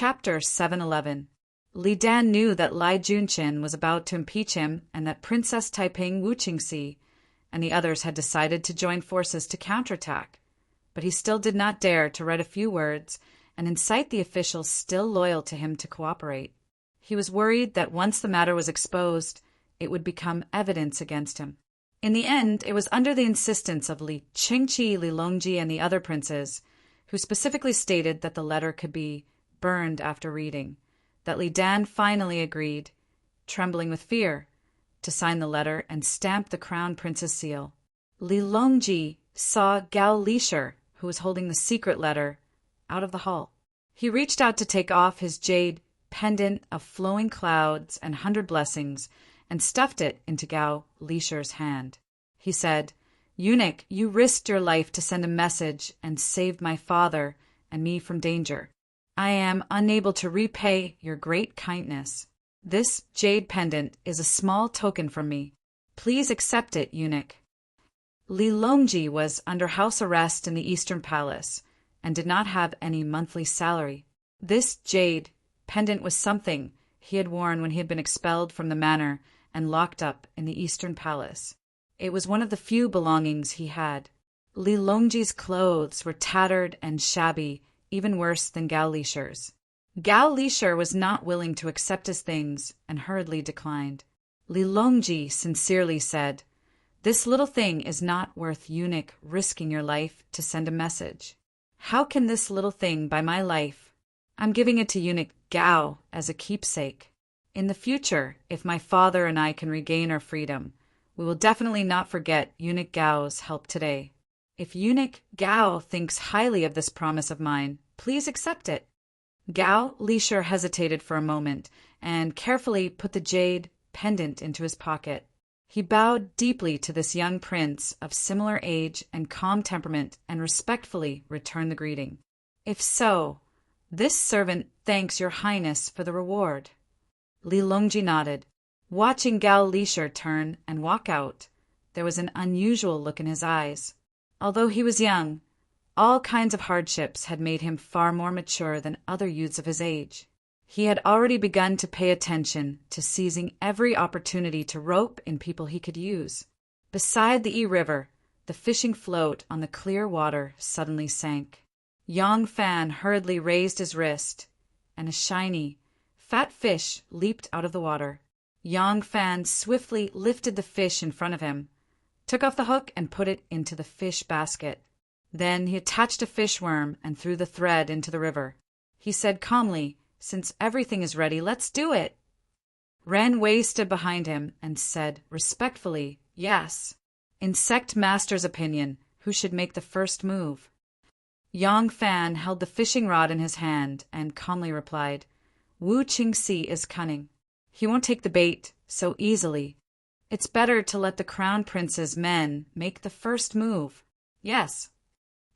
Chapter 711. Li Dan knew that Lai Junqin was about to impeach him and that Princess Taiping Wu Qingxi and the others had decided to join forces to counterattack, but he still did not dare to write a few words and incite the officials still loyal to him to cooperate. He was worried that once the matter was exposed, it would become evidence against him. In the end, it was under the insistence of Li Qingqi, Li Longji, and the other princes, who specifically stated that the letter could be burned after reading, that Li Dan finally agreed, trembling with fear, to sign the letter and stamp the crown prince's seal. Li Longji saw Gao Lisher, who was holding the secret letter, out of the hall. He reached out to take off his jade pendant of flowing clouds and 100 blessings and stuffed it into Gao Lisher's hand. He said, "Eunuch, you risked your life to send a message and saved my father and me from danger. I am unable to repay your great kindness. This jade pendant is a small token from me. Please accept it, eunuch." Li Longji was under house arrest in the Eastern Palace and did not have any monthly salary. This jade pendant was something he had worn when he had been expelled from the manor and locked up in the Eastern Palace. It was one of the few belongings he had. Li Longji's clothes were tattered and shabby, even worse than Gao Lisher's. Gao Lisher was not willing to accept his things and hurriedly declined. Li Longji sincerely said, "This little thing is not worth eunuch risking your life to send a message. How can this little thing buy my life? I'm giving it to eunuch Gao as a keepsake. In the future, if my father and I can regain our freedom, we will definitely not forget eunuch Gao's help today. If eunuch Gao thinks highly of this promise of mine, please accept it." Gao Lisher hesitated for a moment and carefully put the jade pendant into his pocket. He bowed deeply to this young prince of similar age and calm temperament and respectfully returned the greeting. "If so, this servant thanks your highness for the reward." Li Longji nodded. Watching Gao Lisher turn and walk out, there was an unusual look in his eyes. Although he was young, all kinds of hardships had made him far more mature than other youths of his age. He had already begun to pay attention to seizing every opportunity to rope in people he could use. Beside the Yi River, the fishing float on the clear water suddenly sank. Yang Fan hurriedly raised his wrist, and a shiny, fat fish leaped out of the water. Yang Fan swiftly lifted the fish in front of him, took off the hook and put it into the fish basket. Then he attached a fish worm and threw the thread into the river. He said calmly, "Since everything is ready, let's do it." Ren Wei stood behind him and said respectfully, "Yes." In Sect Master's opinion, who should make the first move? Yang Fan held the fishing rod in his hand and calmly replied, "Wu Qingxi is cunning. He won't take the bait so easily. It's better to let the crown prince's men make the first move." "Yes."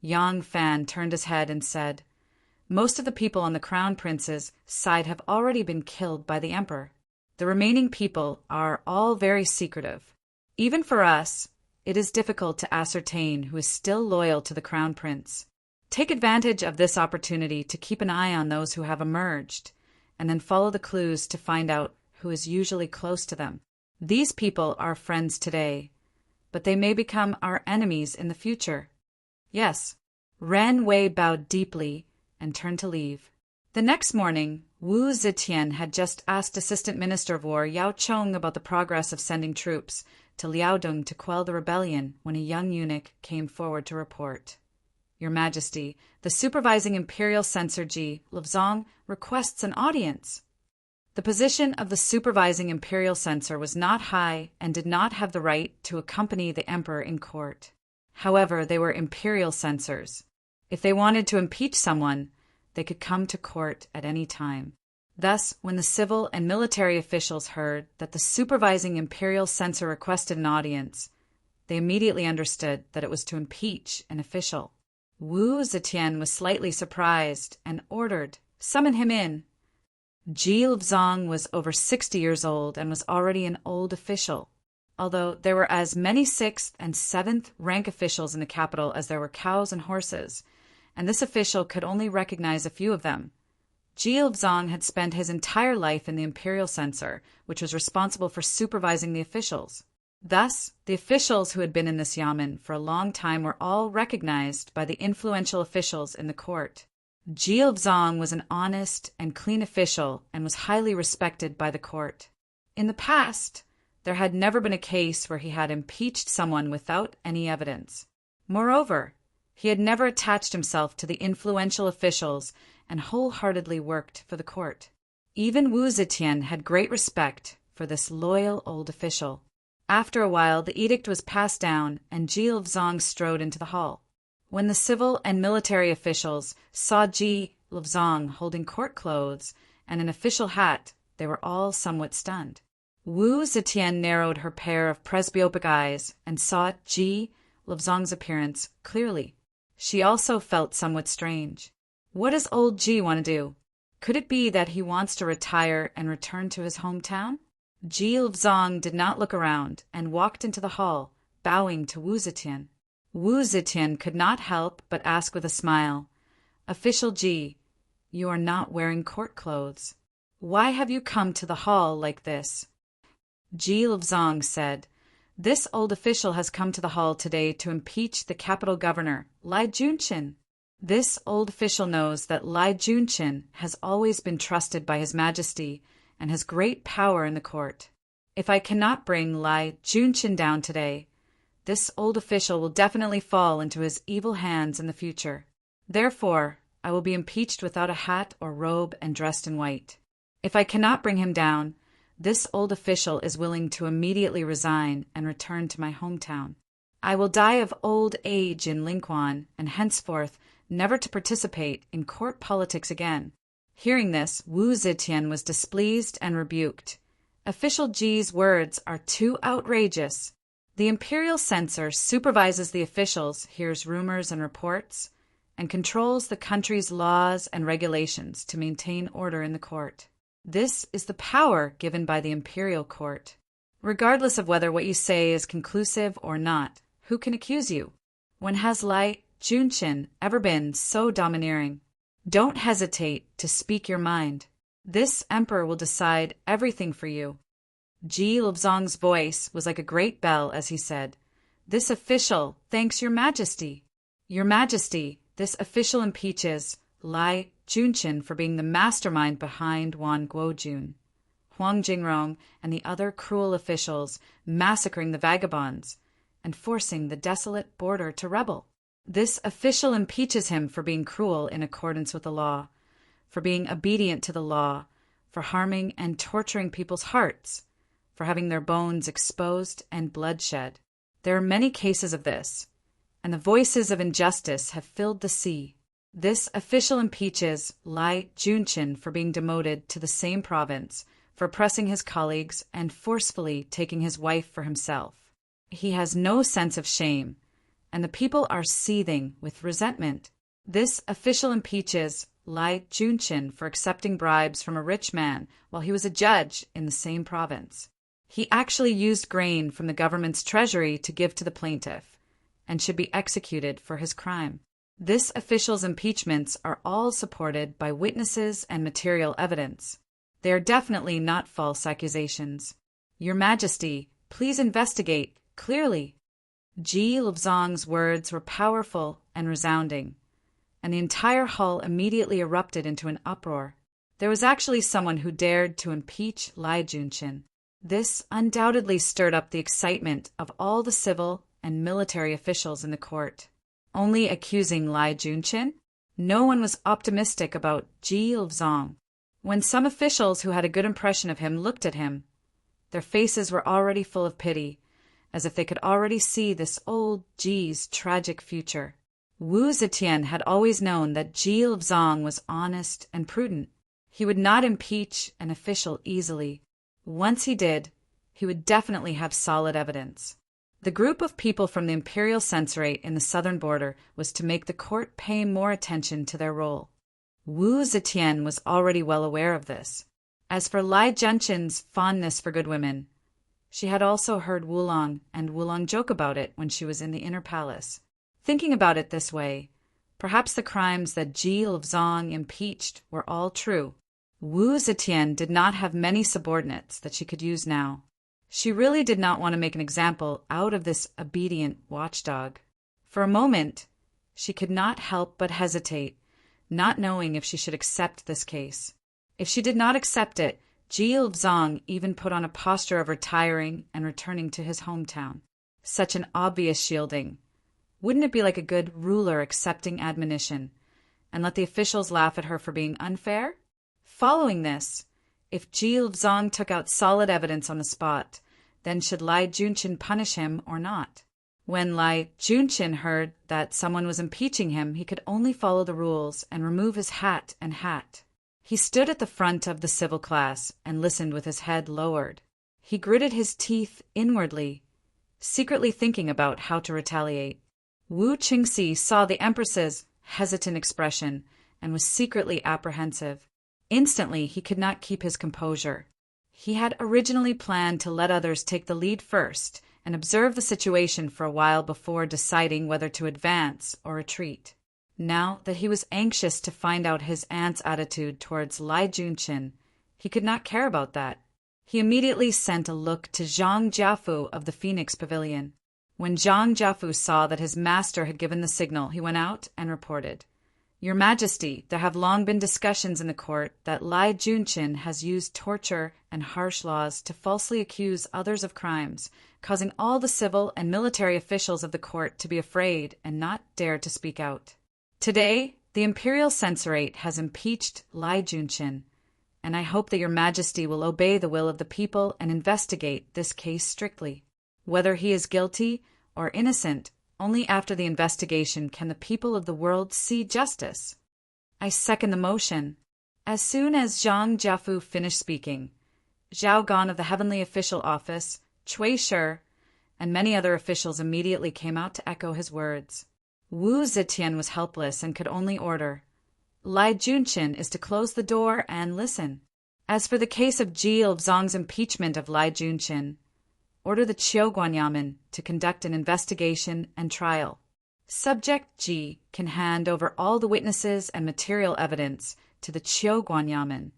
Yang Fan turned his head and said, "Most of the people on the crown prince's side have already been killed by the emperor. The remaining people are all very secretive. Even for us, it is difficult to ascertain who is still loyal to the crown prince. Take advantage of this opportunity to keep an eye on those who have emerged, and then follow the clues to find out who is usually close to them. These people are friends today, but they may become our enemies in the future." "Yes." Ren Wei bowed deeply and turned to leave. The next morning, Wu Zetian had just asked Assistant Minister of War Yao Chong about the progress of sending troops to Liaodong to quell the rebellion when a young eunuch came forward to report. "Your Majesty, the supervising imperial censor Ji Levzong requests an audience." The position of the supervising imperial censor was not high and did not have the right to accompany the emperor in court. However, they were imperial censors. If they wanted to impeach someone, they could come to court at any time. Thus, when the civil and military officials heard that the supervising imperial censor requested an audience, they immediately understood that it was to impeach an official. Wu Zetian was slightly surprised and ordered, "Summon him in." Ji Levzong was over 60 years old and was already an old official. Although there were as many 6th and 7th rank officials in the capital as there were cows and horses, and this official could only recognize a few of them, Zong had spent his entire life in the imperial censor, which was responsible for supervising the officials. Thus, the officials who had been in this yamen for a long time were all recognized by the influential officials in the court. Zong was an honest and clean official and was highly respected by the court. In the past, there had never been a case where he had impeached someone without any evidence. Moreover, he had never attached himself to the influential officials and wholeheartedly worked for the court. Even Wu Zetian had great respect for this loyal old official. After a while, the edict was passed down, and Zong strode into the hall. When the civil and military officials saw Zong holding court clothes and an official hat, they were all somewhat stunned. Wu Zetian narrowed her pair of presbyopic eyes and saw Zong's appearance clearly. She also felt somewhat strange. What does old Ji want to do? Could it be that he wants to retire and return to his hometown? Zong did not look around and walked into the hall, bowing to Wu Zetian. Wu Zetian could not help but ask with a smile, "Official Ji, you are not wearing court clothes. Why have you come to the hall like this?" Zong said, "This old official has come to the hall today to impeach the capital governor, Lai Junshin. This old official knows that Lai Junshin has always been trusted by His Majesty and has great power in the court. If I cannot bring Lai Junshin down today, this old official will definitely fall into his evil hands in the future. Therefore, I will be impeached without a hat or robe and dressed in white. If I cannot bring him down, this old official is willing to immediately resign and return to my hometown. I will die of old age in Linquan and henceforth never to participate in court politics again." Hearing this, Wu Zetian was displeased and rebuked. Official Ji's words are too outrageous. The imperial censor supervises the officials, hears rumors and reports, and controls the country's laws and regulations to maintain order in the court. This is the power given by the imperial court. Regardless of whether what you say is conclusive or not, who can accuse you? When has Lai Junshin ever been so domineering? Don't hesitate to speak your mind. This emperor will decide everything for you. Zong's voice was like a great bell as he said, "This official thanks your majesty. Your majesty, this official impeaches Lai Junshin for being the mastermind behind Wan Guojun, Huang Jingrong, and the other cruel officials massacring the vagabonds and forcing the desolate border to rebel. This official impeaches him for being cruel in accordance with the law, for being obedient to the law, for harming and torturing people's hearts, for having their bones exposed and bloodshed. There are many cases of this, and the voices of injustice have filled the sea. This official impeaches Lai Junshin for being demoted to the same province, for oppressing his colleagues and forcefully taking his wife for himself. He has no sense of shame, and the people are seething with resentment. This official impeaches Lai Junshin for accepting bribes from a rich man while he was a judge in the same province. He actually used grain from the government's treasury to give to the plaintiff, and should be executed for his crime. This official's impeachments are all supported by witnesses and material evidence. They are definitely not false accusations. Your Majesty, please investigate clearly." Zong's words were powerful and resounding, and the entire hall immediately erupted into an uproar. There was actually someone who dared to impeach Lai Junshin. This undoubtedly stirred up the excitement of all the civil and military officials in the court. Only accusing Lai Junshin? No one was optimistic about Zong. When some officials who had a good impression of him looked at him, their faces were already full of pity, as if they could already see this old Ji's tragic future. Wu Zetian had always known that Zong was honest and prudent. He would not impeach an official easily. Once he did, he would definitely have solid evidence. The group of people from the imperial censorate in the southern border was to make the court pay more attention to their role. Wu Zetian was already well aware of this. As for Lai Junshin's fondness for good women, she had also heard Wulong and Wulong joke about it when she was in the inner palace. Thinking about it this way, Perhaps the crimes that Ji Lvzong impeached were all true. Wu Zetian did not have many subordinates that she could use now. She really did not want to make an example out of this obedient watchdog. For a moment, she could not help but hesitate, not knowing if she should accept this case. If she did not accept it, Ji Lvzong even put on a posture of retiring and returning to his hometown. Such an obvious shielding. Wouldn't it be like a good ruler accepting admonition, and let the officials laugh at her for being unfair? Following this, if Ji Lvzong took out solid evidence on the spot, then should Lai Junshin punish him or not? When Lai Junshin heard that someone was impeaching him, he could only follow the rules and remove his hat and hat. He stood at the front of the civil class and listened with his head lowered. He gritted his teeth inwardly, secretly thinking about how to retaliate. Wu Qingxi saw the Empress's hesitant expression and was secretly apprehensive. Instantly, he could not keep his composure. He had originally planned to let others take the lead first and observe the situation for a while before deciding whether to advance or retreat. Now that he was anxious to find out his aunt's attitude towards Lai Junshin, he could not care about that. He immediately sent a look to Zhang Jiafu of the Phoenix Pavilion. When Zhang Jiafu saw that his master had given the signal, he went out and reported, "Your Majesty, there have long been discussions in the court that Lai Junshin has used torture and harsh laws to falsely accuse others of crimes, causing all the civil and military officials of the court to be afraid and not dare to speak out. Today, the Imperial Censorate has impeached Lai Junshin, and I hope that Your Majesty will obey the will of the people and investigate this case strictly. Whether he is guilty or innocent, only after the investigation can the people of the world see justice." "I second the motion." As soon as Zhang Jiafu finished speaking, Zhao Gan of the Heavenly Official Office, Cui Shi, and many other officials immediately came out to echo his words. Wu Zetian was helpless and could only order, "Lai Junshin is to close the door and listen. As for the case of Ji Lvzong's impeachment of Lai Junshin, order the Qiuguanyamen to conduct an investigation and trial. Subject Ji can hand over all the witnesses and material evidence to the Qiuguanyamen,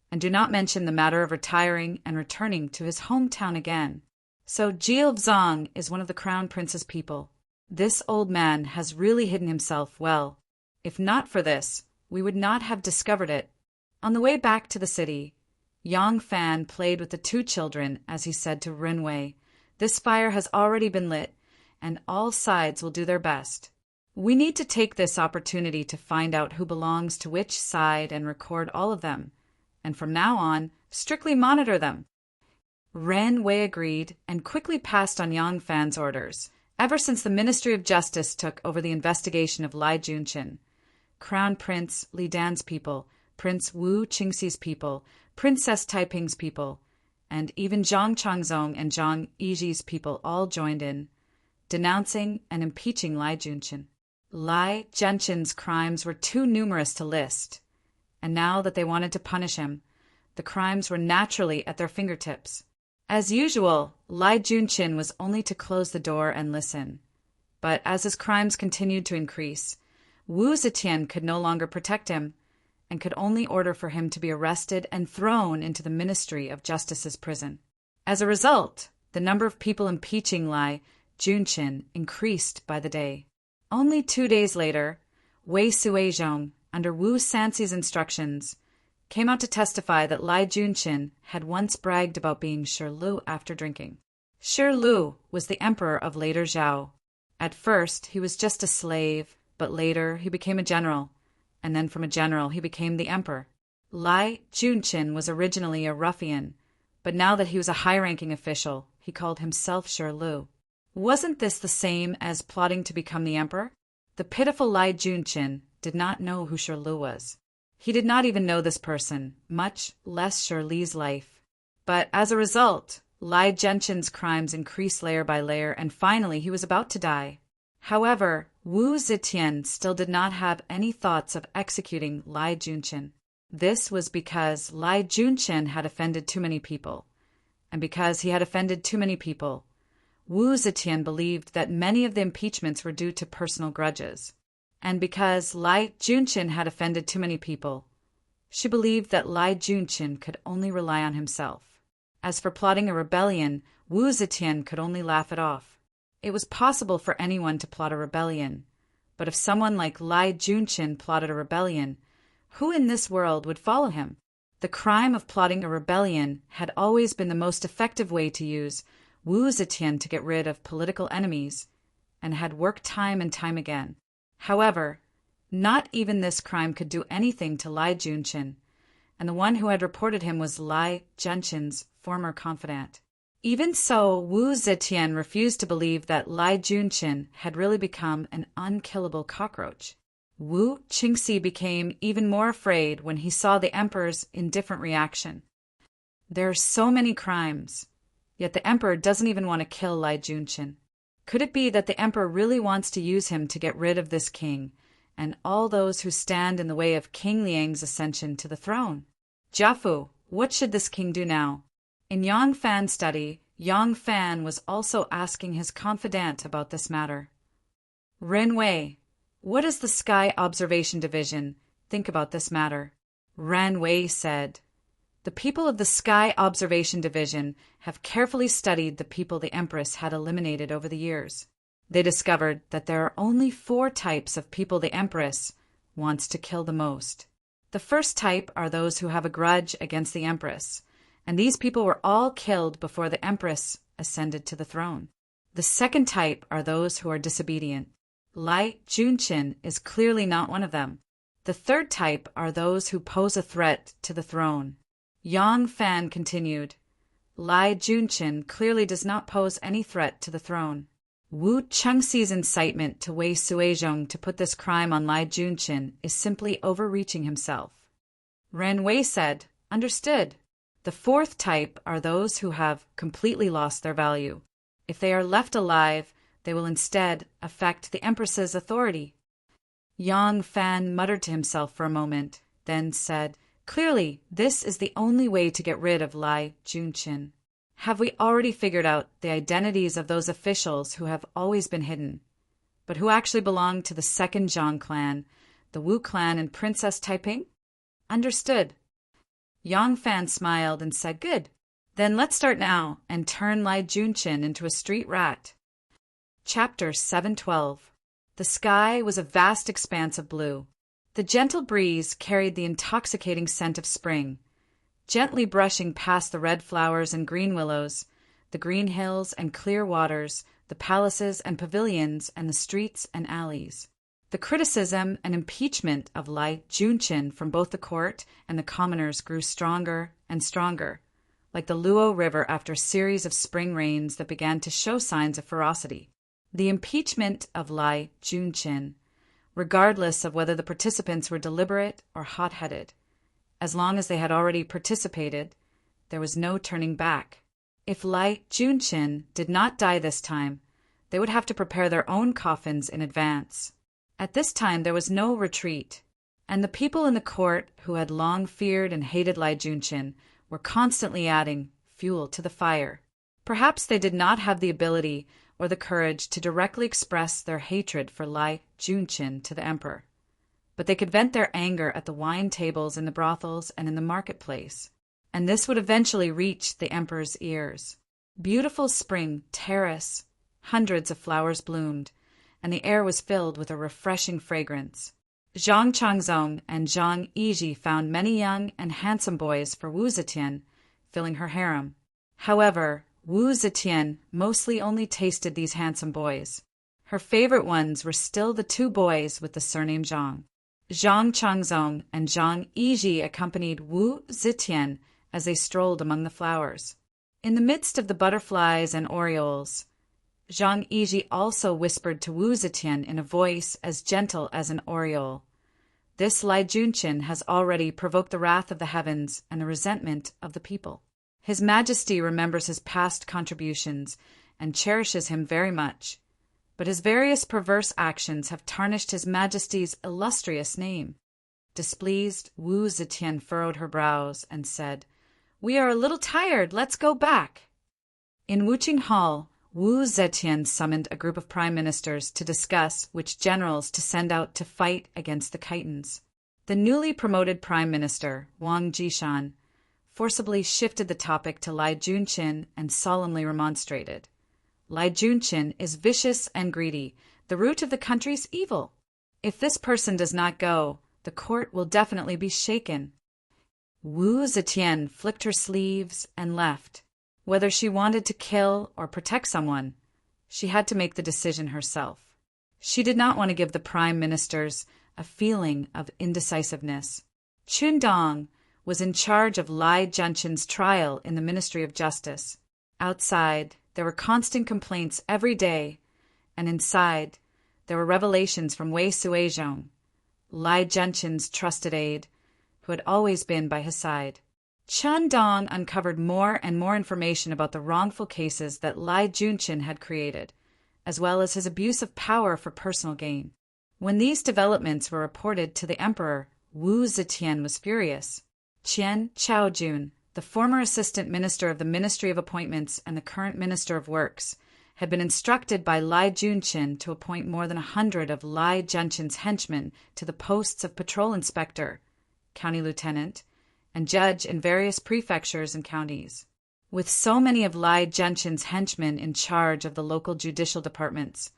and do not mention the matter of retiring and returning to his hometown again. So Ji Lvzong is one of the Crown Prince's people. This old man has really hidden himself well. If not for this, we would not have discovered it." On the way back to the city, Yang Fan played with the two children as he said to Rinwei, "This fire has already been lit, and all sides will do their best. We need to take this opportunity to find out who belongs to which side and record all of them, and from now on, strictly monitor them." Rinwei agreed and quickly passed on Yang Fan's orders. Ever since the Ministry of Justice took over the investigation of Lai Junshin, Crown Prince Li Dan's people, Prince Wu Qingxi's people, Princess Taiping's people, and even Zhang Changzong and Zhang Yiji's people all joined in, denouncing and impeaching Lai Junshin. Lai Junshin's crimes were too numerous to list, and now that they wanted to punish him, the crimes were naturally at their fingertips. As usual, Lai Junshin was only to close the door and listen. But as his crimes continued to increase, Wu Zetian could no longer protect him, and could only order for him to be arrested and thrown into the Ministry of Justice's prison. As a result, the number of people impeaching Lai Junshin increased by the day. Only 2 days later, Wei Suizhong, under Wu Sanxi's instructions, came out to testify that Lai Junshin had once bragged about being Shirlu after drinking. Shirlu was the emperor of later Zhao. At first, he was just a slave, but later he became a general, and then from a general he became the emperor. Lai Junshin was originally a ruffian, but now that he was a high-ranking official, he called himself Shirlu. Wasn't this the same as plotting to become the emperor? The pitiful Lai Junshin did not know who Shirlu was. He did not even know this person, much less Shirli's life. But as a result, Lai Junshin's crimes increased layer by layer, and finally he was about to die. However, Wu Zetian still did not have any thoughts of executing Lai Junshin. This was because Lai Junshin had offended too many people. And because he had offended too many people, Wu Zetian believed that many of the impeachments were due to personal grudges. and because Lai Junqin had offended too many people. She believed that Lai Junqin could only rely on himself. As for plotting a rebellion, Wu Zetian could only laugh it off. It was possible for anyone to plot a rebellion, but if someone like Lai Junqin plotted a rebellion, who in this world would follow him? The crime of plotting a rebellion had always been the most effective way to use Wu Zetian to get rid of political enemies, and had worked time and time again. However, not even this crime could do anything to Lai Junqin, and the one who had reported him was Lai Junqin's former confidant. Even so, Wu Zetian refused to believe that Lai Junqin had really become an unkillable cockroach. Wu Qingxi became even more afraid when he saw the emperor's indifferent reaction. There are so many crimes, yet the emperor doesn't even want to kill Lai Junqin. Could it be that the emperor really wants to use him to get rid of this king and all those who stand in the way of King Liang's ascension to the throne? Jiafu, what should this king do now? In Yang Fan's study, Yang Fan was also asking his confidant about this matter. Ren Wei, what does the Sky Observation Division think about this matter? Ren Wei said, the people of the Sky Observation Division have carefully studied the people the Empress had eliminated over the years. They discovered that there are only 4 types of people the Empress wants to kill the most. The first type are those who have a grudge against the Empress, and these people were all killed before the Empress ascended to the throne. The second type are those who are disobedient. Lai Junqin is clearly not one of them. The third type are those who pose a threat to the throne. Yang Fan continued, Lai Junqin clearly does not pose any threat to the throne. Wu Chengxi's incitement to Wei Suizhong to put this crime on Lai Junqin is simply overreaching himself. Ren Wei said, understood. The fourth type are those who have completely lost their value. If they are left alive, they will instead affect the Empress's authority. Yang Fan muttered to himself for a moment, then said, clearly, this is the only way to get rid of Lai Junqin. Have we already figured out the identities of those officials who have always been hidden, but who actually belong to the second Zhang clan, the Wu clan and Princess Taiping? Understood. Yang Fan smiled and said, good. Then let's start now and turn Lai Junqin into a street rat. Chapter 712. The sky was a vast expanse of blue. The gentle breeze carried the intoxicating scent of spring, gently brushing past the red flowers and green willows, the green hills and clear waters, the palaces and pavilions, and the streets and alleys. The criticism and impeachment of Lai Junqin from both the court and the commoners grew stronger and stronger, like the Luo River after a series of spring rains that began to show signs of ferocity. The impeachment of Lai Junqin, regardless of whether the participants were deliberate or hot-headed. As long as they had already participated, there was no turning back. If Lai Junqin did not die this time, they would have to prepare their own coffins in advance. At this time there was no retreat, and the people in the court who had long feared and hated Lai Junqin were constantly adding fuel to the fire. Perhaps they did not have the ability or the courage to directly express their hatred for Lai Junqin to the emperor, but they could vent their anger at the wine tables in the brothels and in the marketplace, and this would eventually reach the emperor's ears. Beautiful spring terrace, hundreds of flowers bloomed, and the air was filled with a refreshing fragrance. Zhang Changzong and Zhang Yizhi found many young and handsome boys for Wu Zetian, filling her harem. However, Wu Zetian mostly only tasted these handsome boys. Her favorite ones were still the 2 boys with the surname Zhang. Zhang Changzong and Zhang Yizhi accompanied Wu Zetian as they strolled among the flowers. In the midst of the butterflies and orioles, Zhang Yizhi also whispered to Wu Zetian in a voice as gentle as an oriole, "This Lai Junqin has already provoked the wrath of the heavens and the resentment of the people. His Majesty remembers his past contributions and cherishes him very much, but his various perverse actions have tarnished his Majesty's illustrious name." Displeased, Wu Zetian furrowed her brows and said, "We are a little tired. Let's go back." In Wuqing Hall, Wu Zetian summoned a group of prime ministers to discuss which generals to send out to fight against the Khitans. The newly promoted prime minister, Wang Jishan, forcibly shifted the topic to Lai Junqin and solemnly remonstrated. Lai Junqin is vicious and greedy, the root of the country's evil. If this person does not go, the court will definitely be shaken. Wu Zetian flicked her sleeves and left. Whether she wanted to kill or protect someone, she had to make the decision herself. She did not want to give the prime ministers a feeling of indecisiveness. Chun Dong was in charge of Lai Junqin's trial in the Ministry of Justice. Outside, there were constant complaints every day, and inside, there were revelations from Wei Suizhong, Lai Junqin's trusted aide, who had always been by his side. Chun Dong uncovered more and more information about the wrongful cases that Lai Junqin had created, as well as his abuse of power for personal gain. When these developments were reported to the emperor, Wu Zetian was furious. Qian Chaojun, the former assistant minister of the Ministry of Appointments and the current minister of Works, had been instructed by Lai Junqin to appoint more than 100 of Lai Junqin's henchmen to the posts of patrol inspector, county lieutenant, and judge in various prefectures and counties. With so many of Lai Junqin's henchmen in charge of the local judicial departments,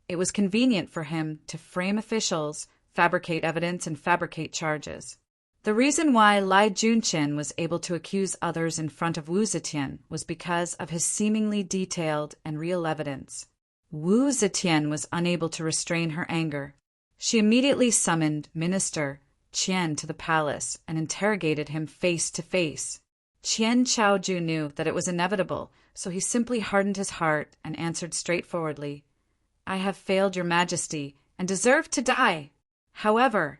it was convenient for him to frame officials, fabricate evidence, and fabricate charges. The reason why Lai Junqin was able to accuse others in front of Wu Zetian was because of his seemingly detailed and real evidence. Wu Zetian was unable to restrain her anger. She immediately summoned Minister Qian to the palace and interrogated him face to face. Qian Chaoju knew that it was inevitable, so he simply hardened his heart and answered straightforwardly, "I have failed your majesty and deserve to die. However,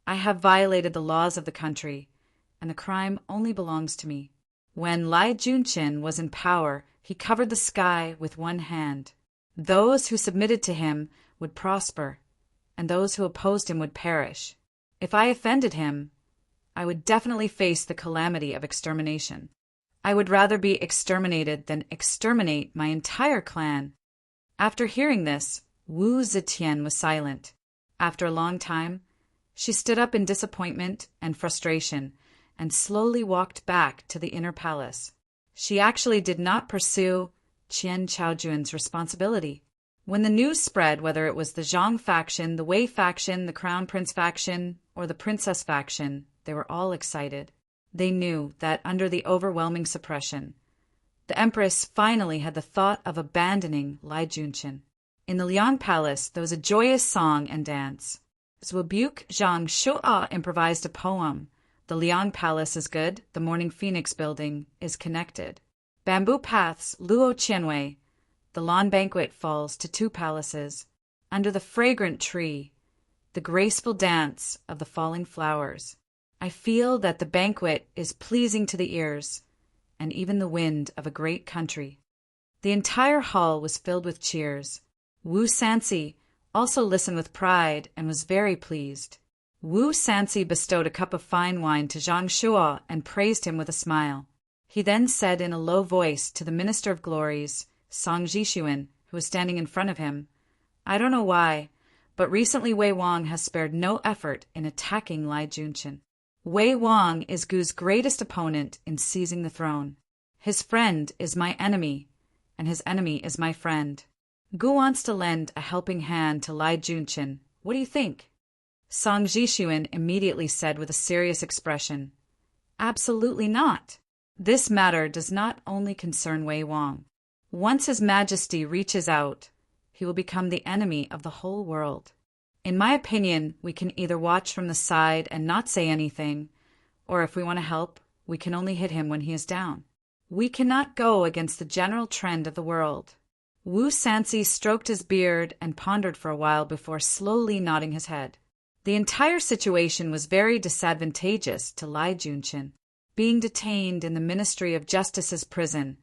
I have violated the laws of the country, and the crime only belongs to me." When Lai Junqin was in power, he covered the sky with one hand. Those who submitted to him would prosper, and those who opposed him would perish. If I offended him, I would definitely face the calamity of extermination. I would rather be exterminated than exterminate my entire clan. After hearing this, Wu Zetian was silent. After a long time, she stood up in disappointment and frustration and slowly walked back to the inner palace. She actually did not pursue Qian Chaojun's responsibility. When the news spread, whether it was the Zhang faction, the Wei faction, the Crown Prince faction, or the Princess faction, they were all excited. They knew that under the overwhelming suppression, the Empress finally had the thought of abandoning Lai Junqin. In the Liang Palace, there was a joyous song and dance. Zhuobyuk Zhang Shua improvised a poem. The Liang Palace is good, the Morning Phoenix building is connected. Bamboo paths, Luo Qianwei. The lawn banquet falls to 2 palaces. Under the fragrant tree, the graceful dance of the falling flowers. I feel that the banquet is pleasing to the ears, and even the wind of a great country. The entire hall was filled with cheers. Wu Sanxi also listened with pride and was very pleased. Wu Sanxi bestowed a cup of fine wine to Zhang Shua and praised him with a smile. He then said in a low voice to the Minister of Glories, Song Jishuan, who was standing in front of him, "I don't know why, but recently Wei Wang has spared no effort in attacking Lai Junqin. Wei Wang is Gu's greatest opponent in seizing the throne. His friend is my enemy, and his enemy is my friend. Gu wants to lend a helping hand to Lai Junqin. What do you think?" Song Jishuan immediately said with a serious expression, "Absolutely not. This matter does not only concern Wei Wang. Once His Majesty reaches out, he will become the enemy of the whole world. In my opinion, we can either watch from the side and not say anything, or if we want to help, we can only hit him when he is down. We cannot go against the general trend of the world." Wu Sanxi stroked his beard and pondered for a while before slowly nodding his head. The entire situation was very disadvantageous to Lai Junqin. Being detained in the Ministry of Justice's prison,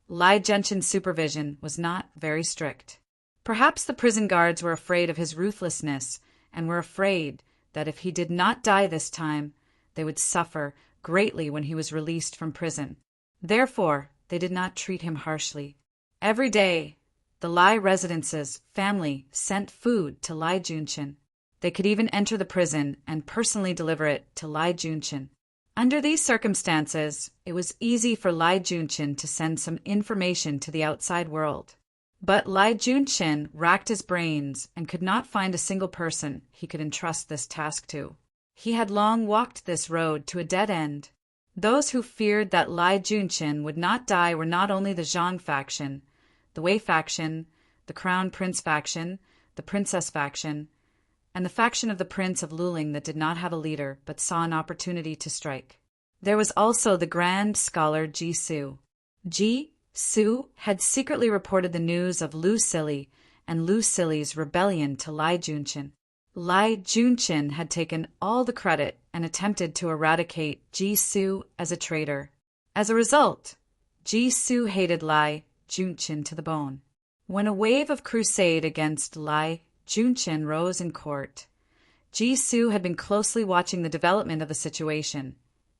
Lai Junqin's supervision was not very strict. Perhaps the prison guards were afraid of his ruthlessness and were afraid that if he did not die this time, they would suffer greatly when he was released from prison. Therefore, they did not treat him harshly. Every day, The Lai residence's family sent food to Lai Junshin. They could even enter the prison and personally deliver it to Lai Junshin. Under these circumstances, it was easy for Lai Junshin to send some information to the outside world. But Lai Junshin racked his brains and could not find a single person he could entrust this task to. He had long walked this road to a dead end. Those who feared that Lai Junshin would not die were not only the Zhang faction, the Wei faction, the Crown Prince faction, the Princess faction, and the faction of the Prince of Luling that did not have a leader but saw an opportunity to strike. There was also the grand scholar Ji Su. Ji Su had secretly reported the news of Lu Sili and Lu Sili's rebellion to Lai Junshin. Lai Junshin had taken all the credit and attempted to eradicate Ji Su as a traitor. As a result, Ji Su hated Lai Junshin to the bone. When a wave of crusade against Lai Junshin rose in court, Ji Su had been closely watching the development of the situation,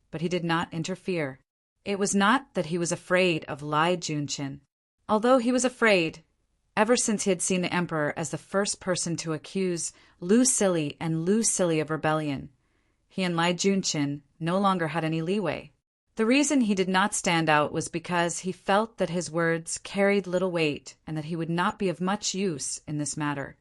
but he did not interfere. It was not that he was afraid of Lai Junshin. Although he was afraid, ever since he had seen the emperor as the first person to accuse Lu Sili and Lu Sili of rebellion, he and Lai Junshin no longer had any leeway. The reason he did not stand out was because he felt that his words carried little weight and that he would not be of much use in this matter.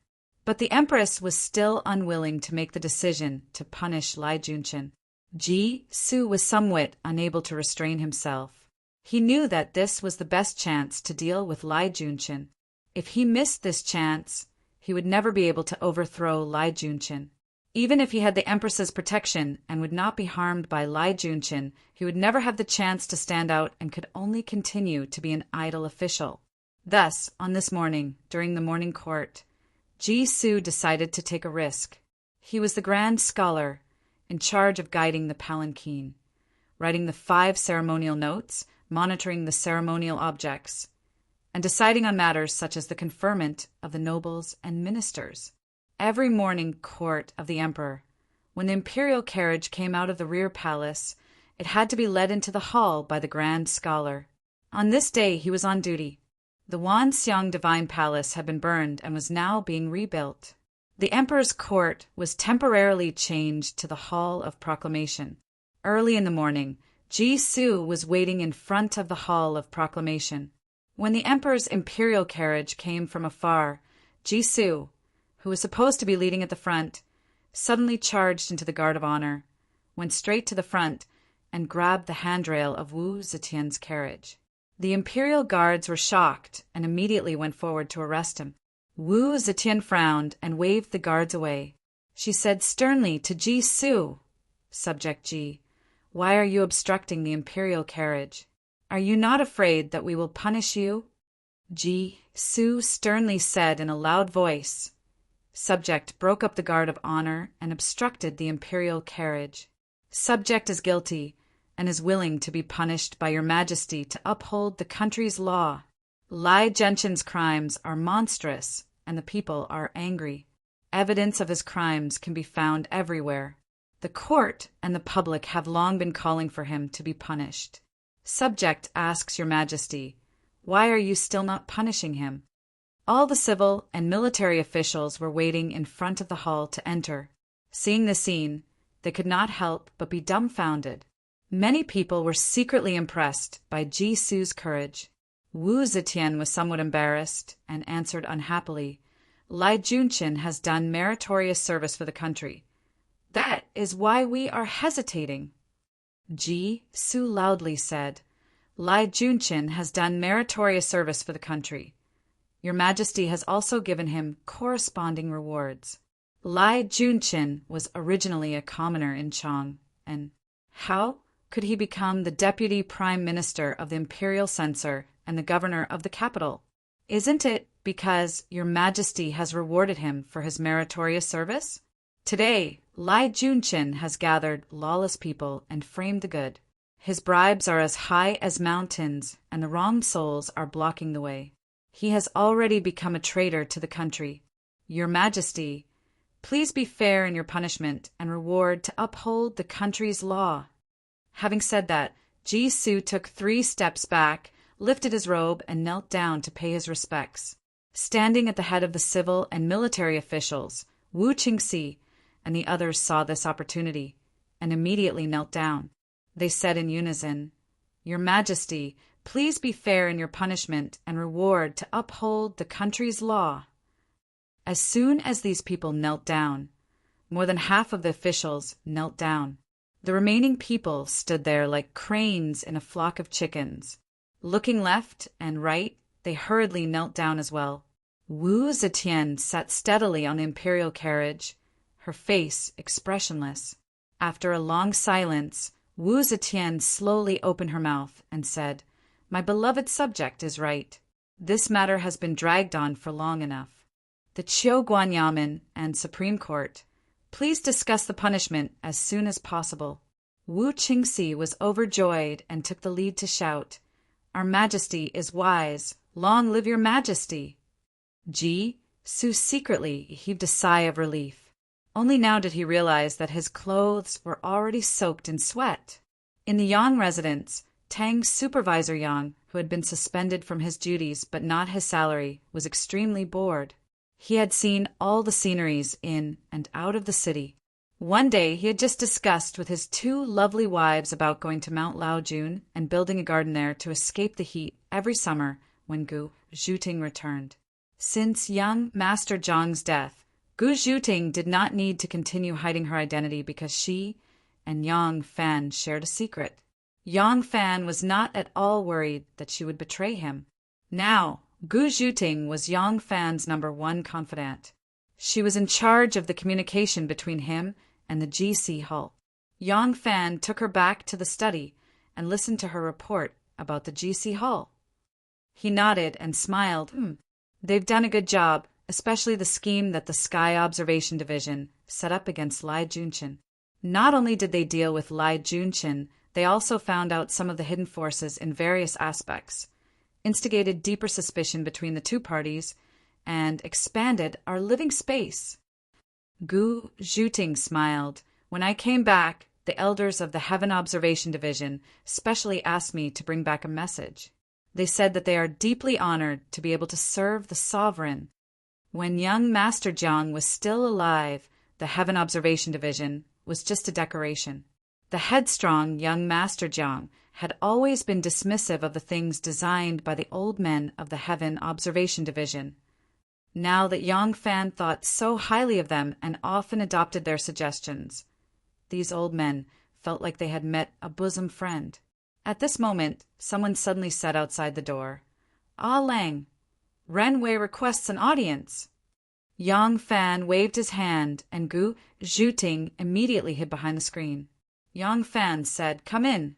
But the empress was still unwilling to make the decision to punish Lai Junshin. Ji Su was somewhat unable to restrain himself. He knew that this was the best chance to deal with Lai Junshin. If he missed this chance, he would never be able to overthrow Lai Junshin. Even if he had the empress's protection and would not be harmed by Lai Junshin, he would never have the chance to stand out and could only continue to be an idle official. Thus, on this morning, during the morning court, Ji Su decided to take a risk. He was the grand scholar, in charge of guiding the palanquin, writing the 5 ceremonial notes, monitoring the ceremonial objects, and deciding on matters such as the conferment of the nobles and ministers. Every morning court of the emperor, when the imperial carriage came out of the rear palace, it had to be led into the hall by the grand scholar. On this day he was on duty. The Wanxiang Divine Palace had been burned and was now being rebuilt. The emperor's court was temporarily changed to the Hall of Proclamation. Early in the morning, Ji Su was waiting in front of the Hall of Proclamation. When the emperor's imperial carriage came from afar, Ji Su, who was supposed to be leading at the front, suddenly charged into the guard of honor, went straight to the front, and grabbed the handrail of Wu Zetian's carriage. The imperial guards were shocked and immediately went forward to arrest him. Wu Zetian frowned and waved the guards away. She said sternly to Ji Su, "Subject Ji, why are you obstructing the imperial carriage? Are you not afraid that we will punish you?" Ji Su sternly said in a loud voice, "Subject broke up the guard of honor and obstructed the imperial carriage. Subject is guilty and is willing to be punished by your majesty to uphold the country's law. Lai Junshin's crimes are monstrous and the people are angry. Evidence of his crimes can be found everywhere. The court and the public have long been calling for him to be punished. Subject asks your majesty, why are you still not punishing him?" All the civil and military officials were waiting in front of the hall to enter. Seeing the scene, they could not help but be dumbfounded. Many people were secretly impressed by Ji Su's courage. Wu Zetian was somewhat embarrassed and answered unhappily, "Lai Junshin has done meritorious service for the country. That is why we are hesitating." Ji Su loudly said, "Lai Junshin has done meritorious service for the country. Your majesty has also given him corresponding rewards. Lai Junshin was originally a commoner in Chang, and how could he become the deputy prime minister of the imperial censor and the governor of the capital? Isn't it because your majesty has rewarded him for his meritorious service? Today, Lai Junshin has gathered lawless people and framed the good. His bribes are as high as mountains, and the wrong souls are blocking the way. He has already become a traitor to the country. Your majesty, please be fair in your punishment and reward to uphold the country's law." Having said that, Ji Su took 3 steps back, lifted his robe, and knelt down to pay his respects. Standing at the head of the civil and military officials, Wu Qingxi and the others saw this opportunity and immediately knelt down. They said in unison, "Your Majesty, please be fair in your punishment and reward to uphold the country's law." As soon as these people knelt down, more than half of the officials knelt down. The remaining people stood there like cranes in a flock of chickens. Looking left and right, they hurriedly knelt down as well. Wu Zetian sat steadily on the imperial carriage, her face expressionless. After a long silence, Wu Zetian slowly opened her mouth and said, "My beloved subject is right. This matter has been dragged on for long enough. The Qiuguan Yamen and Supreme Court, please discuss the punishment as soon as possible." Wu Qingxi was overjoyed and took the lead to shout, "Our Majesty is wise. Long live your Majesty!" Su secretly heaved a sigh of relief. Only now did he realize that his clothes were already soaked in sweat. In the Yang residence, Tang's supervisor Yang, who had been suspended from his duties but not his salary, was extremely bored. He had seen all the sceneries in and out of the city. One day he had just discussed with his two lovely wives about going to Mount Laojun and building a garden there to escape the heat every summer when Gu Zhuting returned. Since young Master Zhang's death, Gu Zhuting did not need to continue hiding her identity because she and Yang Fan shared a secret. Yang Fan was not at all worried that she would betray him. Now, Gu Zhuting was Yang Fan's #1 confidant. She was in charge of the communication between him and the GC Hull. Yang Fan took her back to the study and listened to her report about the GC Hull. He nodded and smiled. They've done a good job, especially the scheme that the Sky Observation Division set up against Lai Junqian. Not only did they deal with Lai Junqian, they also found out some of the hidden forces in various aspects, instigated deeper suspicion between the two parties, and expanded our living space. Gu Zhuting smiled. When I came back, the elders of the Heaven Observation Division specially asked me to bring back a message. They said that they are deeply honored to be able to serve the sovereign. When young Master Jiang was still alive, the Heaven Observation Division was just a decoration. The headstrong young Master Jiang had always been dismissive of the things designed by the old men of the Heaven Observation Division. Now that Yang Fan thought so highly of them and often adopted their suggestions, these old men felt like they had met a bosom friend. At this moment, someone suddenly said outside the door, "Ah Lang, Ren Wei requests an audience." Yang Fan waved his hand, and Gu Zhuting immediately hid behind the screen. Yang Fan said, "Come in."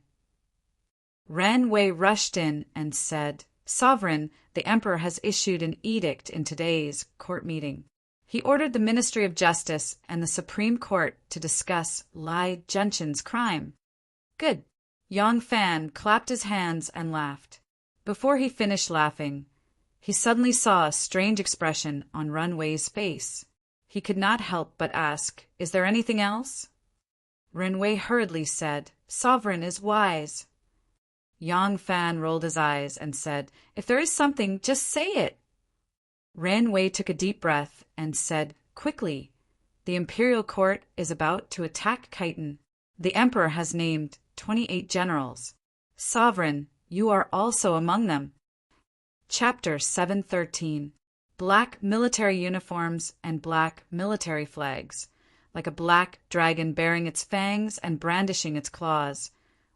Ren Wei rushed in and said, "Sovereign, the Emperor has issued an edict in today's court meeting. He ordered the Ministry of Justice and the Supreme Court to discuss Lai Junqian's crime." "Good." Yang Fan clapped his hands and laughed. Before he finished laughing, he suddenly saw a strange expression on Ren Wei's face. He could not help but ask, "Is there anything else?" Ren Wei hurriedly said, "Sovereign is wise." Yang Fan rolled his eyes and said, "If there is something, just say it." Ren Wei took a deep breath and said, quickly, "The Imperial Court is about to attack Khitan. The Emperor has named 28 generals. Sovereign, you are also among them." Chapter 713. Black military uniforms and black military flags, like a black dragon bearing its fangs and brandishing its claws,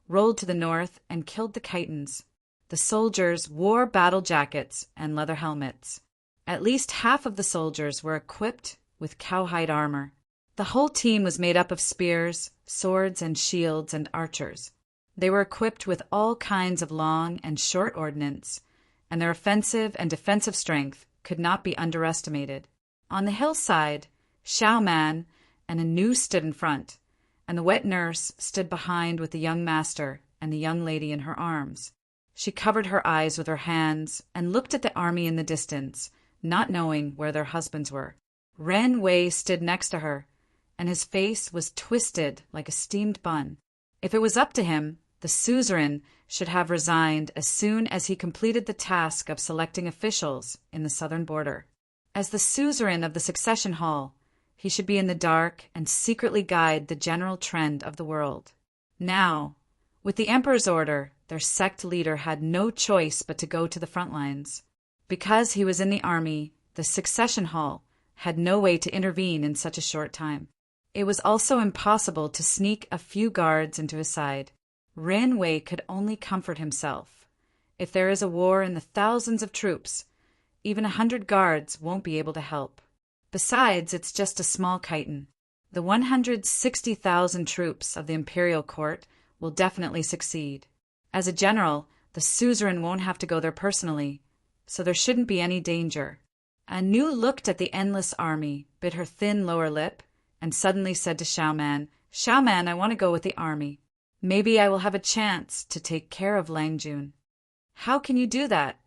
rolled to the north and killed the Khitans. The soldiers wore battle jackets and leather helmets. At least half of the soldiers were equipped with cowhide armor. The whole team was made up of spears, swords, and shields, and archers. They were equipped with all kinds of long and short ordnance, and their offensive and defensive strength could not be underestimated. On the hillside, Xiao Man and Anu stood in front, and the wet nurse stood behind with the young master and the young lady in her arms. She covered her eyes with her hands and looked at the army in the distance, not knowing where their husbands were. Ren Wei stood next to her, and his face was twisted like a steamed bun. If it was up to him, The suzerain should have resigned as soon as he completed the task of selecting officials in the southern border. As the suzerain of the succession hall, he should be in the dark and secretly guide the general trend of the world. Now, with the emperor's order, their sect leader had no choice but to go to the front lines. Because he was in the army, the succession hall had no way to intervene in such a short time. It was also impossible to sneak a few guards into his side. Ren Wei could only comfort himself. If there is a war in the thousands of troops, even 100 guards won't be able to help. Besides, it's just a small chitin. The 160,000 troops of the imperial court will definitely succeed. As a general, the suzerain won't have to go there personally, so there shouldn't be any danger. Anu looked at the endless army, bit her thin lower lip, and suddenly said to Xiaoman, "Xiaoman, I want to go with the army. Maybe I will have a chance to take care of Langjun." "How can you do that?"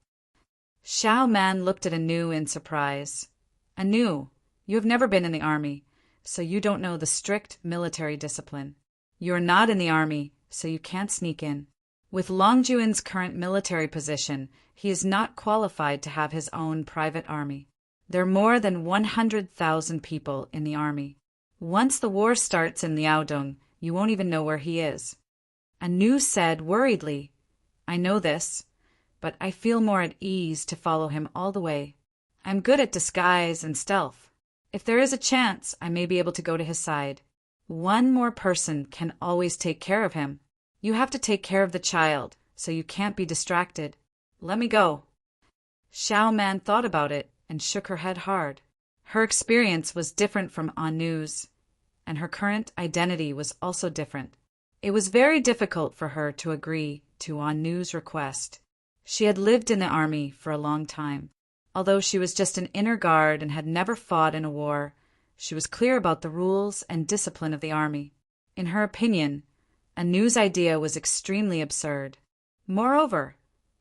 Xiaoman looked at Anu in surprise. "Anu, you have never been in the army, so you don't know the strict military discipline. You are not in the army, so you can't sneak in. With Longjun's current military position, he is not qualified to have his own private army. There are more than 100,000 people in the army. Once the war starts in Liaodong, you won't even know where he is." Anu said worriedly, "I know this, but I feel more at ease to follow him all the way. I'm good at disguise and stealth. If there is a chance, I may be able to go to his side. One more person can always take care of him. You have to take care of the child, so you can't be distracted. Let me go." Xiaoman thought about it and shook her head hard. Her experience was different from Anu's, and her current identity was also different. It was very difficult for her to agree to Anu's request. She had lived in the army for a long time. Although she was just an inner guard and had never fought in a war, she was clear about the rules and discipline of the army. In her opinion, Anu's idea was extremely absurd. Moreover,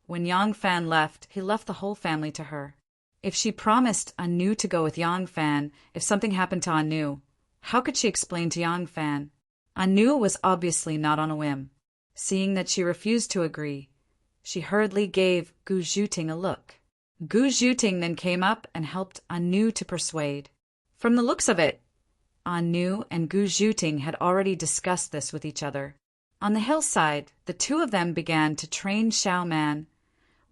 when Yang Fan left, he left the whole family to her. If she promised Anu to go with Yang Fan if something happened to Anu, how could she explain to Yang Fan? Anu was obviously not on a whim. Seeing that she refused to agree, she hurriedly gave Gu Zhuting a look. Gu Zhuting then came up and helped Anu to persuade. From the looks of it, Anu and Gu Zhuting had already discussed this with each other. On the hillside, the two of them began to train Xiaoman.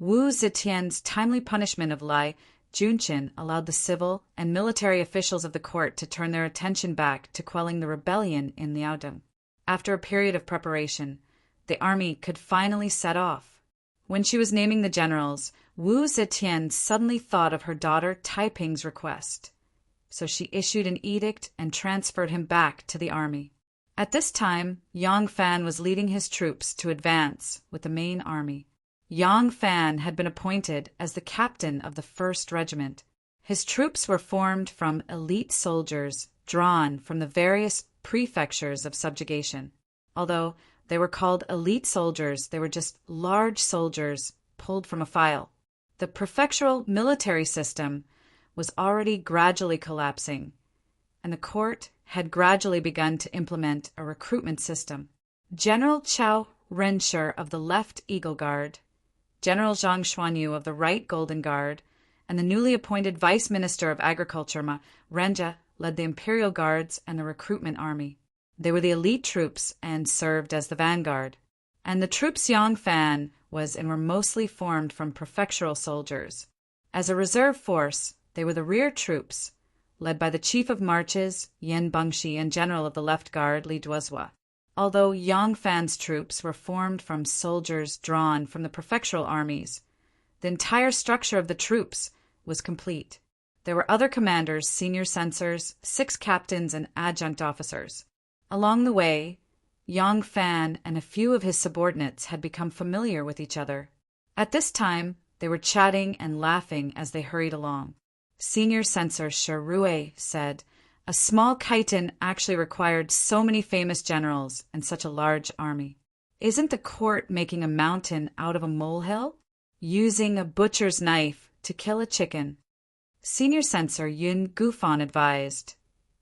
Wu Zetian's timely punishment of Lai Junqin allowed the civil and military officials of the court to turn their attention back to quelling the rebellion in Liaodong. After a period of preparation, the army could finally set off. When she was naming the generals, Wu Zetian suddenly thought of her daughter Taiping's request, so she issued an edict and transferred him back to the army. At this time, Yang Fan was leading his troops to advance with the main army. Yang Fan had been appointed as the captain of the 1st Regiment. His troops were formed from elite soldiers drawn from the various prefectures of subjugation. Although they were called elite soldiers, they were just large soldiers pulled from a file. The prefectural military system was already gradually collapsing, and the court had gradually begun to implement a recruitment system. General Chao Renshi of the Left Eagle Guard, General Zhang Xuanyu of the Right Golden Guard, and the newly appointed Vice Minister of Agriculture Ma Renja led the Imperial Guards and the recruitment army. They were the elite troops and served as the vanguard. And the troops Yang Fan was in were mostly formed from prefectural soldiers. As a reserve force, they were the rear troops, led by the Chief of Marches, Yen Bangxi, and General of the Left Guard, Li Duozhua. Although Yang Fan's troops were formed from soldiers drawn from the prefectural armies, the entire structure of the troops was complete. There were other commanders, senior censors, 6 captains, and adjunct officers. Along the way, Yang Fan and a few of his subordinates had become familiar with each other. At this time, they were chatting and laughing as they hurried along. Senior censor Shi Rui said, "A small chitin actually required so many famous generals and such a large army. Isn't the court making a mountain out of a molehill? Using a butcher's knife to kill a chicken?" Senior censor Yun Gufan advised,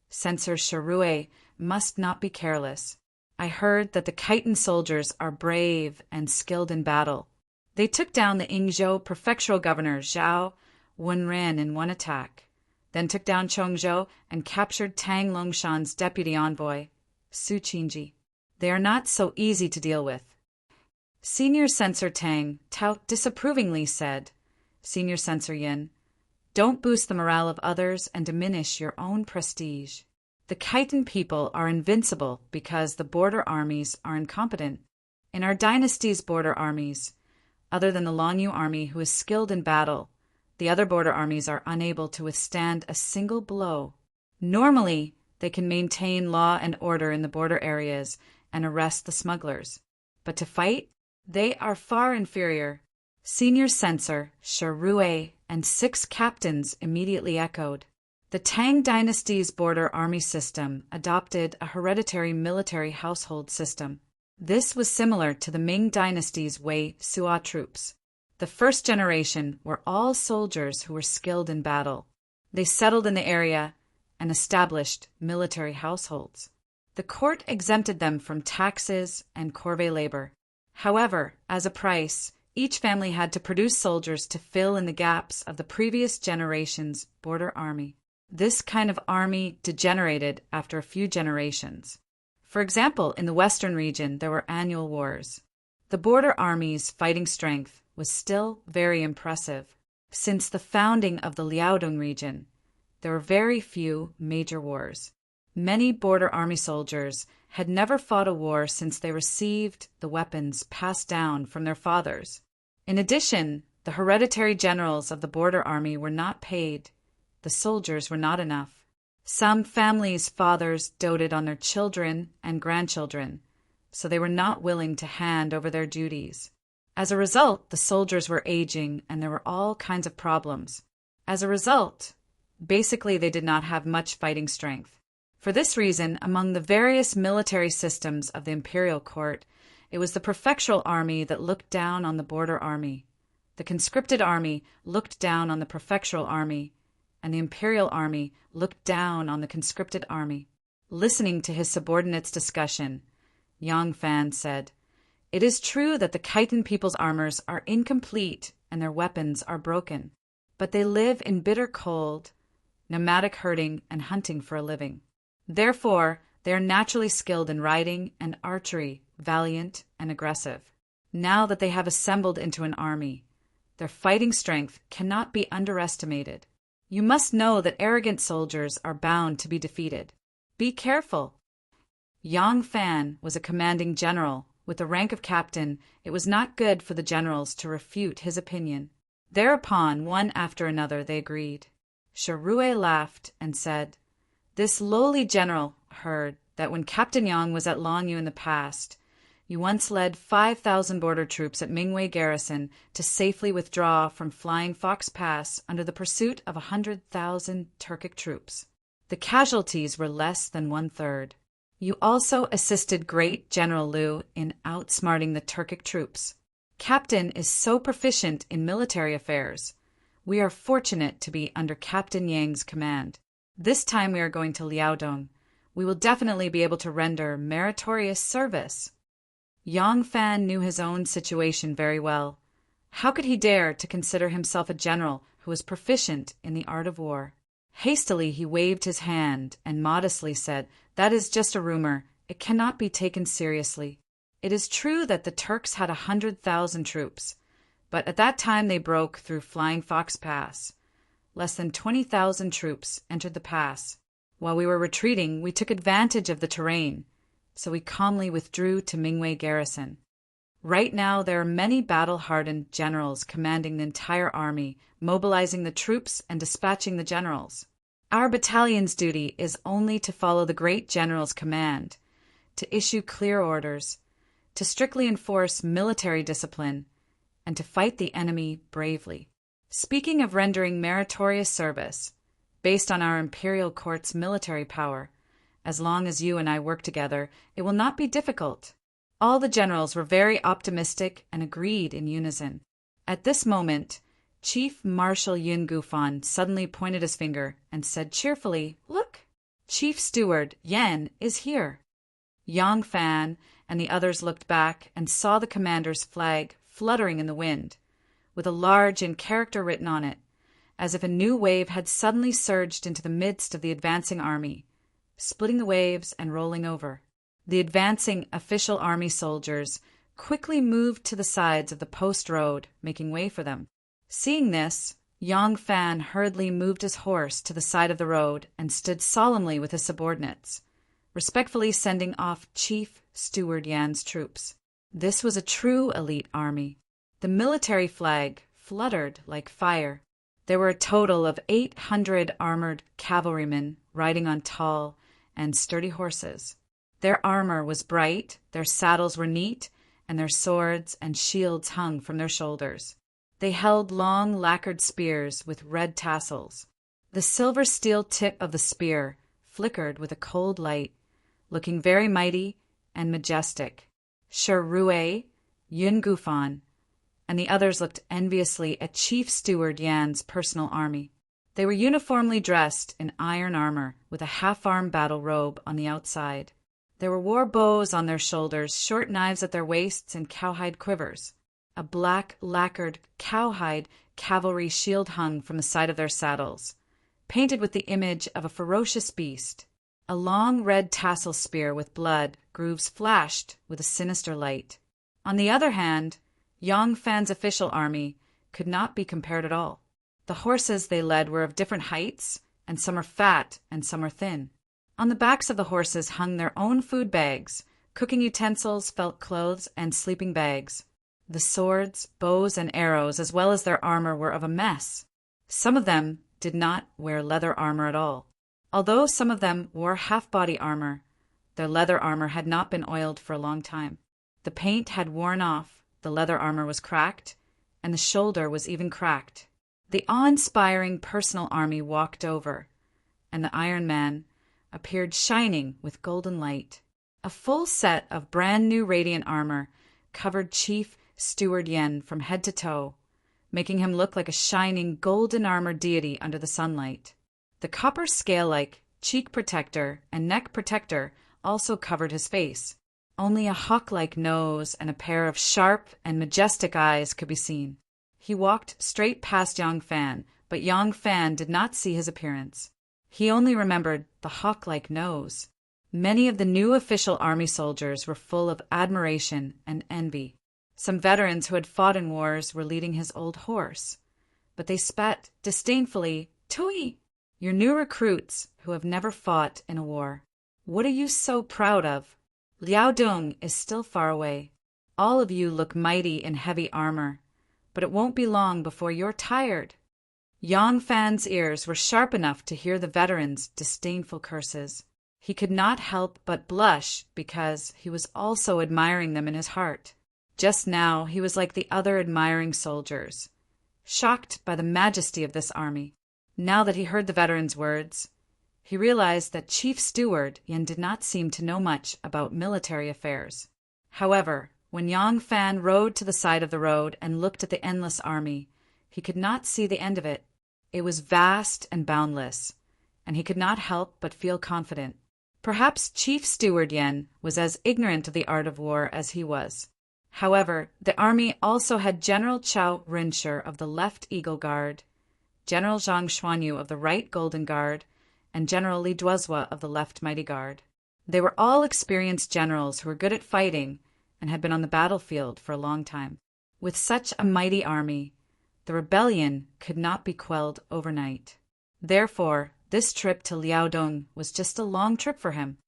"Censor Shi Rui must not be careless. I heard that the Khitan soldiers are brave and skilled in battle. They took down the Yingzhou prefectural governor Zhao Wenran in one attack, then took down Chongzhou and captured Tang Longshan's deputy envoy, Su Qingji. They are not so easy to deal with. Senior Censor Tang Tao disapprovingly said, Senior Censor Yin, don't boost the morale of others and diminish your own prestige. The Khitan people are invincible because the border armies are incompetent. In our dynasty's border armies, other than the Longyu army who is skilled in battle, the other border armies are unable to withstand a single blow. Normally, they can maintain law and order in the border areas and arrest the smugglers. But to fight, they are far inferior. Senior Censor, Sharue, and 6 captains immediately echoed. The Tang dynasty's border army system adopted a hereditary military household system. This was similar to the Ming dynasty's Wei Suo troops. The first generation were all soldiers who were skilled in battle. They settled in the area and established military households. The court exempted them from taxes and corvée labor. However, as a price, each family had to produce soldiers to fill in the gaps of the previous generation's border army. This kind of army degenerated after a few generations. For example, in the western region, there were annual wars. The border army's fighting strength was still very impressive. Since the founding of the Liaodong region, there were very few major wars. Many border army soldiers had never fought a war since they received the weapons passed down from their fathers. In addition, the hereditary generals of the border army were not paid. The soldiers were not enough. Some families' fathers doted on their children and grandchildren, so they were not willing to hand over their duties. As a result, the soldiers were aging and there were all kinds of problems. As a result, basically they did not have much fighting strength. For this reason, among the various military systems of the imperial court, it was the prefectural army that looked down on the border army. The conscripted army looked down on the prefectural army, and the imperial army looked down on the conscripted army. Listening to his subordinates' discussion, Yang Fan said, "It is true that the Khitan people's armors are incomplete and their weapons are broken, but they live in bitter cold, nomadic herding and hunting for a living. Therefore, they are naturally skilled in riding and archery, valiant and aggressive. Now that they have assembled into an army, their fighting strength cannot be underestimated. You must know that arrogant soldiers are bound to be defeated. Be careful." Yang Fan was a commanding general. With the rank of captain, it was not good for the generals to refute his opinion. Thereupon, one after another, they agreed. Sharue laughed and said, "This lowly general heard that when Captain Yang was at Longyu in the past, you once led 5,000 border troops at Mingwei garrison to safely withdraw from Flying Fox Pass under the pursuit of 100,000 Turkic troops. The casualties were less than 1/3. You also assisted great General Liu in outsmarting the Turkic troops. Captain is so proficient in military affairs. We are fortunate to be under Captain Yang's command. This time we are going to Liaodong. We will definitely be able to render meritorious service." Yang Fan knew his own situation very well. How could he dare to consider himself a general who was proficient in the art of war? Hastily he waved his hand and modestly said, "That is just a rumor. It cannot be taken seriously. It is true that the Turks had 100,000 troops, but at that time they broke through Flying Fox Pass. Less than 20,000 troops entered the pass. While we were retreating, we took advantage of the terrain, so we calmly withdrew to Mingwei garrison. Right now there are many battle-hardened generals commanding the entire army, mobilizing the troops and dispatching the generals. Our battalion's duty is only to follow the great general's command, to issue clear orders, to strictly enforce military discipline, and to fight the enemy bravely. Speaking of rendering meritorious service, based on our imperial court's military power, as long as you and I work together, it will not be difficult." All the generals were very optimistic and agreed in unison. At this moment, Chief Marshal Yun Gufan suddenly pointed his finger and said cheerfully, "Look! Chief Steward Yan is here." Yang Fan and the others looked back and saw the commander's flag fluttering in the wind, with a large in character written on it, as if a new wave had suddenly surged into the midst of the advancing army, splitting the waves and rolling over. The advancing official army soldiers quickly moved to the sides of the post road, making way for them. Seeing this, Yang Fan hurriedly moved his horse to the side of the road and stood solemnly with his subordinates, respectfully sending off Chief Steward Yan's troops. This was a true elite army. The military flag fluttered like fire. There were a total of 800 armored cavalrymen riding on tall and sturdy horses. Their armor was bright, their saddles were neat, and their swords and shields hung from their shoulders. They held long lacquered spears with red tassels. The silver steel tip of the spear flickered with a cold light, looking very mighty and majestic. Sir Rue, Yun Gufan, and the others looked enviously at Chief Steward Yan's personal army. They were uniformly dressed in iron armor with a half-arm battle robe on the outside. There were war bows on their shoulders, short knives at their waists, and cowhide quivers. A black lacquered cowhide cavalry shield hung from the side of their saddles, painted with the image of a ferocious beast. A long red tassel spear with blood grooves flashed with a sinister light. On the other hand, Yang Fan's official army could not be compared at all. The horses they led were of different heights, and some were fat and some were thin. On the backs of the horses hung their own food bags, cooking utensils, felt clothes, and sleeping bags. The swords, bows, and arrows, as well as their armor, were of a mess. Some of them did not wear leather armor at all. Although some of them wore half-body armor, their leather armor had not been oiled for a long time. The paint had worn off, the leather armor was cracked, and the shoulder was even cracked. The awe-inspiring personal army walked over, and the Iron Man appeared shining with golden light. A full set of brand-new radiant armor covered Chief Steward Yen from head to toe, making him look like a shining golden-armored deity under the sunlight. The copper scale-like cheek protector and neck protector also covered his face. Only a hawk-like nose and a pair of sharp and majestic eyes could be seen. He walked straight past Yang Fan, but Yang Fan did not see his appearance. He only remembered the hawk-like nose. Many of the new official army soldiers were full of admiration and envy. Some veterans who had fought in wars were leading his old horse, but they spat disdainfully, "Tui! Your new recruits who have never fought in a war. What are you so proud of? Liaodong is still far away. All of you look mighty in heavy armor, but it won't be long before you're tired." Yang Fan's ears were sharp enough to hear the veterans' disdainful curses. He could not help but blush because he was also admiring them in his heart. Just now he was like the other admiring soldiers, shocked by the majesty of this army. Now that he heard the veterans' words, he realized that Chief Steward Yen did not seem to know much about military affairs. However, when Yang Fan rode to the side of the road and looked at the endless army, he could not see the end of it. It was vast and boundless, and he could not help but feel confident. Perhaps Chief Steward Yen was as ignorant of the art of war as he was. However, the army also had General Chao Rinshir of the left Eagle Guard, General Zhang Xuanyu of the right Golden Guard, and General Li Duozhua of the left Mighty Guard. They were all experienced generals who were good at fighting and had been on the battlefield for a long time. With such a mighty army, the rebellion could not be quelled overnight. Therefore, this trip to Liaodong was just a long trip for him.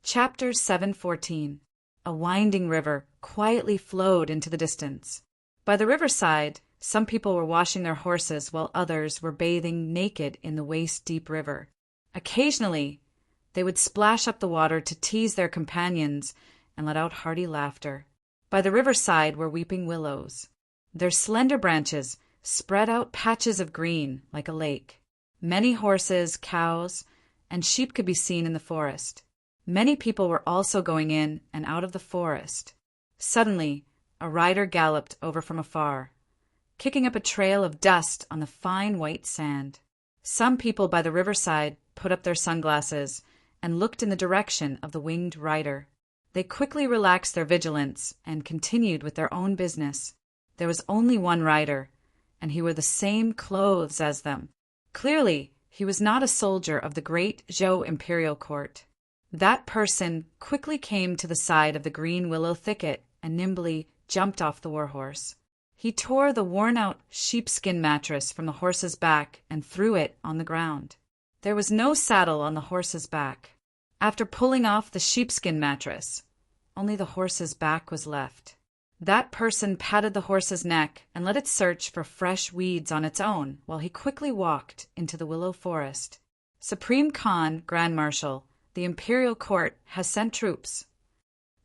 Chapter 714. A winding river quietly flowed into the distance. By the riverside, some people were washing their horses while others were bathing naked in the waist-deep river. Occasionally, they would splash up the water to tease their companions and let out hearty laughter. By the riverside were weeping willows. Their slender branches spread out patches of green like a lake. Many horses, cows, and sheep could be seen in the forest. Many people were also going in and out of the forest. Suddenly, a rider galloped over from afar, kicking up a trail of dust on the fine white sand. Some people by the riverside put up their sunglasses and looked in the direction of the winged rider. They quickly relaxed their vigilance and continued with their own business. There was only one rider, and he wore the same clothes as them. Clearly, he was not a soldier of the great Zhou imperial court. That person quickly came to the side of the green willow thicket and nimbly jumped off the warhorse. He tore the worn-out sheepskin mattress from the horse's back and threw it on the ground. There was no saddle on the horse's back. After pulling off the sheepskin mattress, only the horse's back was left. That person patted the horse's neck and let it search for fresh weeds on its own while he quickly walked into the willow forest. Supreme Khan, Grand Marshal, the imperial court has sent troops.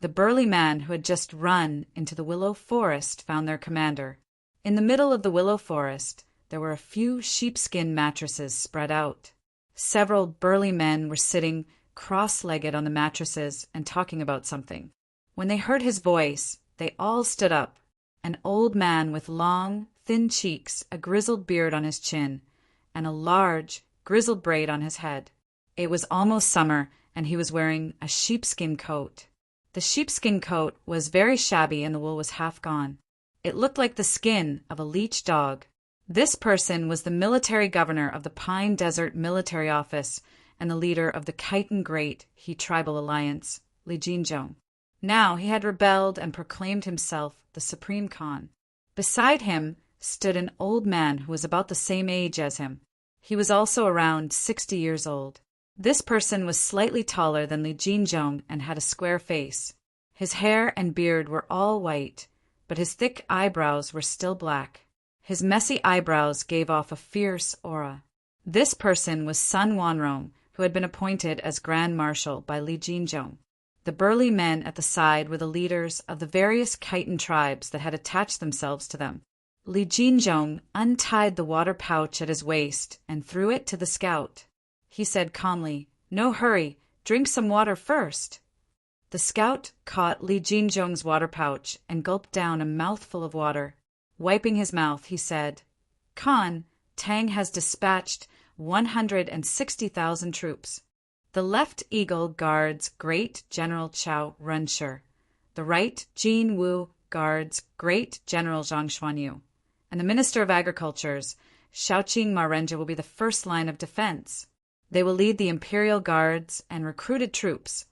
The burly man who had just run into the willow forest found their commander. In the middle of the willow forest, there were a few sheepskin mattresses spread out. Several burly men were sitting cross-legged on the mattresses and talking about something. When they heard his voice, they all stood up. An old man with long, thin cheeks, a grizzled beard on his chin, and a large, grizzled braid on his head. It was almost summer, and he was wearing a sheepskin coat. The sheepskin coat was very shabby and the wool was half gone. It looked like the skin of a leech dog. This person was the military governor of the Pine Desert Military Office and the leader of the Khitan Great He Tribal Alliance, Li Jinzhong. Now he had rebelled and proclaimed himself the Supreme Khan. Beside him stood an old man who was about the same age as him. He was also around 60 years old. This person was slightly taller than Li Jinzhong and had a square face. His hair and beard were all white, but his thick eyebrows were still black. His messy eyebrows gave off a fierce aura. This person was Sun Wanrong, who had been appointed as Grand Marshal by Li Jinzhong. The burly men at the side were the leaders of the various Khitan tribes that had attached themselves to them. Li Jinzhong untied the water pouch at his waist and threw it to the scout. He said calmly, "No hurry, drink some water first." The scout caught Li Jinzhong's water pouch and gulped down a mouthful of water. Wiping his mouth, he said, "Khan, Tang has dispatched 160,000 troops. The left eagle guards Great General Chao Runsher. The right Jin Wu guards Great General Zhang Xuanyu. And the Minister of Agriculture's Shaoqing Marenja will be the first line of defense. They will lead the imperial guards and recruited troops,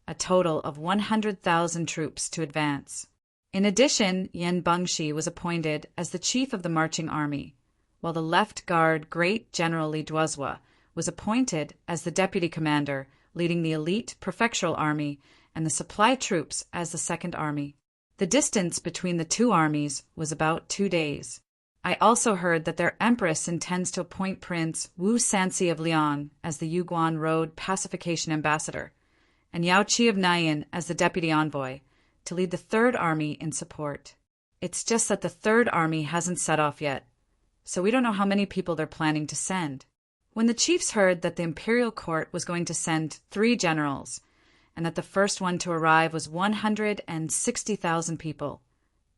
a total of 100,000 troops to advance." In addition, Yan Bangshi was appointed as the chief of the marching army, while the left guard Great General Li Duozhua was appointed as the deputy commander, leading the elite prefectural army and the supply troops as the second army. The distance between the two armies was about 2 days. I also heard that their empress intends to appoint Prince Wu Sanxi of Liang as the Yuguan Road pacification ambassador, and Yao Qi of Nayan as the deputy envoy, to lead the Third Army in support. It's just that the Third Army hasn't set off yet, so we don't know how many people they're planning to send. When the chiefs heard that the imperial court was going to send 3 generals, and that the first one to arrive was 160,000 people,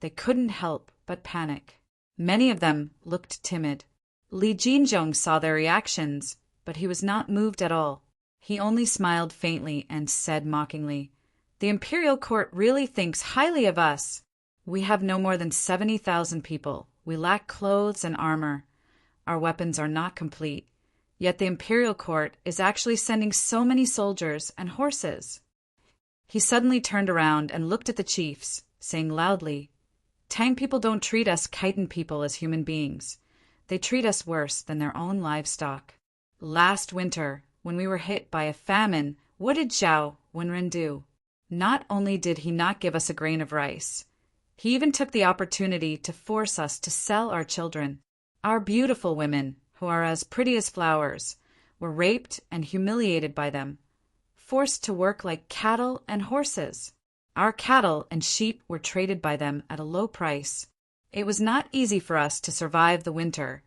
they couldn't help but panic. Many of them looked timid. Li Jinzhong saw their reactions, but he was not moved at all. He only smiled faintly and said mockingly, "The imperial court really thinks highly of us. We have no more than 70,000 people. We lack clothes and armor. Our weapons are not complete. Yet the imperial court is actually sending so many soldiers and horses." He suddenly turned around and looked at the chiefs, saying loudly, "Tang people don't treat us Khitan people as human beings. They treat us worse than their own livestock. Last winter, when we were hit by a famine, what did Zhao Wenren do? Not only did he not give us a grain of rice, he even took the opportunity to force us to sell our children. Our beautiful women, who are as pretty as flowers, were raped and humiliated by them, forced to work like cattle and horses. Our cattle and sheep were traded by them at a low price. It was not easy for us to survive the winter,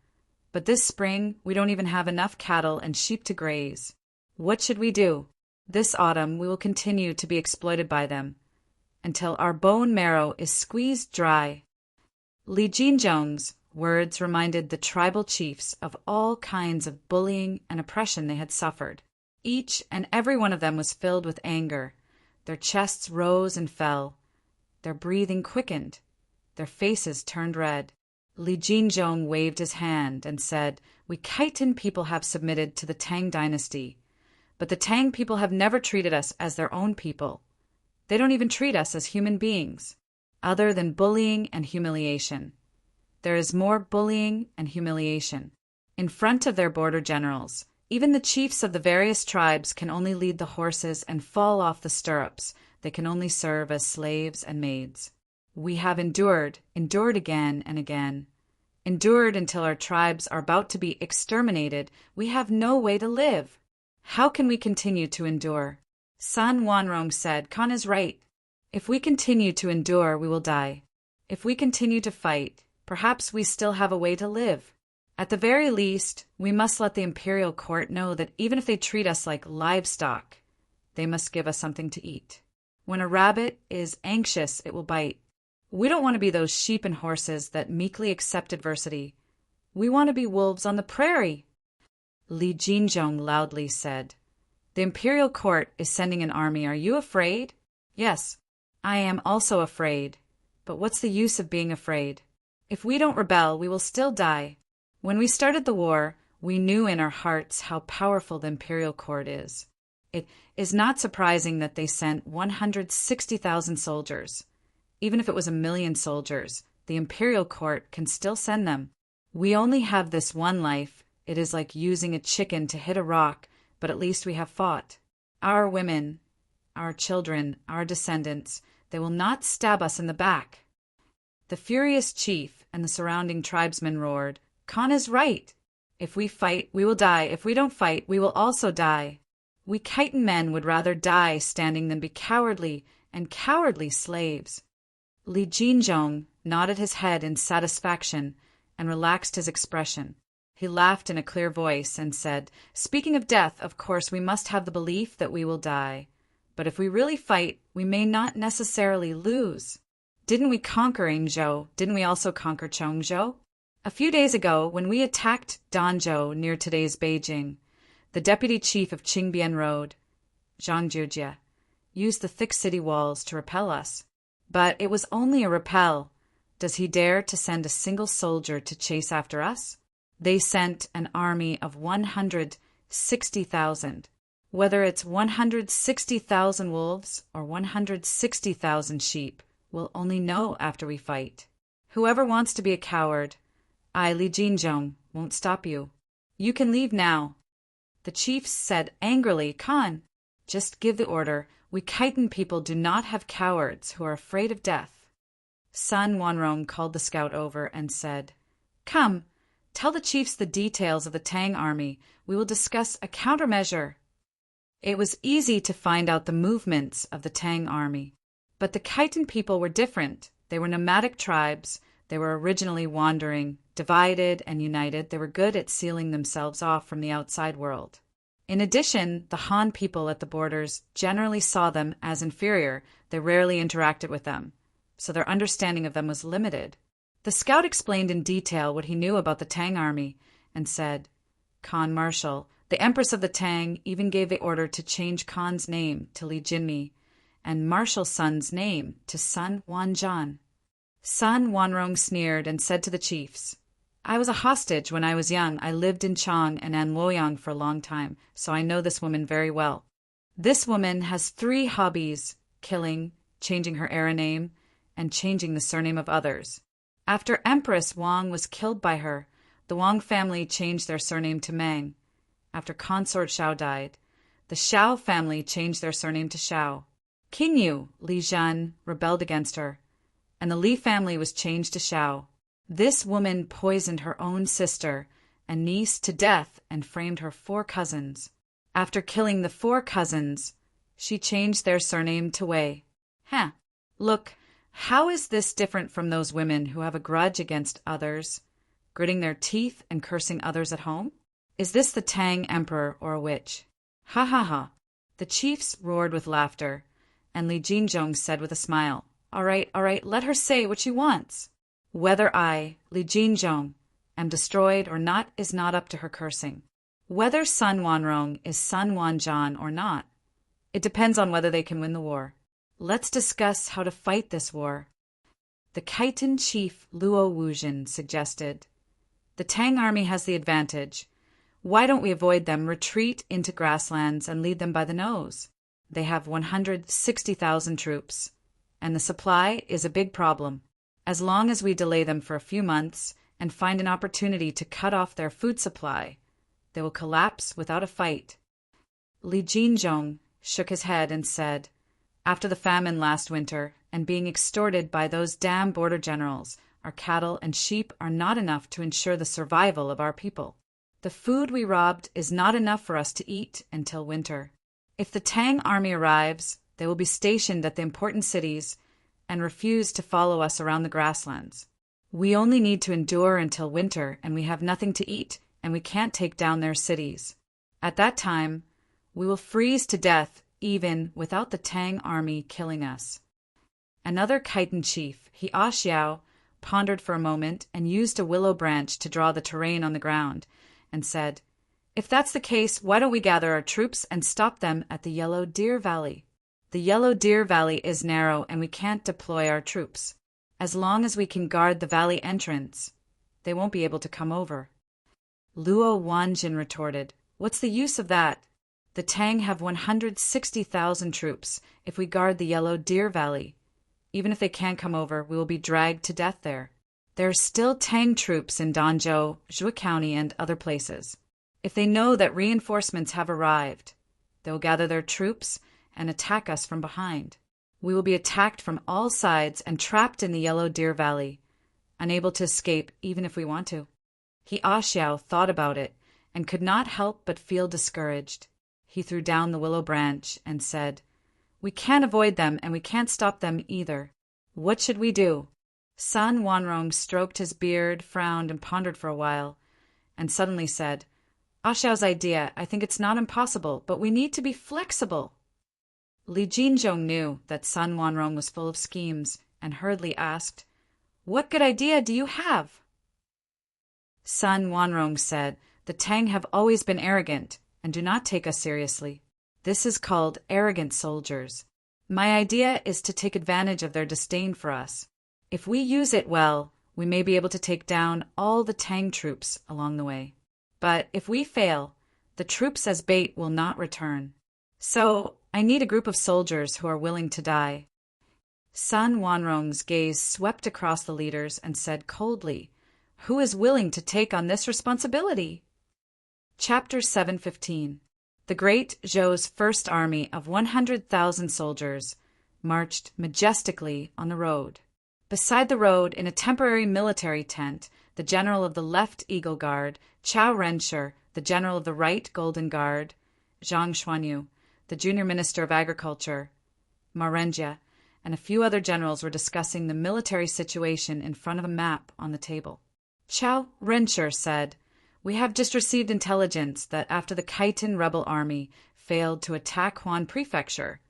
but this spring we don't even have enough cattle and sheep to graze. What should we do? This autumn we will continue to be exploited by them, until our bone marrow is squeezed dry." Li Jinzhong's words reminded the tribal chiefs of all kinds of bullying and oppression they had suffered. Each and every one of them was filled with anger. Their chests rose and fell. Their breathing quickened. Their faces turned red. Li Jinzhong waved his hand and said, "We Khitan people have submitted to the Tang dynasty, but the Tang people have never treated us as their own people. They don't even treat us as human beings, other than bullying and humiliation. There is more bullying and humiliation. In front of their border generals, even the chiefs of the various tribes can only lead the horses and fall off the stirrups. They can only serve as slaves and maids. We have endured again and again. Endured until our tribes are about to be exterminated. We have no way to live. How can we continue to endure?" Sun Wanrong said, "Khan is right. If we continue to endure, we will die. If we continue to fight, perhaps we still have a way to live. At the very least, we must let the imperial court know that even if they treat us like livestock, they must give us something to eat. When a rabbit is anxious, it will bite. We don't want to be those sheep and horses that meekly accept adversity. We want to be wolves on the prairie." Li Jinzhong loudly said, "The imperial court is sending an army. Are you afraid?" "Yes, I am also afraid. But what's the use of being afraid? If we don't rebel, we will still die. When we started the war, we knew in our hearts how powerful the imperial court is. It is not surprising that they sent 160,000 soldiers. Even if it was 1,000,000 soldiers, the imperial court can still send them. We only have this one life. It is like using a chicken to hit a rock, but at least we have fought. Our women, our children, our descendants, they will not stab us in the back." The furious chief and the surrounding tribesmen roared, "Khan is right. If we fight, we will die. If we don't fight, we will also die. We Khitan men would rather die standing than be cowardly and cowardly slaves." Li Jinzhong nodded his head in satisfaction and relaxed his expression. He laughed in a clear voice and said, "Speaking of death, of course we must have the belief that we will die. But if we really fight, we may not necessarily lose. Didn't we conquer Yingzhou? Didn't we also conquer Chongzhou? A few days ago, when we attacked Danzhou near today's Beijing, the deputy chief of Qingbian Road, Zhang Jiujie, used the thick city walls to repel us. But it was only a repel. Does he dare to send a single soldier to chase after us? They sent an army of 160,000. Whether it's 160,000 wolves or 160,000 sheep, we'll only know after we fight. Whoever wants to be a coward, I, Li Jinzhong, won't stop you. You can leave now." The chiefs said angrily, "Khan, just give the order. We Khitan people do not have cowards who are afraid of death." Sun Wanrong called the scout over and said, "Come, tell the chiefs the details of the Tang army. We will discuss a countermeasure." It was easy to find out the movements of the Tang army. But the Khitan people were different. They were nomadic tribes. They were originally wandering, divided and united. They were good at sealing themselves off from the outside world. In addition, the Han people at the borders generally saw them as inferior. They rarely interacted with them, so their understanding of them was limited. The scout explained in detail what he knew about the Tang army and said, "Khan Marshal, the Empress of the Tang even gave the order to change Khan's name to Li Jinmi and Marshal Sun's name to Sun Wanzhan." Sun Wanrong sneered and said to the chiefs, "I was a hostage when I was young. I lived in Chang and Anluoyang for a long time, so I know this woman very well. This woman has 3 hobbies: killing, changing her era name, and changing the surname of others. After Empress Wang was killed by her, the Wang family changed their surname to Mang. After Consort Shao died, the Shao family changed their surname to Shao. King Yu, Li Zhan, rebelled against her, and the Li family was changed to Shao. This woman poisoned her own sister and niece to death and framed her 4 cousins. After killing the 4 cousins, she changed their surname to Wei. Look, how is this different from those women who have a grudge against others, gritting their teeth and cursing others at home? Is this the Tang emperor or a witch?" "Ha ha ha." The chiefs roared with laughter, and Li Jinzhong said with a smile, all right, let her say what she wants. Whether I, Li Jinzhong, am destroyed or not is not up to her cursing. Whether Sun Wanrong is Sun Wanzhan or not, it depends on whether they can win the war. Let's discuss how to fight this war. The Khitan chief Luo Wuzhen suggested. The Tang army has the advantage. Why don't we avoid them, retreat into grasslands, and lead them by the nose? They have 160,000 troops, and the supply is a big problem. As long as we delay them for a few months and find an opportunity to cut off their food supply, they will collapse without a fight. Li Jinzhong shook his head and said, after the famine last winter and being extorted by those damn border generals, our cattle and sheep are not enough to ensure the survival of our people. The food we robbed is not enough for us to eat until winter. If the Tang army arrives, they will be stationed at the important cities and refuse to follow us around the grasslands. We only need to endure until winter, and we have nothing to eat, and we can't take down their cities. At that time, we will freeze to death even without the Tang army killing us. Another Khitan chief, He Xiao, pondered for a moment and used a willow branch to draw the terrain on the ground, and said, if that's the case, why don't we gather our troops and stop them at the Yellow Deer Valley? The Yellow Deer Valley is narrow and we can't deploy our troops. As long as we can guard the valley entrance, they won't be able to come over. Luo Wanjin retorted, what's the use of that? The Tang have 160,000 troops if we guard the Yellow Deer Valley. Even if they can't come over, we will be dragged to death there. There are still Tang troops in Danzhou, Zhuo County, and other places. If they know that reinforcements have arrived, they will gather their troops and attack us from behind. We will be attacked from all sides and trapped in the Yellow Deer Valley, unable to escape even if we want to. He Xiao thought about it and could not help but feel discouraged. He threw down the willow branch and said, we can't avoid them and we can't stop them either. What should we do? Sun Wanrong stroked his beard, frowned, and pondered for a while, and suddenly said, Xiao's idea, I think it's not impossible, but we need to be flexible. Li Jinzhong knew that Sun Wanrong was full of schemes and hurriedly asked, what good idea do you have? Sun Wanrong said, the Tang have always been arrogant and do not take us seriously. This is called arrogant soldiers. My idea is to take advantage of their disdain for us. If we use it well, we may be able to take down all the Tang troops along the way. But if we fail, the troops as bait will not return. So I need a group of soldiers who are willing to die. Sun Wanrong's gaze swept across the leaders and said coldly, who is willing to take on this responsibility? Chapter 715. The great Zhou's first army of 100,000 soldiers marched majestically on the road. Beside the road, in a temporary military tent, the general of the left Eagle Guard, Chao Renshi, the general of the right Golden Guard, Zhang Xuanyu, the junior minister of agriculture, Ma Renjia, and a few other generals were discussing the military situation in front of a map on the table. Chao Renshi said, we have just received intelligence that after the Khitan rebel army failed to attack Huan Prefecture,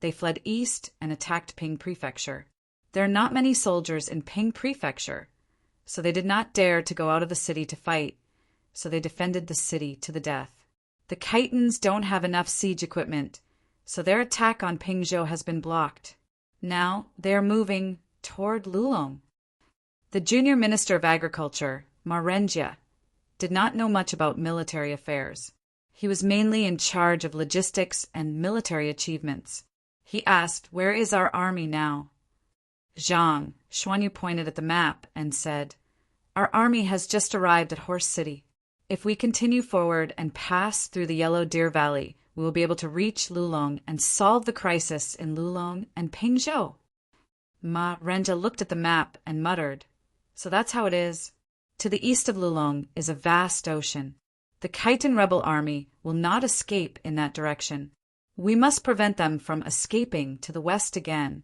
they fled east and attacked Ping Prefecture. There are not many soldiers in Ping Prefecture, so they did not dare to go out of the city to fight, so they defended the city to the death. The Khitans don't have enough siege equipment, so their attack on Pingzhou has been blocked. Now they are moving toward Lulong. The junior minister of agriculture, Ma Renjia, did not know much about military affairs. He was mainly in charge of logistics and military achievements. He asked, where is our army now? Zhang Xuanyu pointed at the map and said, our army has just arrived at Horse City. If we continue forward and pass through the Yellow Deer Valley, we will be able to reach Lulong and solve the crisis in Lulong and Pingzhou. Ma Renjia looked at the map and muttered, so that's how it is. To the east of Lulong is a vast ocean. The Khitan rebel army will not escape in that direction. We must prevent them from escaping to the west again.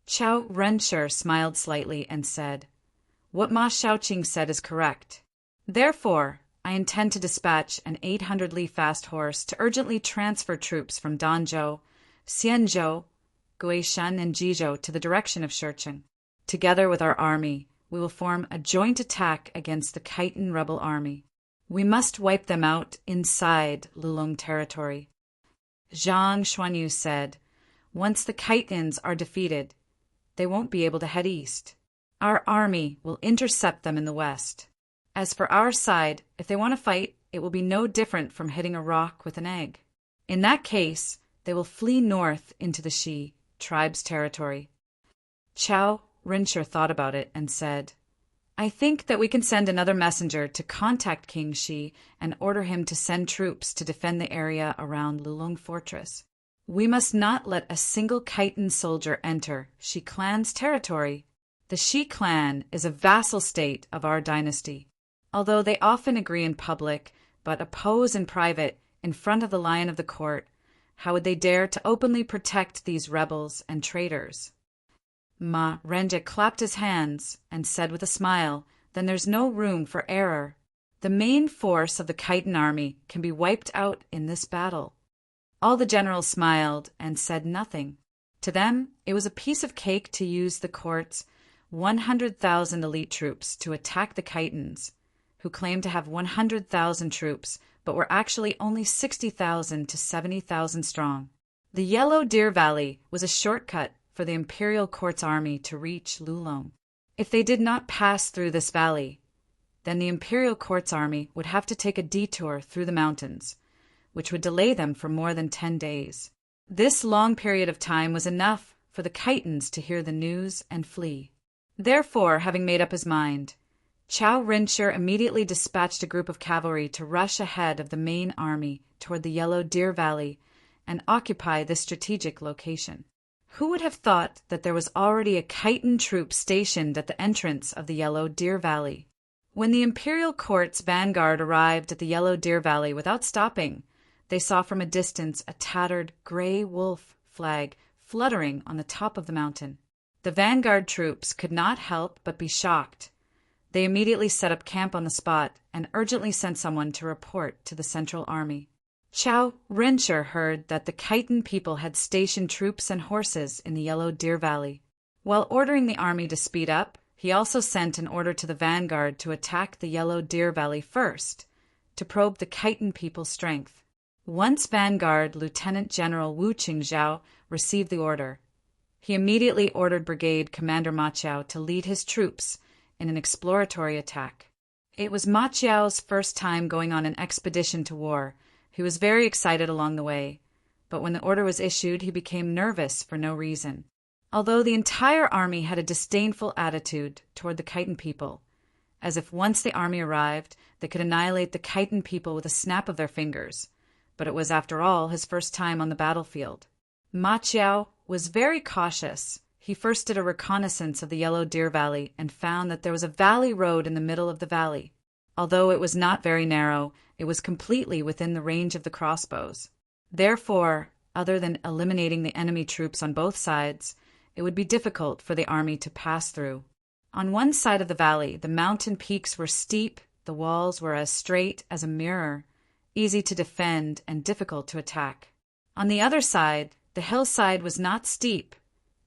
Chao Renshi smiled slightly and said, what Ma Shaoqing said is correct. Therefore, I intend to dispatch an 800-li fast horse to urgently transfer troops from Danzhou, Xianzhou, Guishan, and Jizhou to the direction of Shurcheng. Together with our army, we will form a joint attack against the Khitan rebel army. We must wipe them out inside Lulong territory. Zhang Xuanyu said, Once the Khitans are defeated, they won't be able to head east. Our army will intercept them in the west. As for our side, if they want to fight, it will be no different from hitting a rock with an egg. In that case, they will flee north into the Shi tribe's territory. Chao Rincher thought about it and said, I think that we can send another messenger to contact King Shi and order him to send troops to defend the area around Lulong Fortress. We must not let a single Khitan soldier enter Shi clan's territory. The Shi clan is a vassal state of our dynasty. Although they often agree in public, but oppose in private in front of the lion of the court, how would they dare to openly protect these rebels and traitors? Ma Renja clapped his hands and said with a smile, Then there's no room for error. The main force of the Khitan army can be wiped out in this battle. All the generals smiled and said nothing. To them, it was a piece of cake to use the court's 100,000 elite troops to attack the Khitans, who claimed to have 100,000 troops, but were actually only 60,000 to 70,000 strong. The Yellow Deer Valley was a shortcut for the imperial court's army to reach Lulong. If they did not pass through this valley, then the imperial court's army would have to take a detour through the mountains, which would delay them for more than 10 days. This long period of time was enough for the Khitans to hear the news and flee. Therefore, having made up his mind, Chao Rincher immediately dispatched a group of cavalry to rush ahead of the main army toward the Yellow Deer Valley and occupy this strategic location. Who would have thought that there was already a Khitan troop stationed at the entrance of the Yellow Deer Valley? When the imperial court's vanguard arrived at the Yellow Deer Valley without stopping, they saw from a distance a tattered gray wolf flag fluttering on the top of the mountain. The vanguard troops could not help but be shocked. They immediately set up camp on the spot and urgently sent someone to report to the central army. Chao Rincher heard that the Khitan people had stationed troops and horses in the Yellow Deer Valley. While ordering the army to speed up, he also sent an order to the vanguard to attack the Yellow Deer Valley first, to probe the Khitan people's strength. Once Vanguard Lieutenant General Wu Qingzhao received the order, he immediately ordered Brigade Commander Ma Chao to lead his troops in an exploratory attack. It was Ma Chao's first time going on an expedition to war. He was very excited along the way, but when the order was issued, he became nervous for no reason. Although the entire army had a disdainful attitude toward the Khitan people, as if once the army arrived, they could annihilate the Khitan people with a snap of their fingers. But it was, after all, his first time on the battlefield. Ma Chao was very cautious. He first did a reconnaissance of the Yellow Deer Valley and found that there was a valley road in the middle of the valley. Although it was not very narrow, it was completely within the range of the crossbows. Therefore, other than eliminating the enemy troops on both sides, it would be difficult for the army to pass through. On one side of the valley, the mountain peaks were steep, the walls were as straight as a mirror, easy to defend and difficult to attack. On the other side, the hillside was not steep,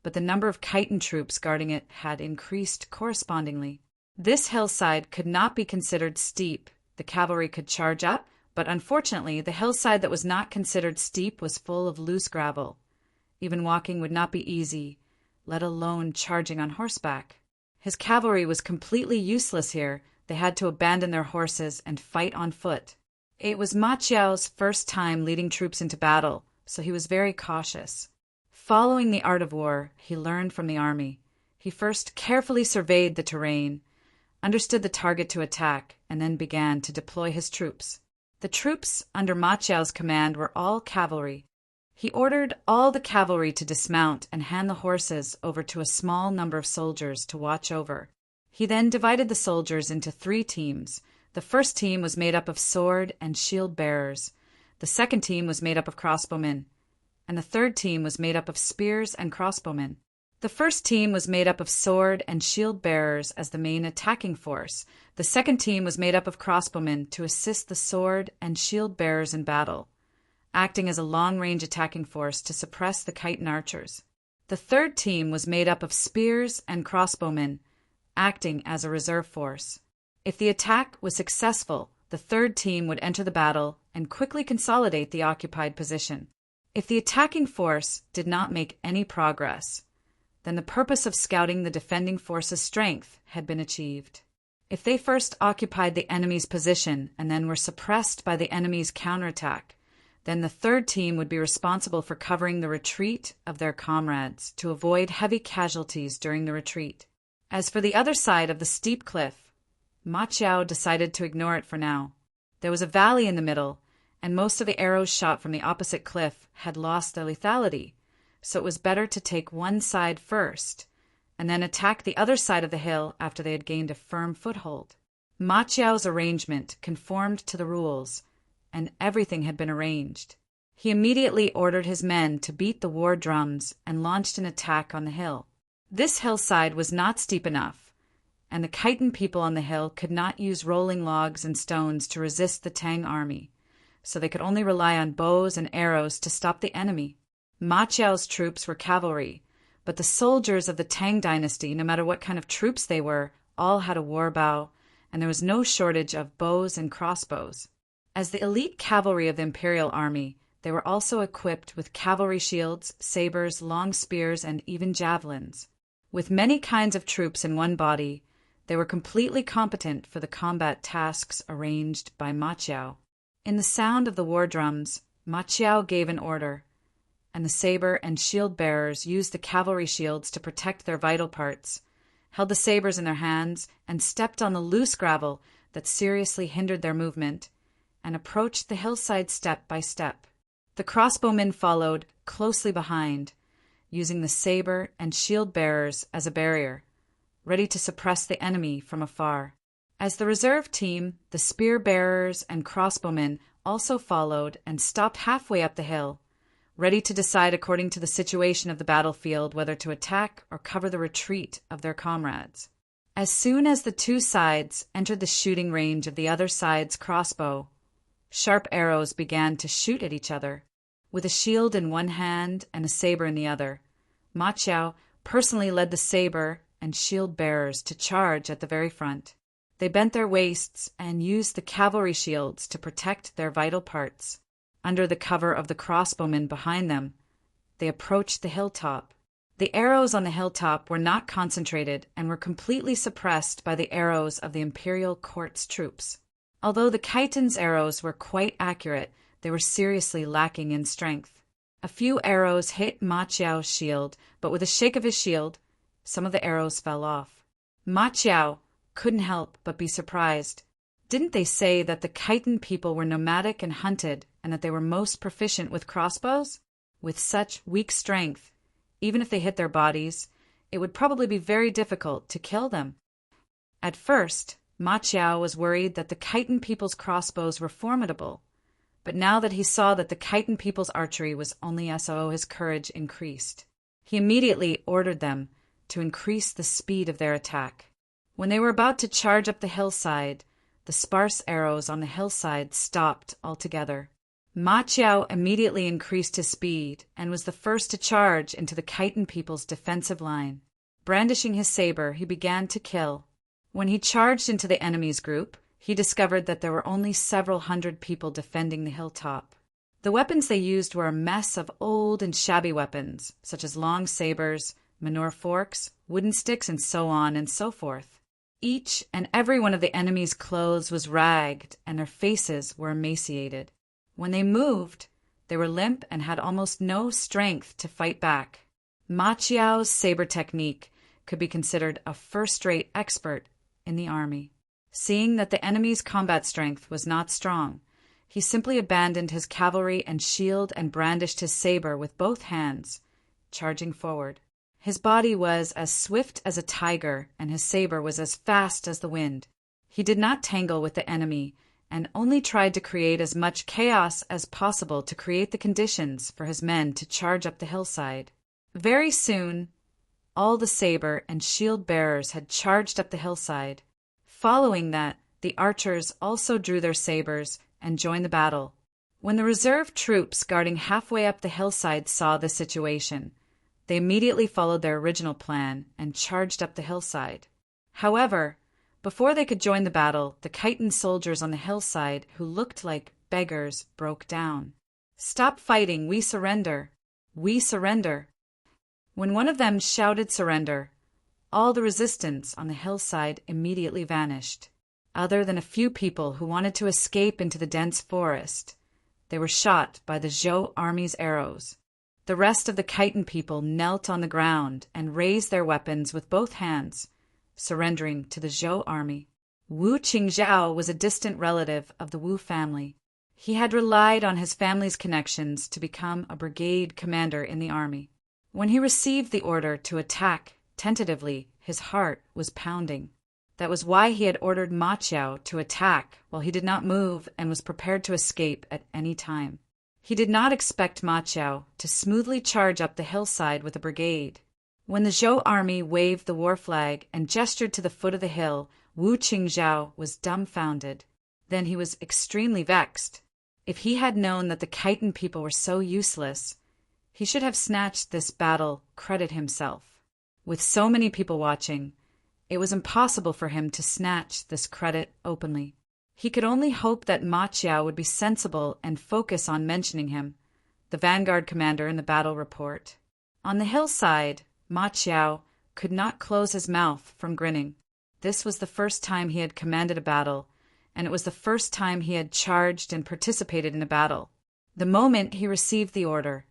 but the number of Khitan troops guarding it had increased correspondingly. This hillside could not be considered steep. The cavalry could charge up, but unfortunately the hillside that was not considered steep was full of loose gravel. Even walking would not be easy, let alone charging on horseback. His cavalry was completely useless here. They had to abandon their horses and fight on foot. It was Ma Chao's first time leading troops into battle, so he was very cautious. Following the art of war, he learned from the army. He first carefully surveyed the terrain, understood the target to attack, and then began to deploy his troops. The troops under Ma Chao's command were all cavalry. He ordered all the cavalry to dismount and hand the horses over to a small number of soldiers to watch over. He then divided the soldiers into 3 teams. The first team was made up of sword and shield bearers. The second team was made up of crossbowmen, and the third team was made up of spears and crossbowmen. The first team was made up of sword and shield bearers as the main attacking force. The second team was made up of crossbowmen to assist the sword and shield bearers in battle, acting as a long-range attacking force to suppress the Khitan archers. The third team was made up of spears and crossbowmen, acting as a reserve force. If the attack was successful, the third team would enter the battle and quickly consolidate the occupied position. If the attacking force did not make any progress, then the purpose of scouting the defending force's strength had been achieved. If they first occupied the enemy's position and then were suppressed by the enemy's counterattack, then the third team would be responsible for covering the retreat of their comrades to avoid heavy casualties during the retreat. As for the other side of the steep cliff, Ma Qiao decided to ignore it for now. There was a valley in the middle, and most of the arrows shot from the opposite cliff had lost their lethality, so it was better to take one side first, and then attack the other side of the hill after they had gained a firm foothold. Ma Qiao's arrangement conformed to the rules, and everything had been arranged. He immediately ordered his men to beat the war drums and launched an attack on the hill. This hillside was not steep enough, and the Khitan people on the hill could not use rolling logs and stones to resist the Tang army, so they could only rely on bows and arrows to stop the enemy. Ma Qiao's troops were cavalry, but the soldiers of the Tang dynasty, no matter what kind of troops they were, all had a war bow, and there was no shortage of bows and crossbows. As the elite cavalry of the imperial army, they were also equipped with cavalry shields, sabers, long spears, and even javelins. With many kinds of troops in one body, they were completely competent for the combat tasks arranged by Ma Qiao. In the sound of the war drums, Ma Qiao gave an order, and the saber and shield bearers used the cavalry shields to protect their vital parts, held the sabers in their hands, and stepped on the loose gravel that seriously hindered their movement, and approached the hillside step by step. The crossbowmen followed closely behind, using the saber and shield bearers as a barrier, ready to suppress the enemy from afar. As the reserve team, the spear bearers and crossbowmen also followed and stopped halfway up the hill, ready to decide according to the situation of the battlefield whether to attack or cover the retreat of their comrades. As soon as the two sides entered the shooting range of the other side's crossbow, sharp arrows began to shoot at each other. With a shield in one hand and a saber in the other, Ma Qiao personally led the saber and shield bearers to charge at the very front. They bent their waists and used the cavalry shields to protect their vital parts. Under the cover of the crossbowmen behind them, they approached the hilltop. The arrows on the hilltop were not concentrated and were completely suppressed by the arrows of the imperial court's troops. Although the Khitan's arrows were quite accurate, they were seriously lacking in strength. A few arrows hit Ma Qiao's shield, but with a shake of his shield, some of the arrows fell off. Ma Qiao couldn't help but be surprised. Didn't they say that the Khitan people were nomadic and hunted, and that they were most proficient with crossbows? With such weak strength, even if they hit their bodies, it would probably be very difficult to kill them. At first, Ma Qiao was worried that the Khitan people's crossbows were formidable, but now that he saw that the Khitan people's archery was only so, his courage increased. He immediately ordered them to increase the speed of their attack. When they were about to charge up the hillside, the sparse arrows on the hillside stopped altogether. Ma Qiao immediately increased his speed and was the first to charge into the Khitan people's defensive line. Brandishing his saber, he began to kill. When he charged into the enemy's group, he discovered that there were only several hundred people defending the hilltop. The weapons they used were a mess of old and shabby weapons, such as long sabers, manure forks, wooden sticks, and so on and so forth. Each and every one of the enemy's clothes was ragged, and their faces were emaciated. When they moved, they were limp and had almost no strength to fight back. Ma Qiao's saber technique could be considered a first-rate expert in the army. Seeing that the enemy's combat strength was not strong, he simply abandoned his cavalry and shield and brandished his saber with both hands, charging forward. His body was as swift as a tiger, and his saber was as fast as the wind. He did not tangle with the enemy, and only tried to create as much chaos as possible to create the conditions for his men to charge up the hillside. Very soon, all the saber and shield bearers had charged up the hillside. Following that, the archers also drew their sabers and joined the battle. When the reserve troops guarding halfway up the hillside saw the situation, they immediately followed their original plan and charged up the hillside. However, before they could join the battle, the Khitan soldiers on the hillside, who looked like beggars, broke down. "Stop fighting, we surrender! We surrender!" When one of them shouted surrender, all the resistance on the hillside immediately vanished. Other than a few people who wanted to escape into the dense forest, they were shot by the Zhou army's arrows. The rest of the Khitan people knelt on the ground and raised their weapons with both hands, surrendering to the Zhou army. Wu Qingzhao was a distant relative of the Wu family. He had relied on his family's connections to become a brigade commander in the army. When he received the order to attack, tentatively, his heart was pounding. That was why he had ordered Ma Qiao to attack while he did not move and was prepared to escape at any time. He did not expect Ma Qiao to smoothly charge up the hillside with a brigade. When the Zhou army waved the war flag and gestured to the foot of the hill, Wu Qingzhao was dumbfounded. Then he was extremely vexed. If he had known that the Khitan people were so useless, he should have snatched this battle credit himself. With so many people watching, it was impossible for him to snatch this credit openly. He could only hope that Ma Qiao would be sensible and focus on mentioning him, the vanguard commander in the battle report. On the hillside, Ma Qiao could not close his mouth from grinning. This was the first time he had commanded a battle, and it was the first time he had charged and participated in a battle. The moment he received the order,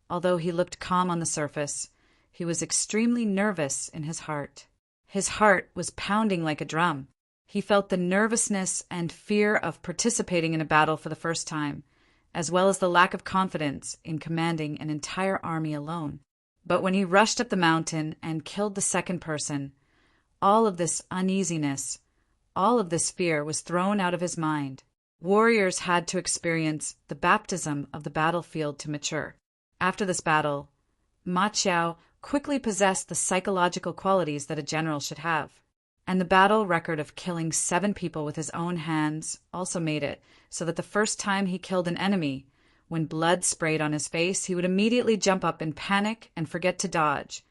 although he looked calm on the surface, he was extremely nervous in his heart. His heart was pounding like a drum. He felt the nervousness and fear of participating in a battle for the first time, as well as the lack of confidence in commanding an entire army alone. But when he rushed up the mountain and killed the second person, all of this uneasiness, all of this fear was thrown out of his mind. Warriors had to experience the baptism of the battlefield to mature. After this battle, Ma Qiao quickly possessed the psychological qualities that a general should have. And the battle record of killing 7 people with his own hands also made it so that the first time he killed an enemy, when blood sprayed on his face, he would immediately jump up in panic and forget to dodge,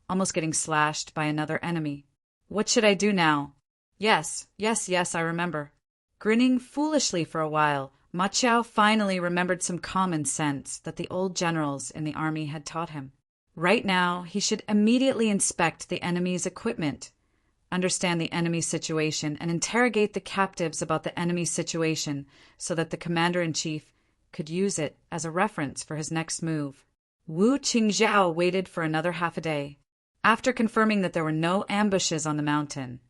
almost getting slashed by another enemy. What should I do now? Yes, I remember. Grinning foolishly for a while, Ma Qiao finally remembered some common sense that the old generals in the army had taught him. Right now, he should immediately inspect the enemy's equipment, understand the enemy's situation, and interrogate the captives about the enemy's situation so that the commander-in-chief could use it as a reference for his next move. Wu Qingzhao waited for another half a day. After confirming that there were no ambushes on the mountain,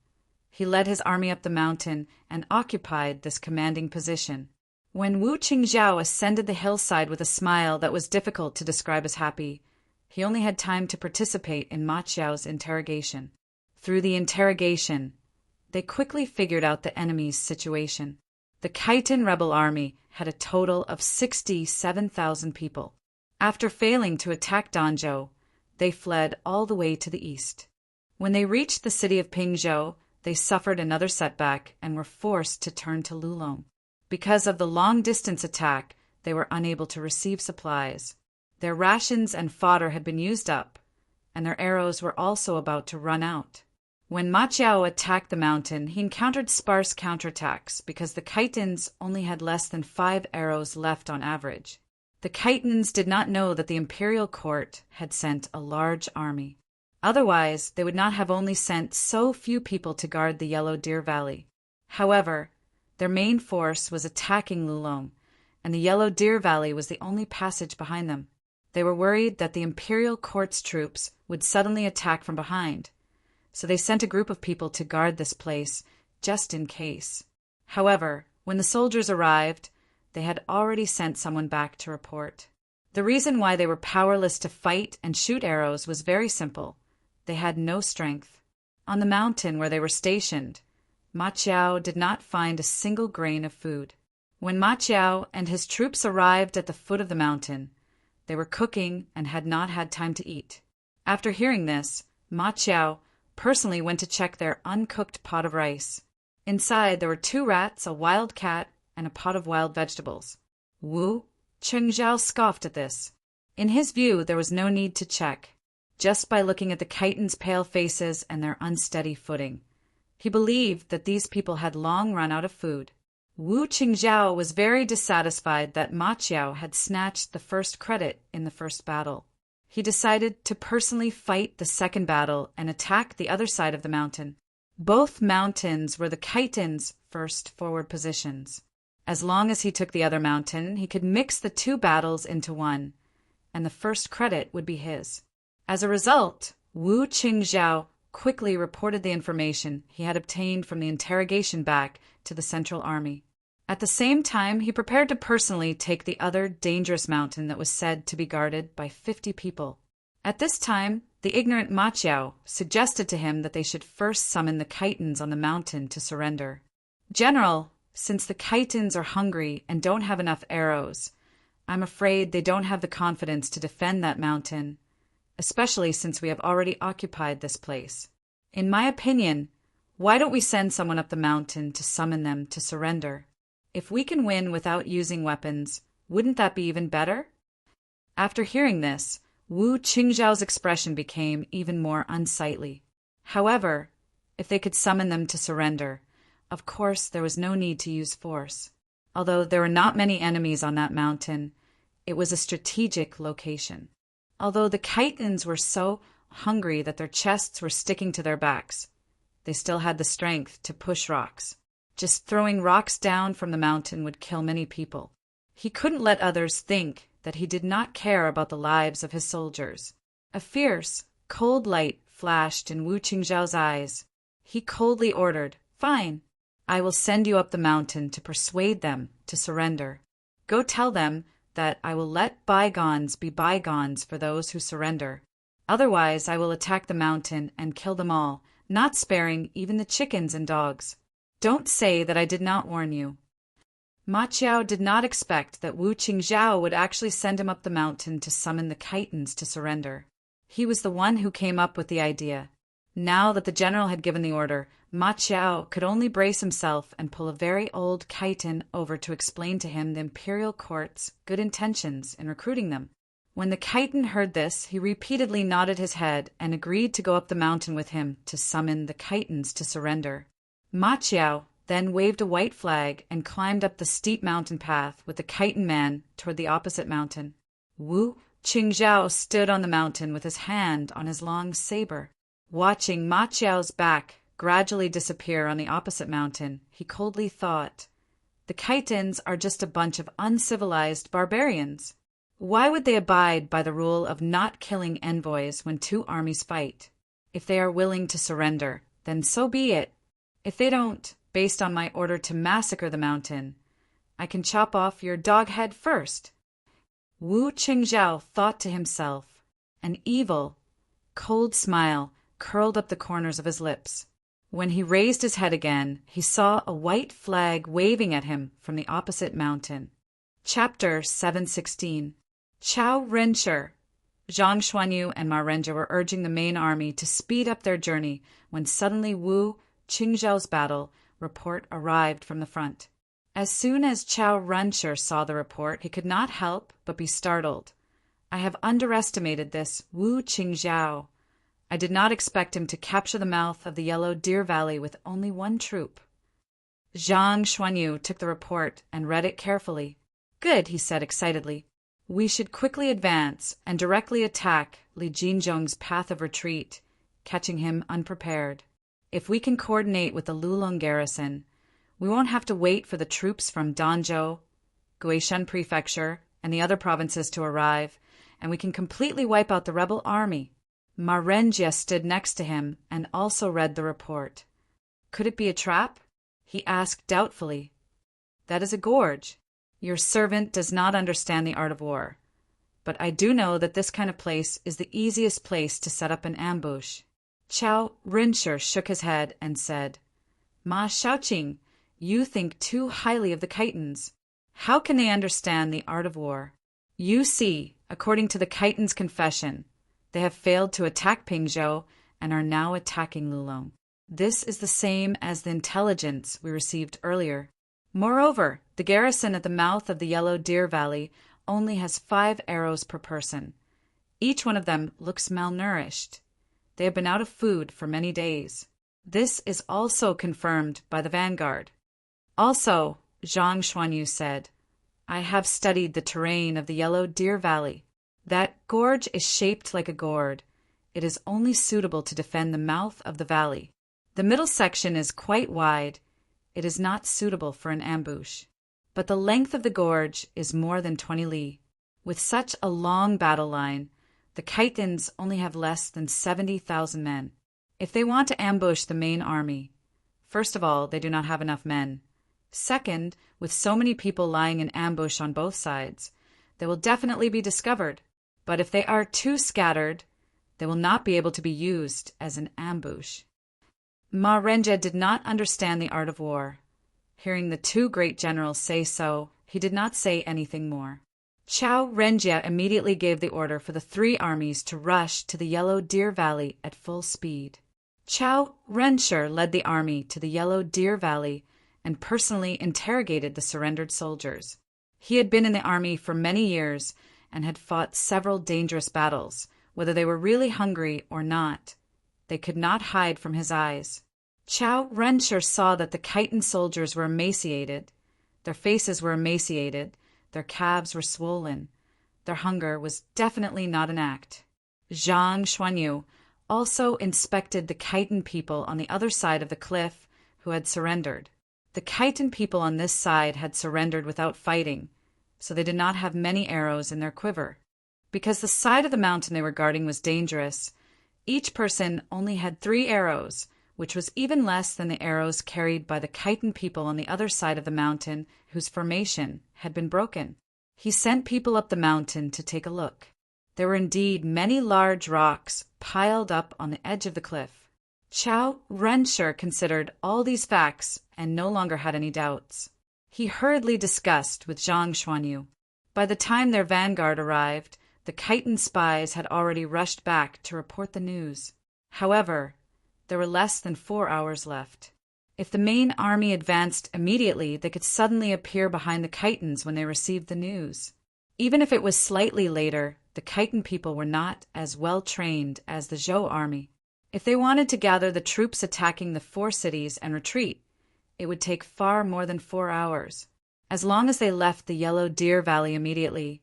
he led his army up the mountain and occupied this commanding position. When Wu Qingzhao ascended the hillside with a smile that was difficult to describe as happy, he only had time to participate in Ma Qiao's interrogation. Through the interrogation, they quickly figured out the enemy's situation. The Khitan rebel army had a total of 67,000 people. After failing to attack Danzhou, they fled all the way to the east. When they reached the city of Pingzhou, they suffered another setback and were forced to turn to Lulong. Because of the long-distance attack, they were unable to receive supplies. Their rations and fodder had been used up, and their arrows were also about to run out. When Ma Qiao attacked the mountain, he encountered sparse counterattacks because the Khitans only had less than 5 arrows left on average. The Khitans did not know that the imperial court had sent a large army. Otherwise, they would not have only sent so few people to guard the Yellow Deer Valley. However, their main force was attacking Lulong, and the Yellow Deer Valley was the only passage behind them. They were worried that the imperial court's troops would suddenly attack from behind, so they sent a group of people to guard this place, just in case. However, when the soldiers arrived, they had already sent someone back to report. The reason why they were powerless to fight and shoot arrows was very simple. They had no strength. On the mountain where they were stationed, Ma Qiao did not find a single grain of food. When Ma Qiao and his troops arrived at the foot of the mountain, they were cooking and had not had time to eat. After hearing this, Ma Qiao personally went to check their uncooked pot of rice. Inside there were 2 rats, a wild cat, and a pot of wild vegetables. Wu Qingzhao scoffed at this. In his view, there was no need to check. Just by looking at the Khitans' pale faces and their unsteady footing, he believed that these people had long run out of food. Wu Qingzhao was very dissatisfied that Ma Qiao had snatched the first credit in the first battle. He decided to personally fight the second battle and attack the other side of the mountain. Both mountains were the Khitan's first forward positions. As long as he took the other mountain, he could mix the two battles into one, and the first credit would be his. As a result, Wu Qingzhao quickly reported the information he had obtained from the interrogation back to the Central Army. At the same time, he prepared to personally take the other dangerous mountain that was said to be guarded by 50 people. At this time, the ignorant Ma Qiao suggested to him that they should first summon the Khitans on the mountain to surrender. General, since the Khitans are hungry and don't have enough arrows, I'm afraid they don't have the confidence to defend that mountain, especially since we have already occupied this place. In my opinion, why don't we send someone up the mountain to summon them to surrender? If we can win without using weapons, wouldn't that be even better? After hearing this, Wu Qingzhao's expression became even more unsightly. However, if they could summon them to surrender, of course there was no need to use force. Although there were not many enemies on that mountain, it was a strategic location. Although the Khitans were so hungry that their chests were sticking to their backs, they still had the strength to push rocks. Just throwing rocks down from the mountain would kill many people. He couldn't let others think that he did not care about the lives of his soldiers. A fierce, cold light flashed in Wu Qingzhao's eyes. He coldly ordered, "Fine, I will send you up the mountain to persuade them to surrender. Go tell them that I will let bygones be bygones for those who surrender. Otherwise, I will attack the mountain and kill them all, not sparing even the chickens and dogs. Don't say that I did not warn you." Ma Qiao did not expect that Wu Qingzhao would actually send him up the mountain to summon the Khitans to surrender. He was the one who came up with the idea. Now that the general had given the order, Ma Qiao could only brace himself and pull a very old Khitan over to explain to him the imperial court's good intentions in recruiting them. When the Khitan heard this, he repeatedly nodded his head and agreed to go up the mountain with him to summon the Khitans to surrender. Ma Qiao then waved a white flag and climbed up the steep mountain path with the Khitan man toward the opposite mountain. Wu Qingzhao stood on the mountain with his hand on his long saber. Watching Ma Qiao's back gradually disappear on the opposite mountain, he coldly thought, "The Khitans are just a bunch of uncivilized barbarians. Why would they abide by the rule of not killing envoys when two armies fight? If they are willing to surrender, then so be it. If they don't, based on my order to massacre the mountain, I can chop off your dog head first." Wu Qingzhao thought to himself. An evil, cold smile curled up the corners of his lips. When he raised his head again, he saw a white flag waving at him from the opposite mountain. Chapter 716. Chao Renshi. Zhang Xuanyu and Ma Renji were urging the main army to speed up their journey when suddenly Wu Qingzhao's battle report arrived from the front. As soon as Chao Renshi saw the report, he could not help but be startled. "I have underestimated this Wu Qingzhao. I did not expect him to capture the mouth of the Yellow Deer Valley with only one troop." Zhang Xuanyu took the report and read it carefully. "Good," he said excitedly. "We should quickly advance and directly attack Li Jinzhong's path of retreat, catching him unprepared. If we can coordinate with the Lulong garrison, we won't have to wait for the troops from Danzhou, Guishan Prefecture, and the other provinces to arrive, and we can completely wipe out the rebel army." Ma Renji stood next to him and also read the report. "Could it be a trap?" he asked doubtfully. "That is a gorge. Your servant does not understand the art of war, but I do know that this kind of place is the easiest place to set up an ambush." Chao Renshi shook his head and said, "Ma Shaoqing, you think too highly of the Khitans. How can they understand the art of war? You see, according to the Khitans' confession, they have failed to attack Pingzhou and are now attacking Lulong. This is the same as the intelligence we received earlier. Moreover, the garrison at the mouth of the Yellow Deer Valley only has 5 arrows per person. Each one of them looks malnourished. They have been out of food for many days. This is also confirmed by the vanguard. Also, Zhang Xuanyu said, "I have studied the terrain of the Yellow Deer Valley. That gorge is shaped like a gourd. It is only suitable to defend the mouth of the valley. The middle section is quite wide. It is not suitable for an ambush. But the length of the gorge is more than 20 li. With such a long battle line, the Khitans only have less than 70,000 men. If they want to ambush the main army, first of all, they do not have enough men. Second, with so many people lying in ambush on both sides, they will definitely be discovered. But if they are too scattered, they will not be able to be used as an ambush." Ma Renjie did not understand the art of war. Hearing the two great generals say so, he did not say anything more. Chao Renjie immediately gave the order for the three armies to rush to the Yellow Deer Valley at full speed. Chao Renshi led the army to the Yellow Deer Valley and personally interrogated the surrendered soldiers. He had been in the army for many years and had fought several dangerous battles, whether they were really hungry or not. They could not hide from his eyes. Chao Renshi saw that the Khitan soldiers were emaciated. Their faces were emaciated. Their calves were swollen. Their hunger was definitely not an act. Zhang Xuanyu also inspected the Khitan people on the other side of the cliff who had surrendered. The Khitan people on this side had surrendered without fighting, so they did not have many arrows in their quiver. Because the side of the mountain they were guarding was dangerous, each person only had 3 arrows, which was even less than the arrows carried by the Khitan people on the other side of the mountain whose formation had been broken. He sent people up the mountain to take a look. There were indeed many large rocks piled up on the edge of the cliff. Chao Renshi considered all these facts and no longer had any doubts. He hurriedly discussed with Zhang Xuanyu. By the time their vanguard arrived, the Khitan spies had already rushed back to report the news. However, there were less than 4 hours left. If the main army advanced immediately, they could suddenly appear behind the Khitans when they received the news. Even if it was slightly later, the Khitan people were not as well trained as the Zhou army. If they wanted to gather the troops attacking the 4 cities and retreat, it would take far more than 4 hours. As long as they left the Yellow Deer Valley immediately,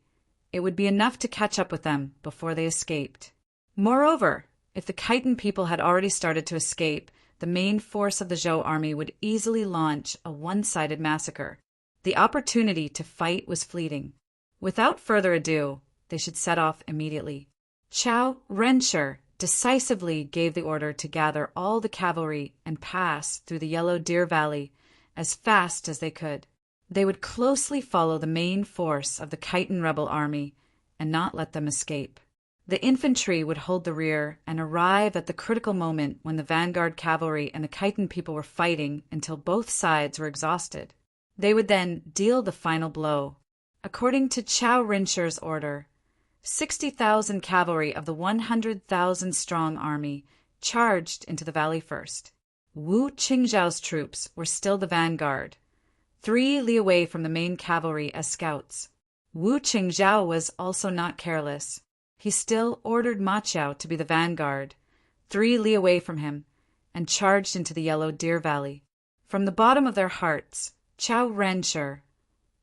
it would be enough to catch up with them before they escaped. Moreover, if the Khitan people had already started to escape, the main force of the Zhou army would easily launch a one-sided massacre. The opportunity to fight was fleeting. Without further ado, they should set off immediately. Chao Renshi decisively gave the order to gather all the cavalry and pass through the Yellow Deer Valley as fast as they could. They would closely follow the main force of the Khitan rebel army and not let them escape. The infantry would hold the rear and arrive at the critical moment when the vanguard cavalry and the Khitan people were fighting until both sides were exhausted. They would then deal the final blow. According to Chao Renshi's order, 60,000 cavalry of the 100,000 strong army charged into the valley first. Wu Qingzhao's troops were still the vanguard, 3 li away from the main cavalry as scouts. Wu Qingzhao was also not careless. He still ordered Ma Chao to be the vanguard, 3 li away from him, and charged into the Yellow Deer Valley. From the bottom of their hearts, Chao Renshi,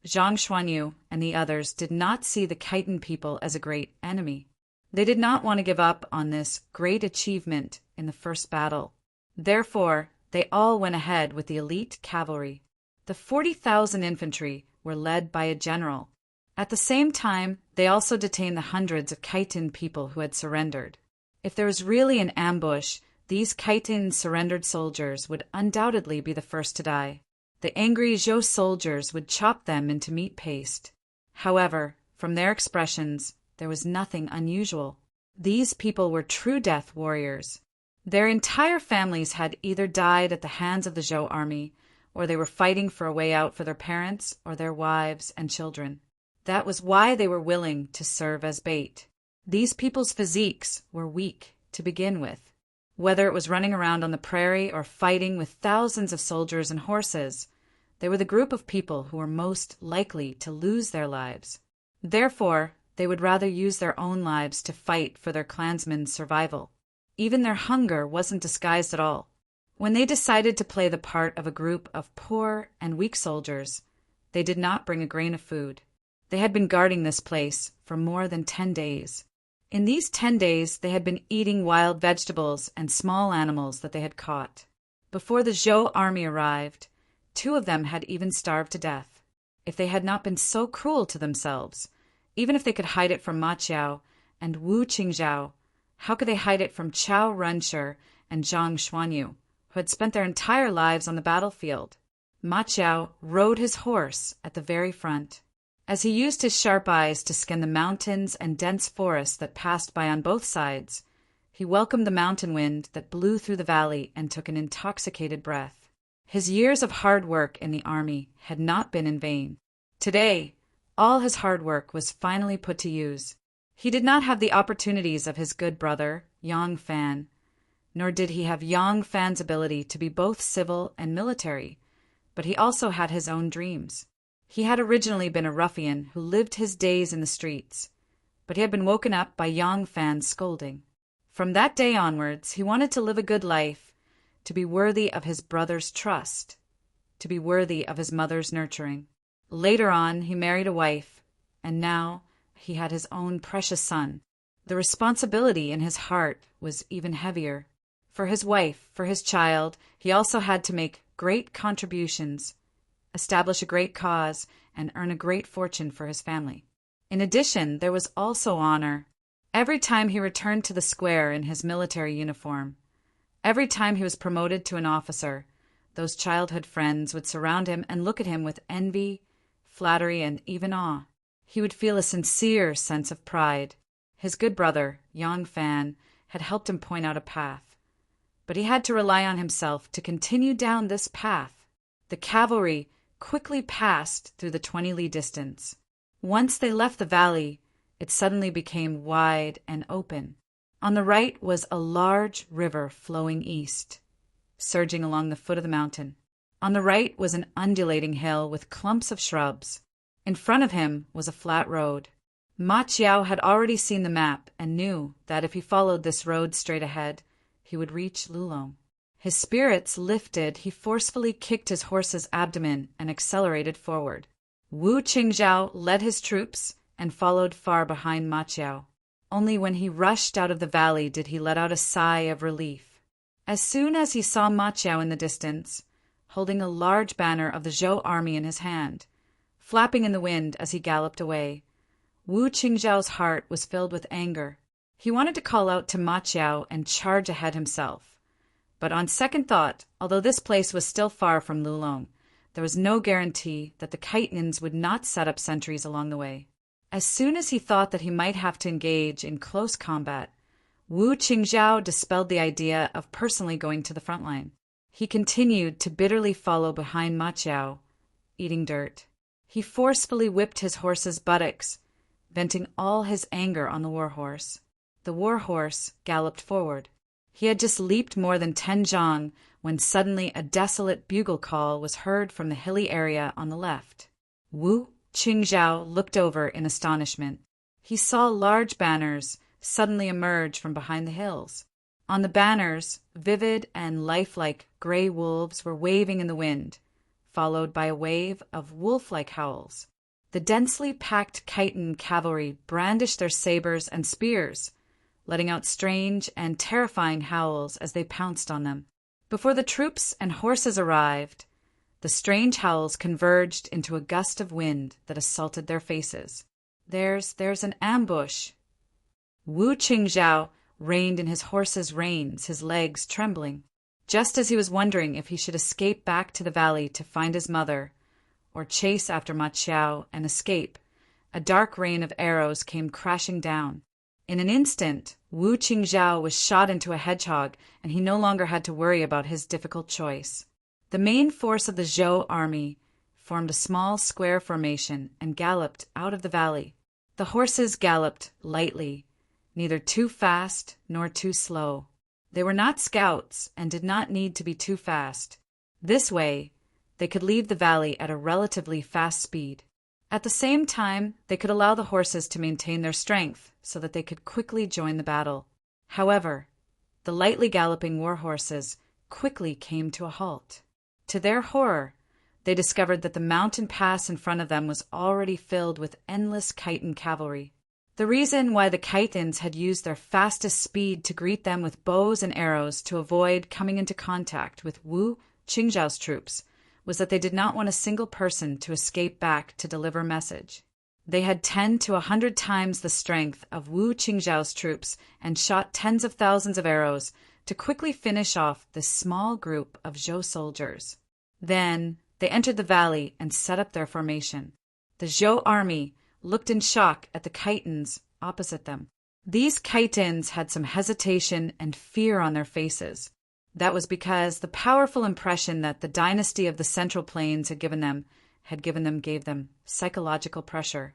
Zhang Xuanyu, and the others did not see the Khitan people as a great enemy. They did not want to give up on this great achievement in the first battle. Therefore, they all went ahead with the elite cavalry. The 40,000 infantry were led by a general. At the same time, they also detained the hundreds of Khitan people who had surrendered. If there was really an ambush, these Khitan surrendered soldiers would undoubtedly be the first to die. The angry Zhou soldiers would chop them into meat paste. However, from their expressions, there was nothing unusual. These people were true death warriors. Their entire families had either died at the hands of the Zhou army, or they were fighting for a way out for their parents or their wives and children. That was why they were willing to serve as bait. These people's physiques were weak to begin with. Whether it was running around on the prairie or fighting with thousands of soldiers and horses, they were the group of people who were most likely to lose their lives. Therefore, they would rather use their own lives to fight for their clansmen's survival. Even their hunger wasn't disguised at all. When they decided to play the part of a group of poor and weak soldiers, They did not bring a grain of food. They had been guarding this place for more than 10 days. In these 10 days, they had been eating wild vegetables and small animals that they had caught. Before the Zhou army arrived, 2 of them had even starved to death. If they had not been so cruel to themselves, even if they could hide it from Ma Qiao and Wu Qingzhao, how could they hide it from Chao Renshi and Zhang Xuanyu, who had spent their entire lives on the battlefield? Ma Qiao rode his horse at the very front. As he used his sharp eyes to scan the mountains and dense forests that passed by on both sides, he welcomed the mountain wind that blew through the valley and took an intoxicated breath. His years of hard work in the army had not been in vain. Today, all his hard work was finally put to use. He did not have the opportunities of his good brother, Yang Fan, nor did he have Yang Fan's ability to be both civil and military, but he also had his own dreams. He had originally been a ruffian who lived his days in the streets, but he had been woken up by Yang Fan's scolding. From that day onwards, he wanted to live a good life, to be worthy of his brother's trust, to be worthy of his mother's nurturing. Later on, he married a wife, and now he had his own precious son. The responsibility in his heart was even heavier. For his wife, for his child, he also had to make great contributions, establish a great cause, and earn a great fortune for his family. In addition, there was also honor. Every time he returned to the square in his military uniform, every time he was promoted to an officer, those childhood friends would surround him and look at him with envy, flattery, and even awe. He would feel a sincere sense of pride. His good brother, Yang Fan, had helped him point out a path, but he had to rely on himself to continue down this path. The cavalry quickly passed through the 20-li distance. Once they left the valley, it suddenly became wide and open. On the right was a large river flowing east, surging along the foot of the mountain. On the right was an undulating hill with clumps of shrubs. In front of him was a flat road. Ma Qiao had already seen the map and knew that if he followed this road straight ahead, he would reach Lulong. His spirits lifted, he forcefully kicked his horse's abdomen and accelerated forward. Wu Qingzhao led his troops and followed far behind Ma Qiao. Only when he rushed out of the valley did he let out a sigh of relief. As soon as he saw Ma Qiao in the distance, holding a large banner of the Zhou army in his hand, flapping in the wind as he galloped away, Wu Qingzhao's heart was filled with anger. He wanted to call out to Ma Qiao and charge ahead himself. But on second thought, although this place was still far from Lulong, there was no guarantee that the Khitanans would not set up sentries along the way. As soon as he thought that he might have to engage in close combat, Wu Qingzhao dispelled the idea of personally going to the front line. He continued to bitterly follow behind Ma Qiao, eating dirt. He forcefully whipped his horse's buttocks, venting all his anger on the warhorse. The warhorse galloped forward. He had just leaped more than 10 zhang when suddenly a desolate bugle call was heard from the hilly area on the left. Wu Qingzhao looked over in astonishment. He saw large banners suddenly emerge from behind the hills. On the banners, vivid and lifelike gray wolves were waving in the wind, followed by a wave of wolf-like howls. The densely packed Khitan cavalry brandished their sabers and spears, letting out strange and terrifying howls as they pounced on them. Before the troops and horses arrived, the strange howls converged into a gust of wind that assaulted their faces. There's an ambush. Wu Qingzhao reined in his horse's reins, his legs trembling. Just as he was wondering if he should escape back to the valley to find his mother, or chase after Ma Qiao and escape, a dark rain of arrows came crashing down. In an instant, Wu Qingzhao was shot into a hedgehog, and he no longer had to worry about his difficult choice. The main force of the Zhou army formed a small square formation and galloped out of the valley. The horses galloped lightly, neither too fast nor too slow. They were not scouts and did not need to be too fast. This way, they could leave the valley at a relatively fast speed. At the same time, they could allow the horses to maintain their strength so that they could quickly join the battle. However, the lightly galloping war horses quickly came to a halt. To their horror, They discovered that the mountain pass in front of them was already filled with endless Khitan cavalry. The reason why the Khitans had used their fastest speed to greet them with bows and arrows to avoid coming into contact with Wu Qingzhao's troops was that they did not want a single person to escape back to deliver a message. They had 10 to 100 times the strength of Wu Qingzhao's troops and shot tens of thousands of arrows to quickly finish off this small group of Zhou soldiers. Then they entered the valley and set up their formation. The Zhou army looked in shock at the Khitans opposite them. These Khitans had some hesitation and fear on their faces. That was because the powerful impression that the dynasty of the Central Plains gave them psychological pressure.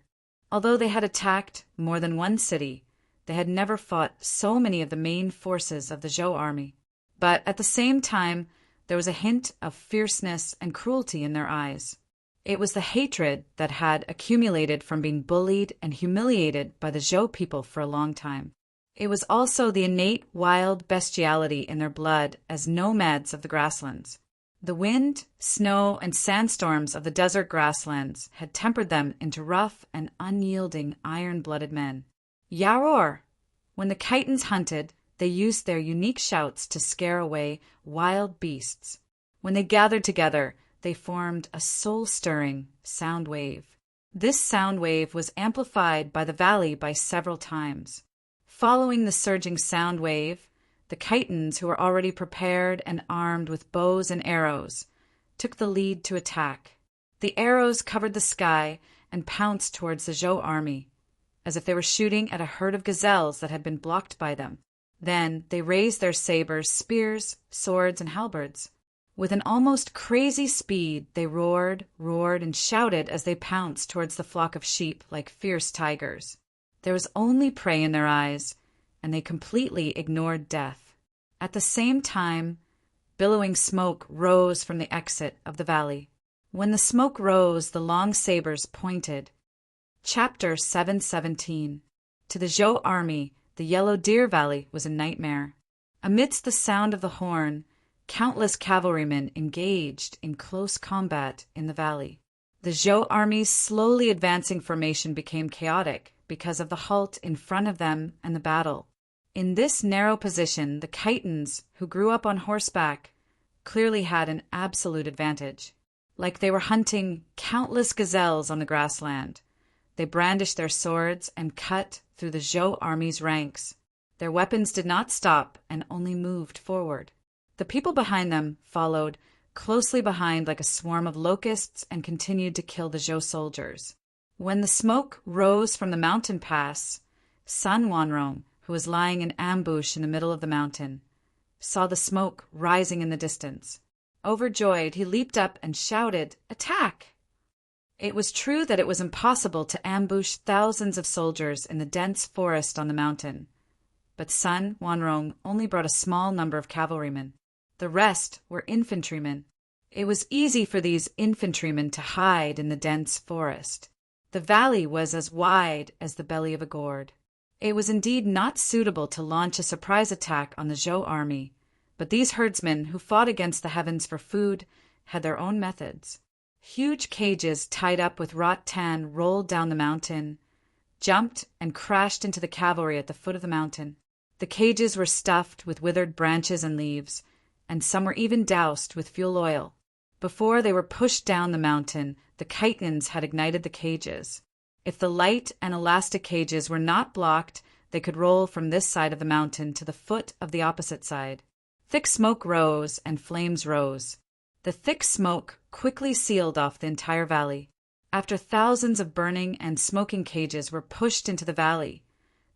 Although they had attacked more than one city, they had never fought so many of the main forces of the Zhou army. But at the same time, there was a hint of fierceness and cruelty in their eyes. It was the hatred that had accumulated from being bullied and humiliated by the Zhou people for a long time. It was also the innate wild bestiality in their blood as nomads of the grasslands. The wind, snow, and sandstorms of the desert grasslands had tempered them into rough and unyielding iron-blooded men. Yaror! When the Khitans hunted, they used their unique shouts to scare away wild beasts. When they gathered together, they formed a soul-stirring sound wave. This sound wave was amplified by the valley by several times. Following the surging sound wave, the Khitans, who were already prepared and armed with bows and arrows, took the lead to attack. The arrows covered the sky and pounced towards the Zhou army, as if they were shooting at a herd of gazelles that had been blocked by them. Then they raised their sabers, spears, swords, and halberds. With an almost crazy speed, they roared, and shouted as they pounced towards the flock of sheep like fierce tigers. There was only prey in their eyes, and they completely ignored death. At the same time, billowing smoke rose from the exit of the valley. When the smoke rose, the long sabers pointed. Chapter 717. To the Zhou army, the Yellow Deer Valley was a nightmare. Amidst the sound of the horn, countless cavalrymen engaged in close combat in the valley. The Zhou army's slowly advancing formation became chaotic because of the halt in front of them and the battle. In this narrow position, the Khitans, who grew up on horseback, clearly had an absolute advantage. Like they were hunting countless gazelles on the grassland, they brandished their swords and cut through the Zhou army's ranks. Their weapons did not stop and only moved forward. The people behind them followed closely behind like a swarm of locusts and continued to kill the Zhou soldiers. When the smoke rose from the mountain pass, Sun Wanrong, who was lying in ambush in the middle of the mountain, saw the smoke rising in the distance. Overjoyed, he leaped up and shouted, "Attack!" It was true that it was impossible to ambush thousands of soldiers in the dense forest on the mountain, but Sun Wanrong only brought a small number of cavalrymen. The rest were infantrymen. It was easy for these infantrymen to hide in the dense forest. The valley was as wide as the belly of a gourd. It was indeed not suitable to launch a surprise attack on the Zhou army, but these herdsmen who fought against the heavens for food had their own methods. Huge cages tied up with rattan rolled down the mountain, jumped and crashed into the cavalry at the foot of the mountain. The cages were stuffed with withered branches and leaves, and some were even doused with fuel oil. Before they were pushed down the mountain, the Khitans had ignited the cages. If the light and elastic cages were not blocked, they could roll from this side of the mountain to the foot of the opposite side. Thick smoke rose and flames rose. The thick smoke quickly sealed off the entire valley. After thousands of burning and smoking cages were pushed into the valley,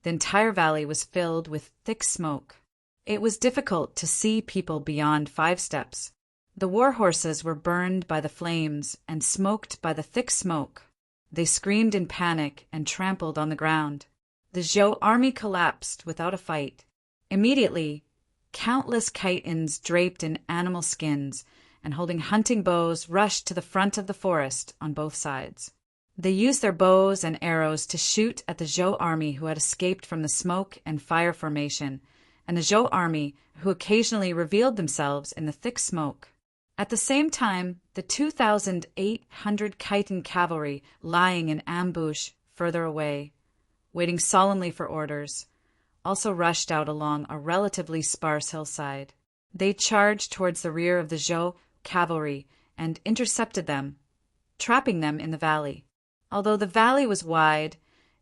the entire valley was filled with thick smoke. It was difficult to see people beyond 5 steps. The war horses were burned by the flames and smoked by the thick smoke. They screamed in panic and trampled on the ground. The Zhou army collapsed without a fight. Immediately, countless Khitans draped in animal skins and holding hunting bows rushed to the front of the forest on both sides. They used their bows and arrows to shoot at the Zhou army who had escaped from the smoke and fire formation, and the Zhou army who occasionally revealed themselves in the thick smoke. At the same time, the 2,800 Khitan cavalry lying in ambush further away, waiting solemnly for orders, also rushed out along a relatively sparse hillside. They charged towards the rear of the Zhou cavalry and intercepted them, trapping them in the valley. Although the valley was wide,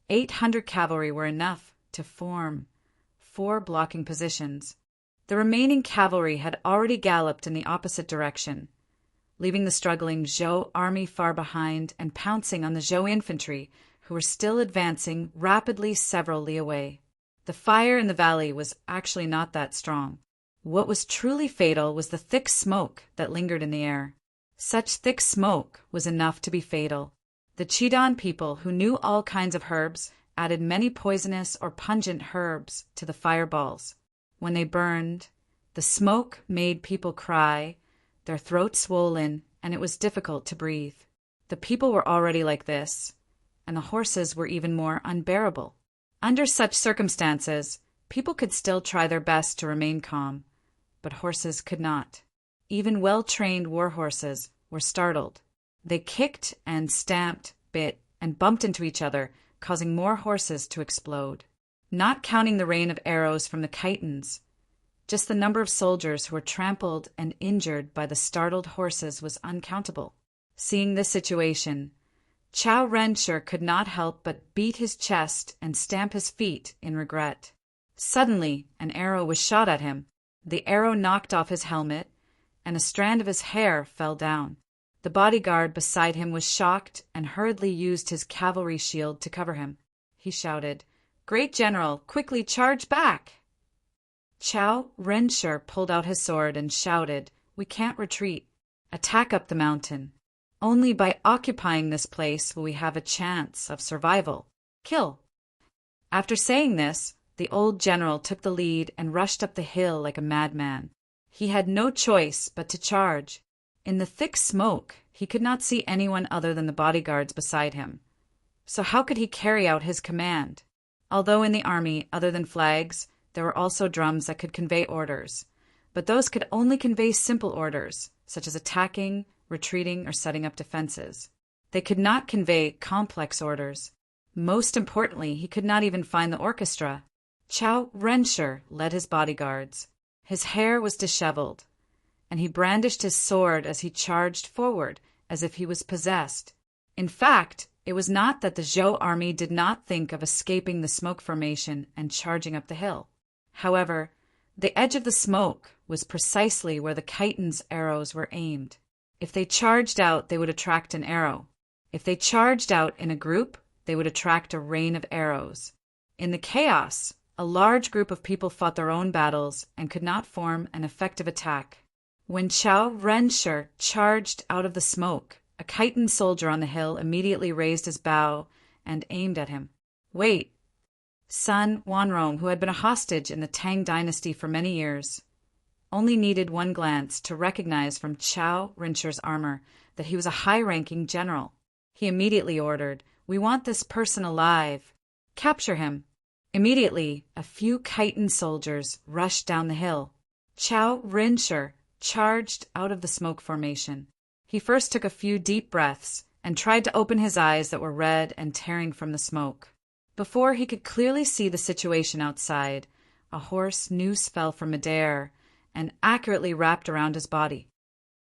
800 cavalry were enough to form 4 blocking positions. The remaining cavalry had already galloped in the opposite direction, leaving the struggling Zhou army far behind and pouncing on the Zhou infantry, who were still advancing rapidly several li away. The fire in the valley was actually not that strong. What was truly fatal was the thick smoke that lingered in the air. Such thick smoke was enough to be fatal. The Chidan people, who knew all kinds of herbs, added many poisonous or pungent herbs to the fireballs. When they burned, the smoke made people cry, their throats swollen, and it was difficult to breathe. The people were already like this, and the horses were even more unbearable. Under such circumstances, people could still try their best to remain calm, but horses could not. Even well-trained war horses were startled. They kicked and stamped, bit, and bumped into each other, causing more horses to explode. Not counting the rain of arrows from the Khitans, just the number of soldiers who were trampled and injured by the startled horses was uncountable. Seeing this situation, Chao Renshir could not help but beat his chest and stamp his feet in regret. Suddenly, an arrow was shot at him. The arrow knocked off his helmet, and a strand of his hair fell down. The bodyguard beside him was shocked and hurriedly used his cavalry shield to cover him. He shouted, "Great General, quickly charge back!" Chao Renshir pulled out his sword and shouted, "We can't retreat. Attack up the mountain. Only by occupying this place will we have a chance of survival. Kill." After saying this, the old general took the lead and rushed up the hill like a madman. He had no choice but to charge. In the thick smoke, he could not see anyone other than the bodyguards beside him. So how could he carry out his command? Although in the army, other than flags, there were also drums that could convey orders, but those could only convey simple orders, such as attacking, retreating, or setting up defenses. They could not convey complex orders. Most importantly, he could not even find the orchestra. Chao Renshir led his bodyguards. His hair was disheveled, and he brandished his sword as he charged forward, as if he was possessed. In fact, it was not that the Zhou army did not think of escaping the smoke formation and charging up the hill. However, the edge of the smoke was precisely where the Khitans' arrows were aimed. If they charged out, they would attract an arrow. If they charged out in a group, they would attract a rain of arrows. In the chaos, a large group of people fought their own battles and could not form an effective attack. When Chao Renshir charged out of the smoke, a Khitan soldier on the hill immediately raised his bow and aimed at him. "Wait!" Sun Wanrong, who had been a hostage in the Tang dynasty for many years, only needed one glance to recognize from Chao Renshir's armor that he was a high-ranking general. He immediately ordered, "We want this person alive. Capture him." Immediately, a few Khitan soldiers rushed down the hill. Chao Renshir charged out of the smoke formation. He first took a few deep breaths and tried to open his eyes that were red and tearing from the smoke. Before he could clearly see the situation outside, a horse noose fell from midair and accurately wrapped around his body.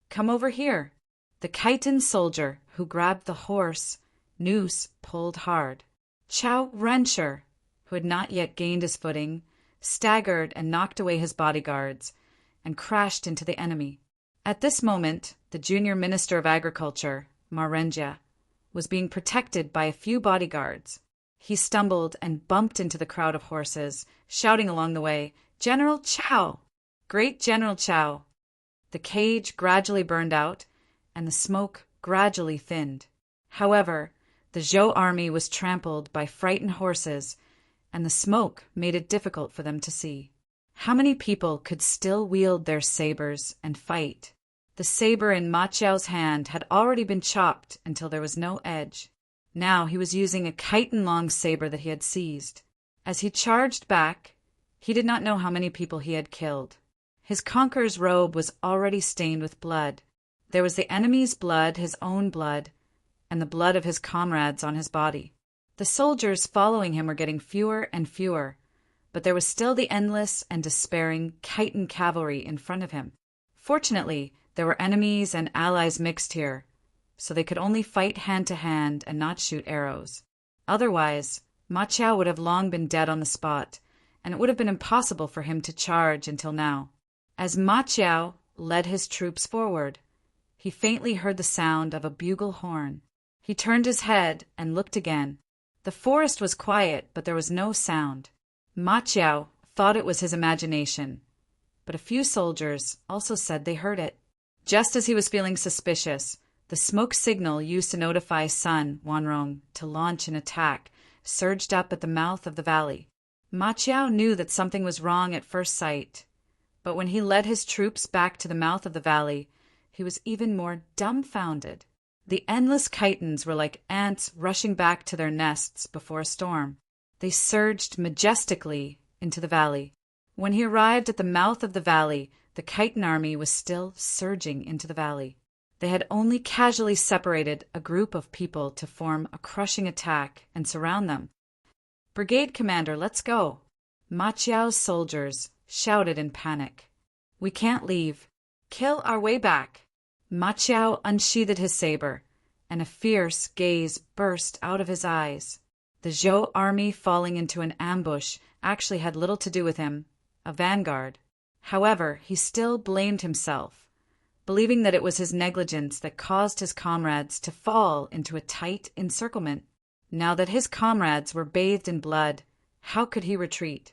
"Come over here." The Khitan soldier who grabbed the horse noose pulled hard. Chao Renshir, who had not yet gained his footing, staggered and knocked away his bodyguards and crashed into the enemy. At this moment, the junior Minister of Agriculture, Marenja, was being protected by a few bodyguards. He stumbled and bumped into the crowd of horses, shouting along the way, "General Chao! Great General Chao!" The cage gradually burned out, and the smoke gradually thinned. However, the Zhou army was trampled by frightened horses, and the smoke made it difficult for them to see. How many people could still wield their sabers and fight? The saber in Ma Chao's hand had already been chopped until there was no edge. Now he was using a Khitan-long saber that he had seized. As he charged back, he did not know how many people he had killed. His conqueror's robe was already stained with blood. There was the enemy's blood, his own blood, and the blood of his comrades on his body. The soldiers following him were getting fewer and fewer, but there was still the endless and despairing Khitan cavalry in front of him. Fortunately, there were enemies and allies mixed here, so they could only fight hand to hand and not shoot arrows. Otherwise, Ma Chao would have long been dead on the spot, and it would have been impossible for him to charge until now. As Ma Chao led his troops forward, he faintly heard the sound of a bugle horn. He turned his head and looked again. The forest was quiet, but there was no sound. Ma Chao thought it was his imagination, but a few soldiers also said they heard it. Just as he was feeling suspicious, the smoke signal used to notify Sun Wanrong to launch an attack surged up at the mouth of the valley. Ma Chao knew that something was wrong at first sight, but when he led his troops back to the mouth of the valley, he was even more dumbfounded. The endless Khitans were like ants rushing back to their nests before a storm. They surged majestically into the valley. When he arrived at the mouth of the valley, the Khitan army was still surging into the valley. They had only casually separated a group of people to form a crushing attack and surround them. "Brigade commander, let's go!" Ma Chao's soldiers shouted in panic. "We can't leave. Kill our way back." Ma Chao unsheathed his saber, and a fierce gaze burst out of his eyes. The Zhou army falling into an ambush actually had little to do with him, a vanguard. However, he still blamed himself, believing that it was his negligence that caused his comrades to fall into a tight encirclement. Now that his comrades were bathed in blood, how could he retreat?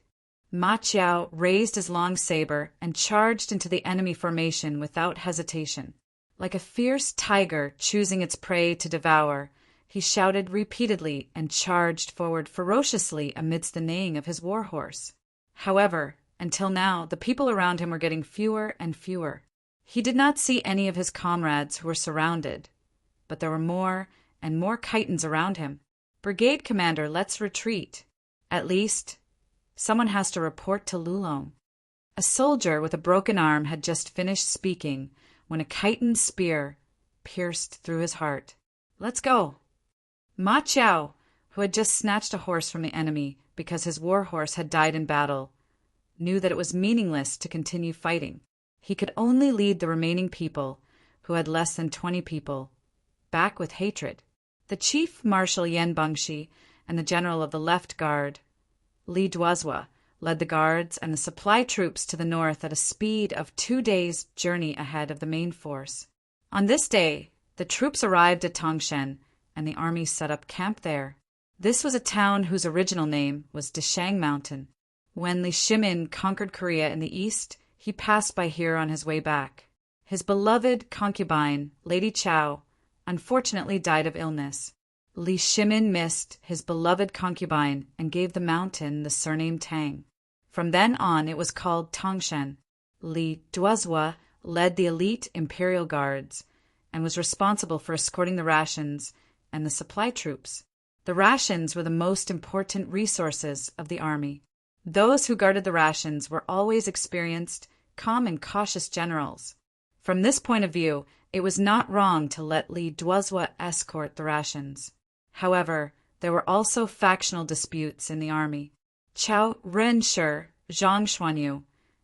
Ma Chao raised his long saber and charged into the enemy formation without hesitation. Like a fierce tiger choosing its prey to devour, he shouted repeatedly and charged forward ferociously amidst the neighing of his war horse. However, until now, the people around him were getting fewer and fewer. He did not see any of his comrades who were surrounded, but there were more and more Khitans around him. "Brigade commander, let's retreat. At least, someone has to report to Lulong." A soldier with a broken arm had just finished speaking when a Khitan spear pierced through his heart. "Let's go." Ma Chao, who had just snatched a horse from the enemy because his war horse had died in battle, knew that it was meaningless to continue fighting. He could only lead the remaining people, who had less than 20 people, back with hatred. The chief marshal Yen Bangshi and the general of the left guard, Li Duozhua, led the guards and the supply troops to the north at a speed of 2 days' journey ahead of the main force. On this day, the troops arrived at Tangshan, and the army set up camp there. This was a town whose original name was Deshang Mountain. When Li Shimin conquered Korea in the east, he passed by here on his way back. His beloved concubine, Lady Chao, unfortunately died of illness. Li Shimin missed his beloved concubine and gave the mountain the surname Tang. From then on, it was called Tangshan. Li Duozhua led the elite imperial guards and was responsible for escorting the rations and the supply troops. The rations were the most important resources of the army. Those who guarded the rations were always experienced, calm and cautious generals. From this point of view, it was not wrong to let Li Duozhua escort the rations. However, there were also factional disputes in the army. Chao Renshi, Zhang Xuanyu,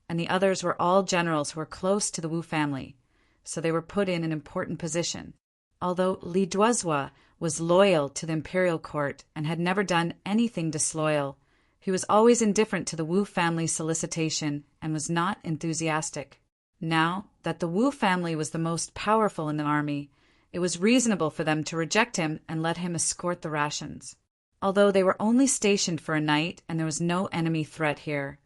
and the others were all generals who were close to the Wu family, so they were put in an important position. Although Li Duozhua was loyal to the imperial court and had never done anything disloyal, he was always indifferent to the Wu family's solicitation and was not enthusiastic. Now that the Wu family was the most powerful in the army, it was reasonable for them to reject him and let him escort the rations. Although they were only stationed for a night and there was no enemy threat here,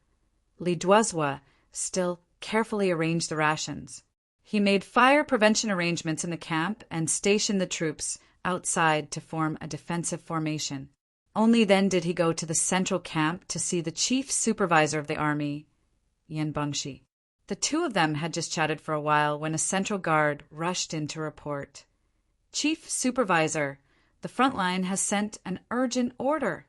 Li Duozhua still carefully arranged the rations. He made fire prevention arrangements in the camp and stationed the troops outside to form a defensive formation. Only then did he go to the central camp to see the chief supervisor of the army, Yen Bangshi. The two of them had just chatted for a while when a central guard rushed in to report. "Chief Supervisor, the front line has sent an urgent order."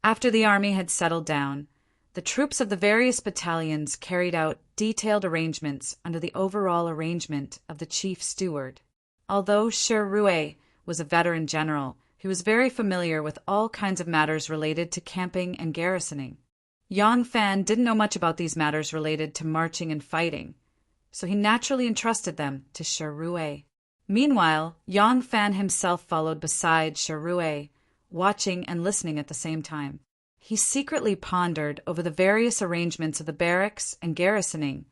After the army had settled down, The troops of the various battalions carried out detailed arrangements under the overall arrangement of the chief steward. Although Shi Rui was a veteran general, he was very familiar with all kinds of matters related to camping and garrisoning. Yang Fan didn't know much about these matters related to marching and fighting, so he naturally entrusted them to Shi Rui. Meanwhile, Yang Fan himself followed beside Shi Rui, watching and listening at the same time. He secretly pondered over the various arrangements of the barracks and garrisoning,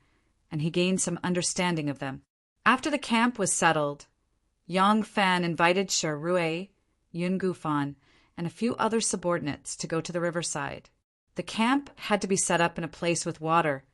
and he gained some understanding of them. After the camp was settled, Yang Fan invited Shi Rui, Yun Gufan, and a few other subordinates to go to the riverside. The camp had to be set up in a place with water,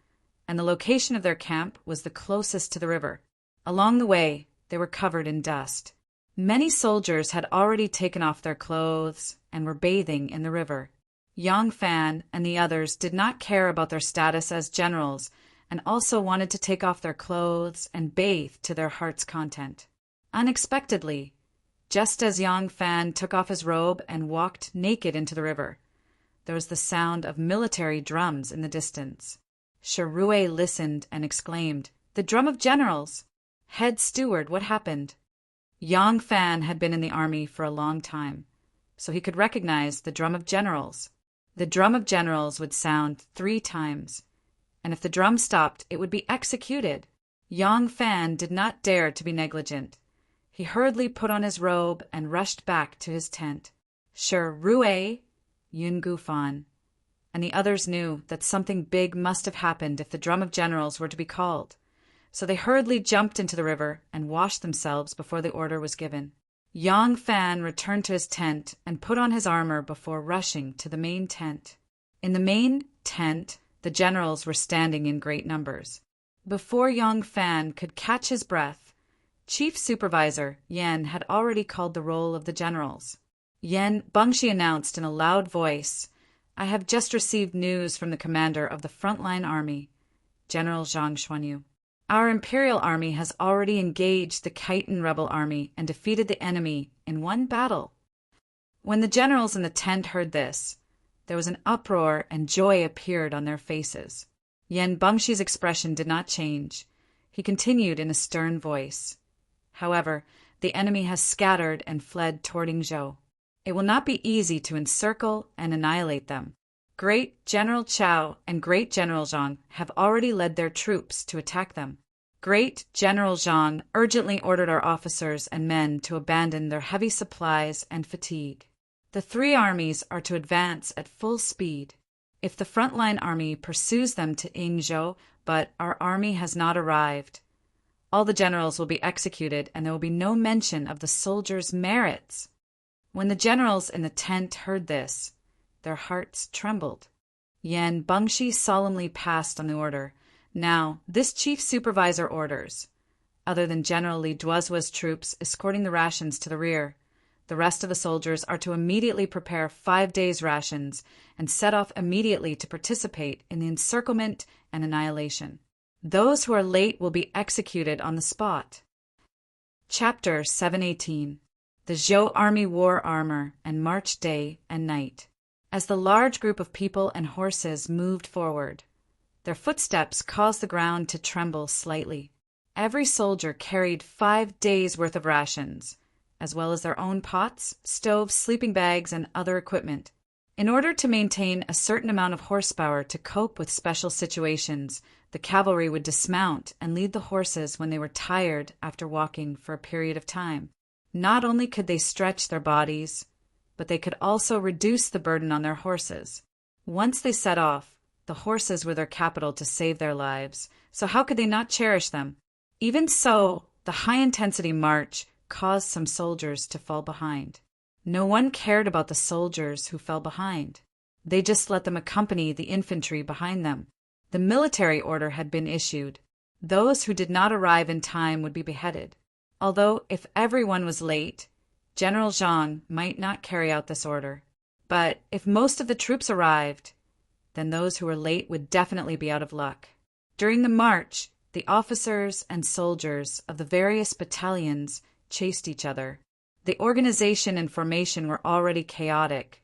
and the location of their camp was the closest to the river. Along the way, they were covered in dust. Many soldiers had already taken off their clothes and were bathing in the river. Yang Fan and the others did not care about their status as generals and also wanted to take off their clothes and bathe to their heart's content. Unexpectedly, just as Yang Fan took off his robe and walked naked into the river, there was the sound of military drums in the distance. Shi Rui listened and exclaimed, "The drum of generals! Head steward, what happened?" Yang Fan had been in the army for a long time, so he could recognize the drum of generals. The drum of generals would sound 3 times, and if the drum stopped, it would be executed. Yang Fan did not dare to be negligent. He hurriedly put on his robe and rushed back to his tent. Shi Rui, Yun Gufan, and the others knew that something big must have happened if the drum of generals were to be called, so they hurriedly jumped into the river and washed themselves before the order was given. Yang Fan returned to his tent and put on his armor before rushing to the main tent. In the main tent, the generals were standing in great numbers. Before Yang Fan could catch his breath, Chief Supervisor Yan had already called the roll of the generals. Yan Bangshi announced in a loud voice, "I have just received news from the commander of the frontline army, General Zhang Xuanyu. Our imperial army has already engaged the Khitan rebel army and defeated the enemy in one battle." When the generals in the tent heard this, there was an uproar and joy appeared on their faces. Yan Bangshi's expression did not change. He continued in a stern voice, "However, the enemy has scattered and fled toward Yingzhou. It will not be easy to encircle and annihilate them. Great General Chao and Great General Zhang have already led their troops to attack them. Great General Zhang urgently ordered our officers and men to abandon their heavy supplies and fatigue. The 3 armies are to advance at full speed. If the frontline army pursues them to Yingzhou, but our army has not arrived, all the generals will be executed and there will be no mention of the soldiers' merits." When the generals in the tent heard this, their hearts trembled. Yan Bangshi solemnly passed on the order. "Now, this chief supervisor orders, other than General Li Duozuo's troops escorting the rations to the rear, the rest of the soldiers are to immediately prepare 5 days' rations and set off immediately to participate in the encirclement and annihilation. Those who are late will be executed on the spot." Chapter 718. The Zhou Army War Armor and March Day and Night. As the large group of people and horses moved forward, their footsteps caused the ground to tremble slightly. Every soldier carried 5 days' worth of rations, as well as their own pots, stoves, sleeping bags, and other equipment. In order to maintain a certain amount of horsepower to cope with special situations, the cavalry would dismount and lead the horses when they were tired after walking for a period of time. Not only could they stretch their bodies, but they could also reduce the burden on their horses. Once they set off, the horses were their capital to save their lives, so how could they not cherish them? Even so, the high-intensity march caused some soldiers to fall behind. No one cared about the soldiers who fell behind. They just let them accompany the infantry behind them. The military order had been issued. Those who did not arrive in time would be beheaded. Although, if everyone was late, General Zhang might not carry out this order. But if most of the troops arrived, then those who were late would definitely be out of luck. During the march, the officers and soldiers of the various battalions chased each other. The organization and formation were already chaotic,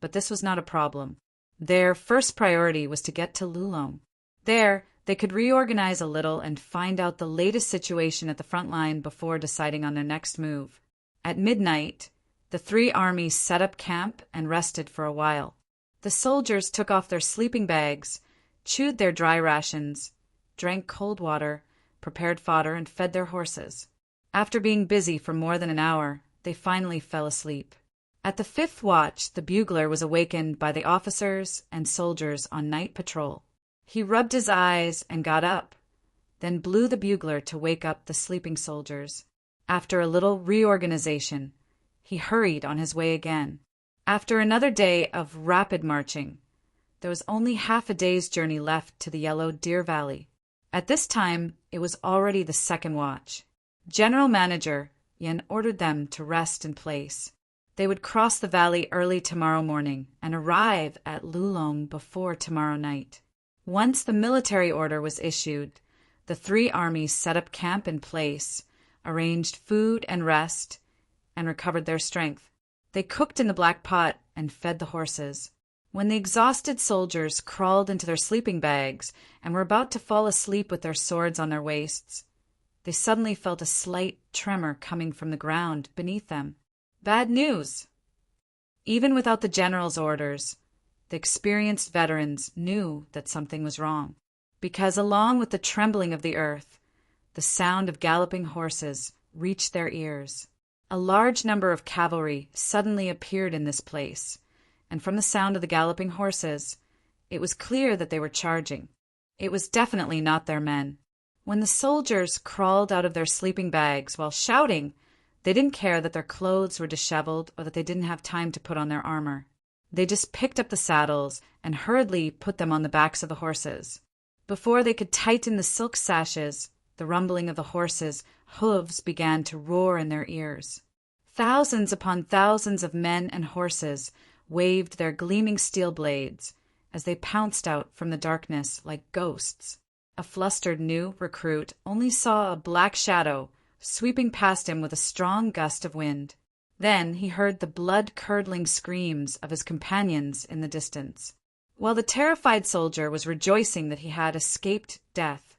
but this was not a problem. Their first priority was to get to Lulong. There, they could reorganize a little and find out the latest situation at the front line before deciding on their next move. At midnight, the three armies set up camp and rested for a while. The soldiers took off their sleeping bags, chewed their dry rations, drank cold water, prepared fodder, and fed their horses. After being busy for more than an hour, they finally fell asleep. At the fifth watch, the bugler was awakened by the officers and soldiers on night patrol. He rubbed his eyes and got up, then blew the bugler to wake up the sleeping soldiers. After a little reorganization, he hurried on his way again. After another day of rapid marching, there was only half a day's journey left to the Yellow Deer Valley. At this time, it was already the second watch. General Manager Yen ordered them to rest in place. They would cross the valley early tomorrow morning and arrive at Lulong before tomorrow night. Once the military order was issued, the three armies set up camp in place, arranged food and rest, and recovered their strength. They cooked in the black pot and fed the horses. When the exhausted soldiers crawled into their sleeping bags and were about to fall asleep with their swords on their waists, they suddenly felt a slight tremor coming from the ground beneath them. Bad news! Even without the general's orders, the experienced veterans knew that something was wrong, because along with the trembling of the earth, the sound of galloping horses reached their ears. A large number of cavalry suddenly appeared in this place, and from the sound of the galloping horses, it was clear that they were charging. It was definitely not their men. When the soldiers crawled out of their sleeping bags while shouting, they didn't care that their clothes were disheveled or that they didn't have time to put on their armor. They just picked up the saddles and hurriedly put them on the backs of the horses. Before they could tighten the silk sashes, the rumbling of the horses' hooves began to roar in their ears. Thousands upon thousands of men and horses waved their gleaming steel blades as they pounced out from the darkness like ghosts. A flustered new recruit only saw a black shadow sweeping past him with a strong gust of wind. Then he heard the blood-curdling screams of his companions in the distance. While the terrified soldier was rejoicing that he had escaped death,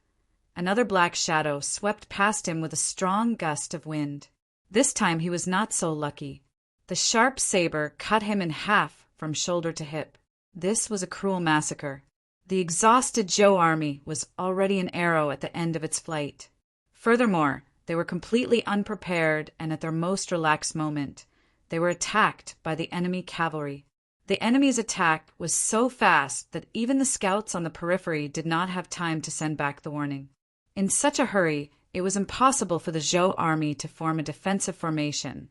another black shadow swept past him with a strong gust of wind. This time he was not so lucky. The sharp saber cut him in half from shoulder to hip. This was a cruel massacre. The exhausted Zhou army was already an arrow at the end of its flight. Furthermore, they were completely unprepared, and at their most relaxed moment, they were attacked by the enemy cavalry. The enemy's attack was so fast that even the scouts on the periphery did not have time to send back the warning. In such a hurry, it was impossible for the Zhou army to form a defensive formation,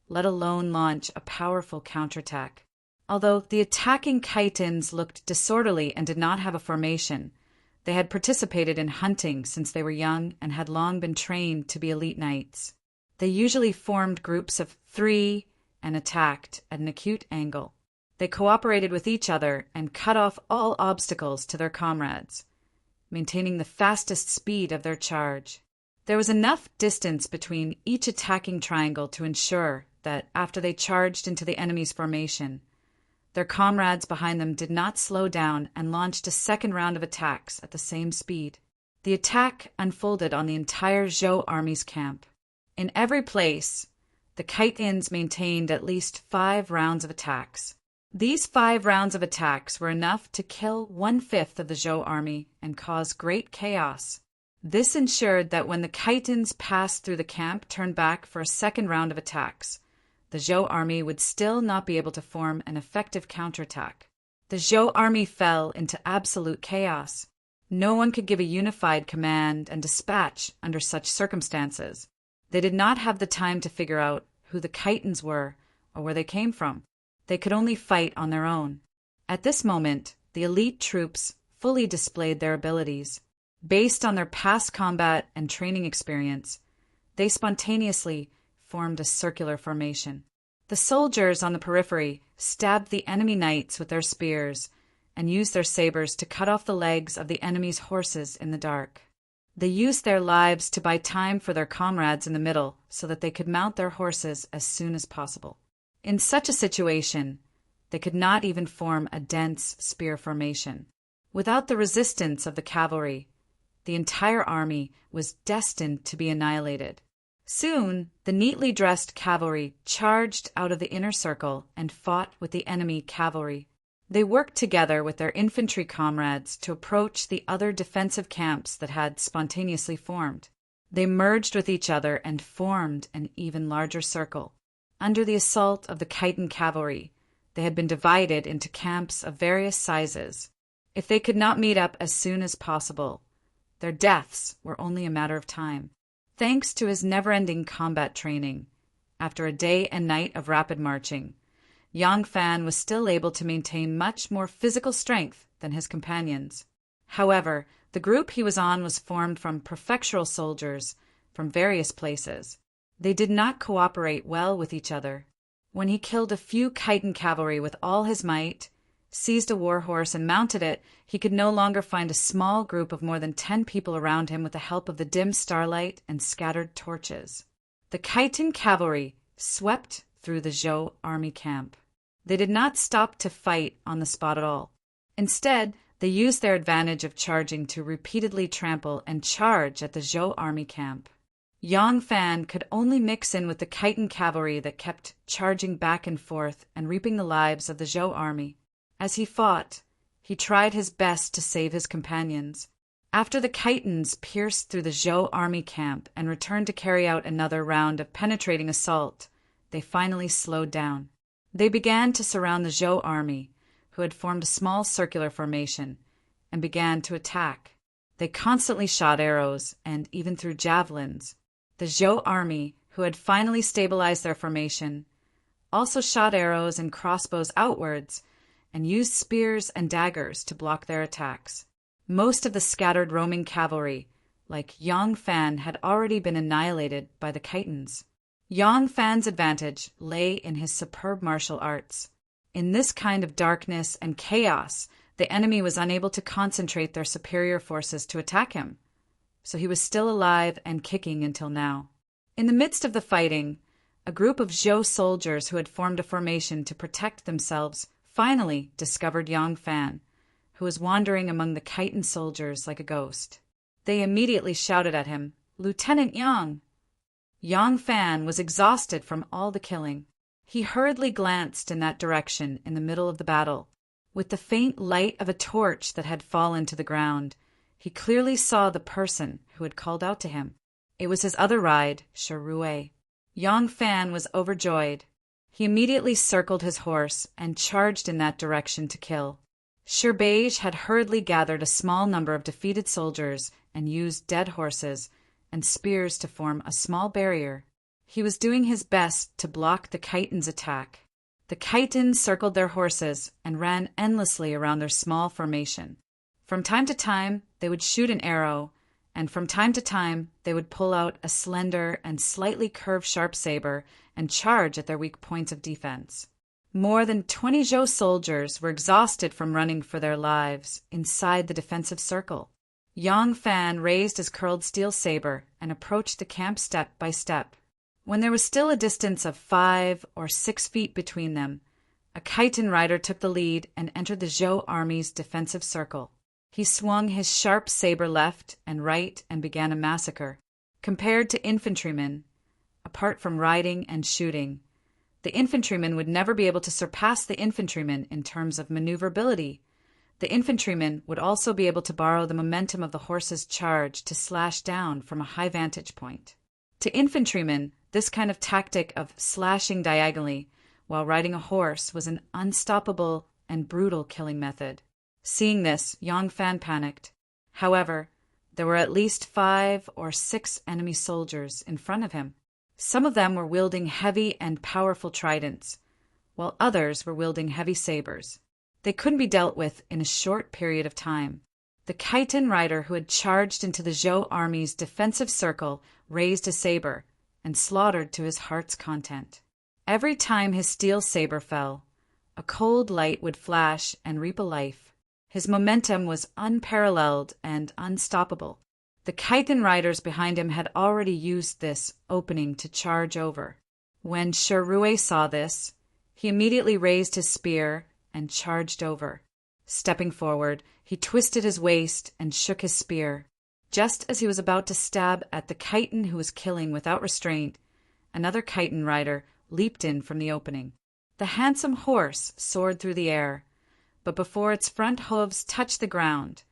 let alone launch a powerful counterattack. Although the attacking Khitans looked disorderly and did not have a formation, they had participated in hunting since they were young and had long been trained to be elite knights. They usually formed groups of 3 and attacked at an acute angle. They cooperated with each other and cut off all obstacles to their comrades, maintaining the fastest speed of their charge. There was enough distance between each attacking triangle to ensure that after they charged into the enemy's formation, their comrades behind them did not slow down and launched a second round of attacks at the same speed. The attack unfolded on the entire Zhou army's camp. In every place, the Khitans maintained at least 5 rounds of attacks. These 5 rounds of attacks were enough to kill 1/5 of the Zhou army and cause great chaos. This ensured that when the Khitans passed through the camp turned back for a second round of attacks, the Zhou army would still not be able to form an effective counterattack. The Zhou army fell into absolute chaos. No one could give a unified command and dispatch under such circumstances. They did not have the time to figure out who the Khitans were or where they came from. They could only fight on their own. At this moment, the elite troops fully displayed their abilities. Based on their past combat and training experience, they spontaneously formed a circular formation. The soldiers on the periphery stabbed the enemy knights with their spears and used their sabers to cut off the legs of the enemy's horses in the dark. They used their lives to buy time for their comrades in the middle so that they could mount their horses as soon as possible. In such a situation, They could not even form a dense spear formation. Without the resistance of the cavalry, the entire army was destined to be annihilated. Soon, the neatly dressed cavalry charged out of the inner circle and fought with the enemy cavalry. They worked together with their infantry comrades to approach the other defensive camps that had spontaneously formed. They merged with each other and formed an even larger circle. Under the assault of the Khitan cavalry, they had been divided into camps of various sizes. If they could not meet up as soon as possible, their deaths were only a matter of time. Thanks to his never-ending combat training, after a day and night of rapid marching, Yang Fan was still able to maintain much more physical strength than his companions. However, the group he was on was formed from prefectural soldiers from various places. They did not cooperate well with each other. When he killed a few Khitan cavalry with all his might, seized a war horse and mounted it, he could no longer find a small group of more than 10 people around him with the help of the dim starlight and scattered torches. The Khitan cavalry swept through the Zhou army camp. They did not stop to fight on the spot at all. Instead, they used their advantage of charging to repeatedly trample and charge at the Zhou army camp. Yang Fan could only mix in with the Khitan cavalry that kept charging back and forth and reaping the lives of the Zhou army. As he fought, he tried his best to save his companions. After the Khitans pierced through the Zhou army camp and returned to carry out another round of penetrating assault, they finally slowed down. They began to surround the Zhou army, who had formed a small circular formation, and began to attack. They constantly shot arrows and even threw javelins. The Zhou army, who had finally stabilized their formation, also shot arrows and crossbows outwards and used spears and daggers to block their attacks. Most of the scattered roaming cavalry, like Yang Fan, had already been annihilated by the Khitans. Yang Fan's advantage lay in his superb martial arts. In this kind of darkness and chaos, the enemy was unable to concentrate their superior forces to attack him, so he was still alive and kicking until now. In the midst of the fighting, a group of Zhou soldiers who had formed a formation to protect themselves finally discovered Yang Fan, who was wandering among the Khitan soldiers like a ghost. They immediately shouted at him, "Lieutenant Yang!" Yang Fan was exhausted from all the killing. He hurriedly glanced in that direction in the middle of the battle. With the faint light of a torch that had fallen to the ground, he clearly saw the person who had called out to him. It was his other ride, Sharue. Yang Fan was overjoyed. He immediately circled his horse and charged in that direction to kill. Sherbej had hurriedly gathered a small number of defeated soldiers and used dead horses and spears to form a small barrier. He was doing his best to block the Khitans' attack. The Khitans circled their horses and ran endlessly around their small formation. From time to time, they would shoot an arrow, and from time to time, they would pull out a slender and slightly curved sharp saber and charge at their weak points of defense. More than 20 Zhou soldiers were exhausted from running for their lives inside the defensive circle. Yang Fan raised his curled steel saber and approached the camp step by step. When there was still a distance of 5 or 6 feet between them, a Khitan rider took the lead and entered the Zhou army's defensive circle. He swung his sharp saber left and right and began a massacre. Compared to infantrymen, apart from riding and shooting, the infantrymen would never be able to surpass the infantrymen in terms of maneuverability. The infantrymen would also be able to borrow the momentum of the horse's charge to slash down from a high vantage point. To infantrymen, this kind of tactic of slashing diagonally while riding a horse was an unstoppable and brutal killing method. Seeing this, Yang Fan panicked. However, there were at least 5 or 6 enemy soldiers in front of him. Some of them were wielding heavy and powerful tridents, while others were wielding heavy sabers. They couldn't be dealt with in a short period of time. The Khitan rider who had charged into the Zhou army's defensive circle raised a saber and slaughtered to his heart's content. Every time his steel saber fell, a cold light would flash and reap a life. His momentum was unparalleled and unstoppable. The Khitan riders behind him had already used this opening to charge over. When Sherue saw this, He immediately raised his spear and charged over. Stepping forward, he twisted his waist and shook his spear. Just as he was about to stab at the chiton who was killing without restraint, another chiton rider leaped in from the opening. The handsome horse soared through the air, but before its front hooves touched the ground,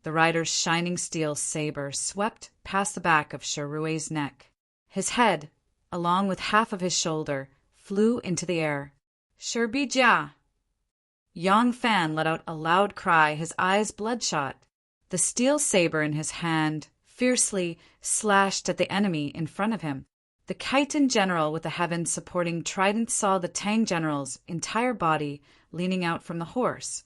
the rider's shining steel saber swept past the back of Shirue's neck. His head, along with half of his shoulder, flew into the air. Shirbija! Yang Fan let out a loud cry, his eyes bloodshot. The steel saber in his hand fiercely slashed at the enemy in front of him. The chiton general with the heavens supporting trident saw the Tang general's entire body leaning out from the horse,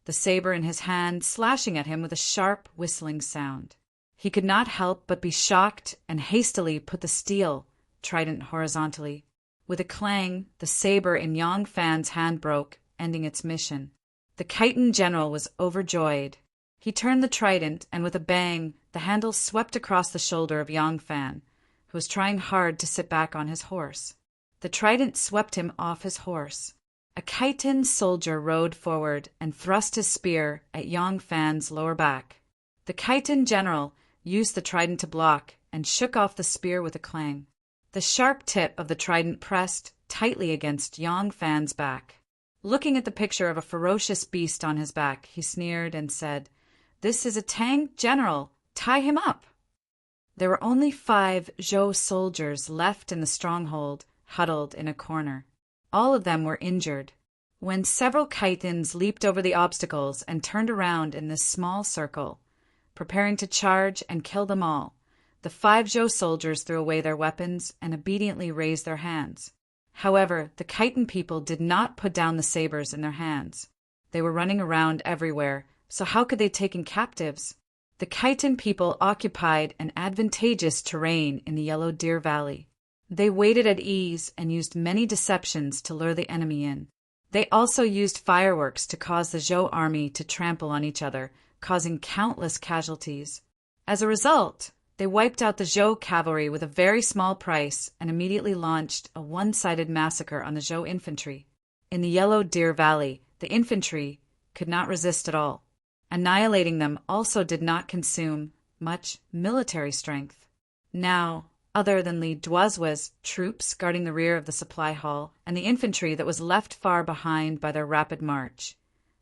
the saber in his hand slashing at him with a sharp whistling sound. He could not help but be shocked and hastily put the steel trident horizontally. With a clang, the saber in Yang Fan's hand broke, ending its mission. The chiton general was overjoyed. He turned the trident, and with a bang, the handle swept across the shoulder of Yang Fan, who was trying hard to sit back on his horse. The trident swept him off his horse. A chiton soldier rode forward and thrust his spear at Yang Fan's lower back. The chiton general used the trident to block and shook off the spear with a clang. The sharp tip of the trident pressed tightly against Yang Fan's back. Looking at the picture of a ferocious beast on his back, he sneered and said, "This is a Tang general. Tie him up." There were only 5 Zhou soldiers left in the stronghold, huddled in a corner. All of them were injured. When several chitons leaped over the obstacles and turned around in this small circle, preparing to charge and kill them all, the 5 Zhou soldiers threw away their weapons and obediently raised their hands. However, the chiton people did not put down the sabers in their hands. They were running around everywhere, so how could they take in captives? The chiton people occupied an advantageous terrain in the Yellow Deer Valley. They waited at ease and used many deceptions to lure the enemy in. They also used fireworks to cause the Zhou army to trample on each other, causing countless casualties. As a result, they wiped out the Zhou cavalry with a very small price and immediately launched a one-sided massacre on the Zhou infantry. In the Yellow Deer Valley, the infantry could not resist at all. Annihilating them also did not consume much military strength. Now, other than Li Duozue's troops guarding the rear of the supply hall and the infantry that was left far behind by their rapid march,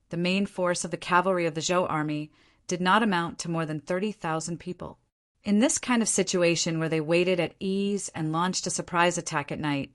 the main force of the cavalry of the Zhou army did not amount to more than 30,000 people. In this kind of situation where they waited at ease and launched a surprise attack at night,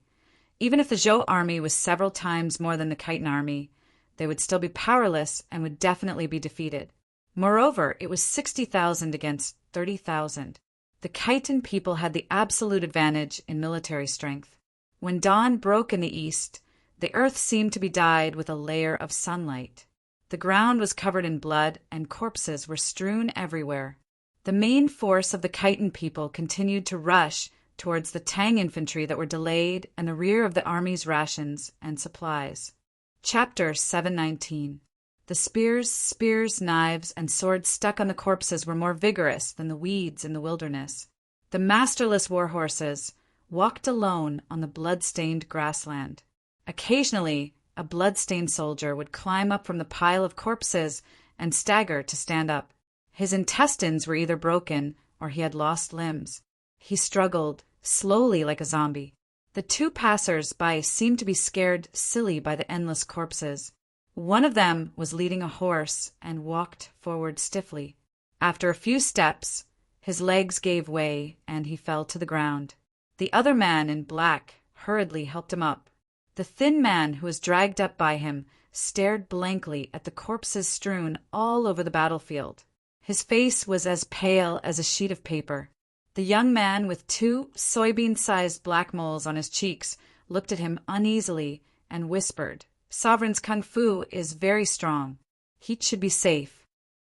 even if the Zhou army was several times more than the chiton army, they would still be powerless and would definitely be defeated. Moreover, it was 60,000 against 30,000. The chiton people had the absolute advantage in military strength. When dawn broke in the east, the earth seemed to be dyed with a layer of sunlight. The ground was covered in blood and corpses were strewn everywhere. The main force of the chiton people continued to rush towards the Tang infantry that were delayed and the rear of the army's rations and supplies. Chapter 719. The spears, knives, and swords stuck on the corpses were more vigorous than the weeds in the wilderness. The masterless war horses walked alone on the blood-stained grassland. Occasionally, a blood-stained soldier would climb up from the pile of corpses and stagger to stand up. His intestines were either broken or he had lost limbs. He struggled, slowly like a zombie. The 2 passers-by seemed to be scared silly by the endless corpses. One of them was leading a horse and walked forward stiffly. After a few steps, his legs gave way and he fell to the ground. The other man in black hurriedly helped him up. The thin man who was dragged up by him stared blankly at the corpses strewn all over the battlefield. His face was as pale as a sheet of paper. The young man with 2 soybean-sized black moles on his cheeks looked at him uneasily and whispered, "Sovereign's kung fu is very strong. He should be safe."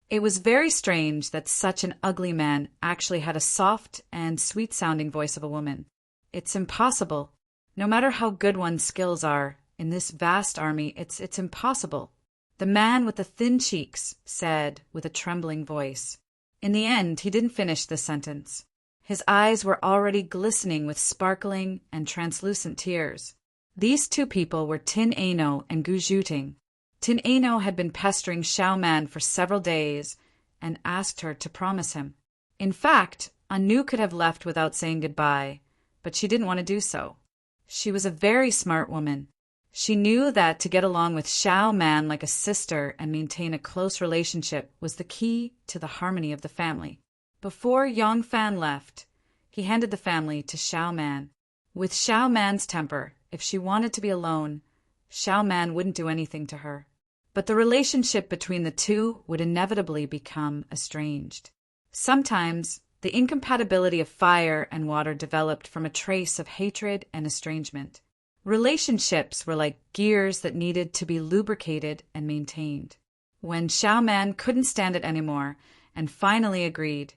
It was very strange that such an ugly man actually had a soft and sweet-sounding voice of a woman. It's impossible. No matter how good one's skills are, in this vast army, it's impossible. The man with the thin cheeks said with a trembling voice. In the end, he didn't finish the sentence. His eyes were already glistening with sparkling and translucent tears. These two people were Tin Ano and Gu Zhuting. Tin Ano had been pestering Xiao Man for several days and asked her to promise him. In fact, Anu could have left without saying goodbye, but she didn't want to do so. She was a very smart woman. She knew that to get along with Xiao Man like a sister and maintain a close relationship was the key to the harmony of the family. Before Yong Fan left, he handed the family to Xiao Man. With Xiao Man's temper, if she wanted to be alone, Xiao Man wouldn't do anything to her. But the relationship between the two would inevitably become estranged. Sometimes, the incompatibility of fire and water developed from a trace of hatred and estrangement. Relationships were like gears that needed to be lubricated and maintained. When Xiao Man couldn't stand it anymore and finally agreed,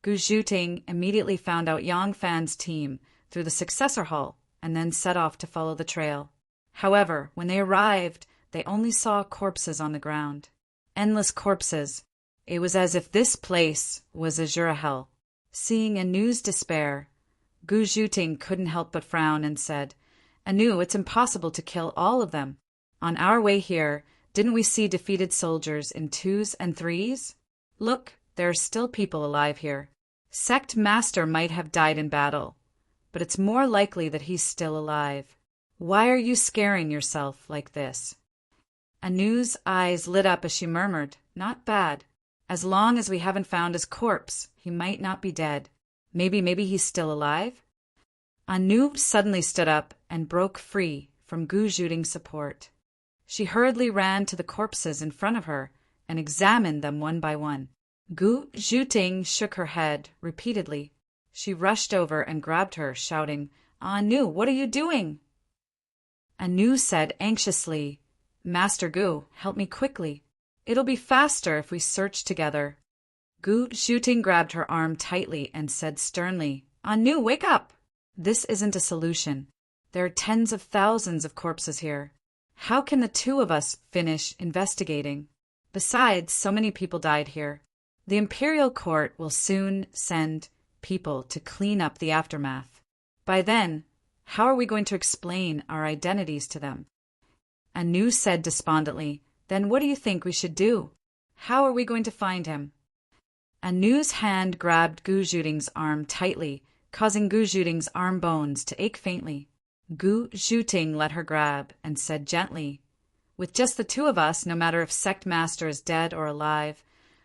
Gu Zhuting immediately found out Yang Fan's team through the successor hall and then set off to follow the trail. However, when they arrived, they only saw corpses on the ground. Endless corpses. It was as if this place was a Jura hell. Seeing Anu's despair, Gu Zhuting couldn't help but frown and said, Anu, it's impossible to kill all of them. On our way here, didn't we see defeated soldiers in 2s and 3s? Look, there are still people alive here. Sect Master might have died in battle, but it's more likely that he's still alive. Why are you scaring yourself like this? Anu's eyes lit up as she murmured, Not bad. As long as we haven't found his corpse, he might not be dead. Maybe he's still alive? Anu suddenly stood up and broke free from Gu Zhuting's support. She hurriedly ran to the corpses in front of her and examined them one by one. Gu Zhuting shook her head repeatedly. She rushed over and grabbed her, shouting, Anu, what are you doing? Anu said anxiously, Master Gu, help me quickly. It'll be faster if we search together. Gu Zhuting grabbed her arm tightly and said sternly, Anu, wake up! This isn't a solution. There are tens of thousands of corpses here. How can the two of us finish investigating? Besides, so many people died here. The imperial court will soon send people to clean up the aftermath. By then, how are we going to explain our identities to them? Anu said despondently, Then what do you think we should do? How are we going to find him? Anu's hand grabbed Gu Zhuting's arm tightly, causing Gu Zhuting's arm bones to ache faintly. Gu Zhuting let her grab and said gently, With just the two of us, no matter if Sect Master is dead or alive,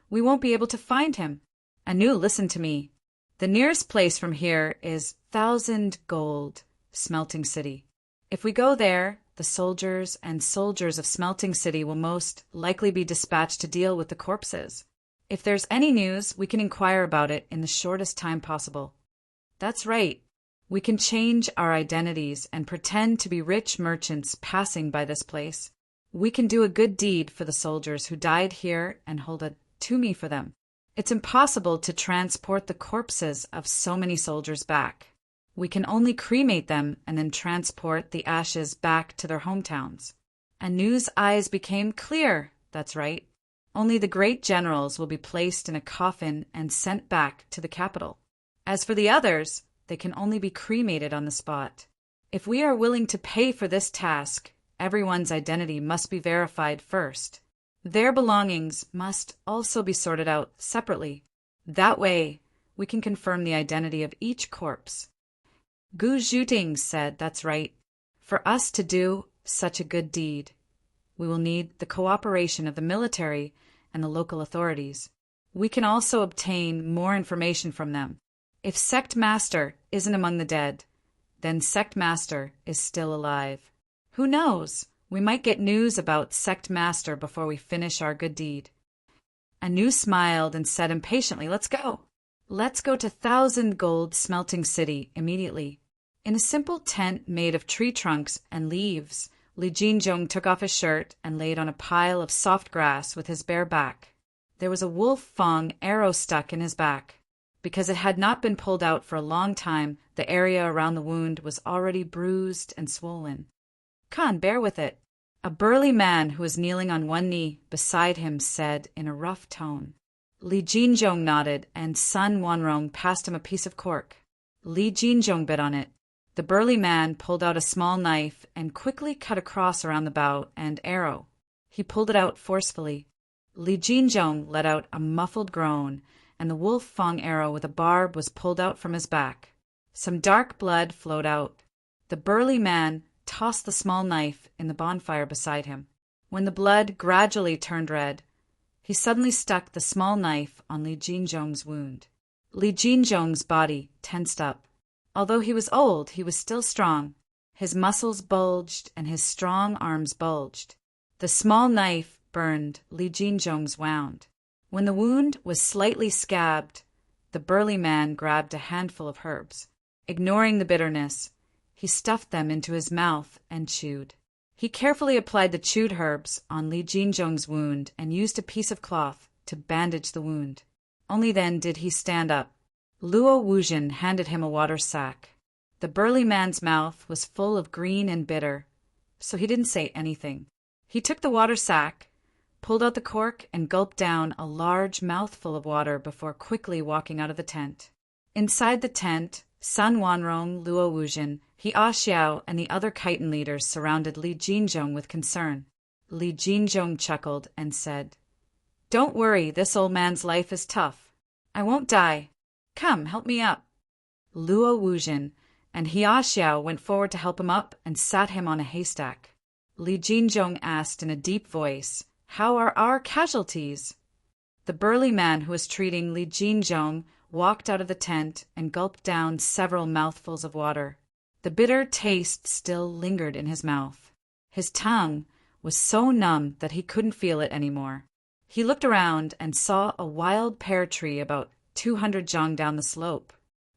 we won't be able to find him. Anu, listen to me. The nearest place from here is 1,000 Gold, Smelting City. If we go there, the soldiers of Smelting City will most likely be dispatched to deal with the corpses. If there's any news, we can inquire about it in the shortest time possible. That's right. We can change our identities and pretend to be rich merchants passing by this place. We can do a good deed for the soldiers who died here and hold a tombee for them. It's impossible to transport the corpses of so many soldiers back. We can only cremate them and then transport the ashes back to their hometowns. Anu's eyes became clear. That's right. Only the great generals will be placed in a coffin and sent back to the capital. As for the others, they can only be cremated on the spot. If we are willing to pay for this task, everyone's identity must be verified first. Their belongings must also be sorted out separately. That way, we can confirm the identity of each corpse. Gu Zhuting said, That's right. For us to do such a good deed, we will need the cooperation of the military and the local authorities. We can also obtain more information from them. If Sect Master isn't among the dead, then Sect Master is still alive. Who knows? We might get news about Sect Master before we finish our good deed. Anu smiled and said impatiently, Let's go. Let's go to 1,000 Gold Smelting City immediately. In a simple tent made of tree trunks and leaves, Li Jinzhong took off his shirt and laid on a pile of soft grass with his bare back. There was a wolf fang arrow stuck in his back. Because it had not been pulled out for a long time, the area around the wound was already bruised and swollen. Khan, bear with it. A burly man who was kneeling on one knee beside him said in a rough tone. Li Jinzhong nodded, and Sun Wanrong passed him a piece of cork. Li Jinzhong bit on it. The burly man pulled out a small knife and quickly cut a cross around the bow and arrow. He pulled it out forcefully. Li Jinzhong let out a muffled groan, and the wolf fang arrow with a barb was pulled out from his back. Some dark blood flowed out. The burly man tossed the small knife in the bonfire beside him. When the blood gradually turned red, he suddenly stuck the small knife on Li Jinzhong's wound. Li Jinzhong's body tensed up. Although he was old, he was still strong. His muscles bulged and his strong arms bulged. The small knife burned Li Jinzhong's wound. When the wound was slightly scabbed, the burly man grabbed a handful of herbs. Ignoring the bitterness, he stuffed them into his mouth and chewed. He carefully applied the chewed herbs on Li Jinzhong's wound and used a piece of cloth to bandage the wound. Only then did he stand up. Luo Wuzhen handed him a water sack. The burly man's mouth was full of green and bitter, so he didn't say anything. He took the water sack, pulled out the cork, and gulped down a large mouthful of water before quickly walking out of the tent. Inside the tent, Sun Wanrong, Luo Wuzhen, He Xiao, and the other chitin leaders surrounded Li Jinzhong with concern. Li Jinzhong chuckled and said, "Don't worry, this old man's life is tough. I won't die. Come, help me up." Luo Wuzhen and He Xiao went forward to help him up and sat him on a haystack. Li Jinzhong asked in a deep voice, "How are our casualties?" The burly man who was treating Li Jinzhong walked out of the tent and gulped down several mouthfuls of water. The bitter taste still lingered in his mouth. His tongue was so numb that he couldn't feel it anymore. He looked around and saw a wild pear tree about 200 zhang down the slope.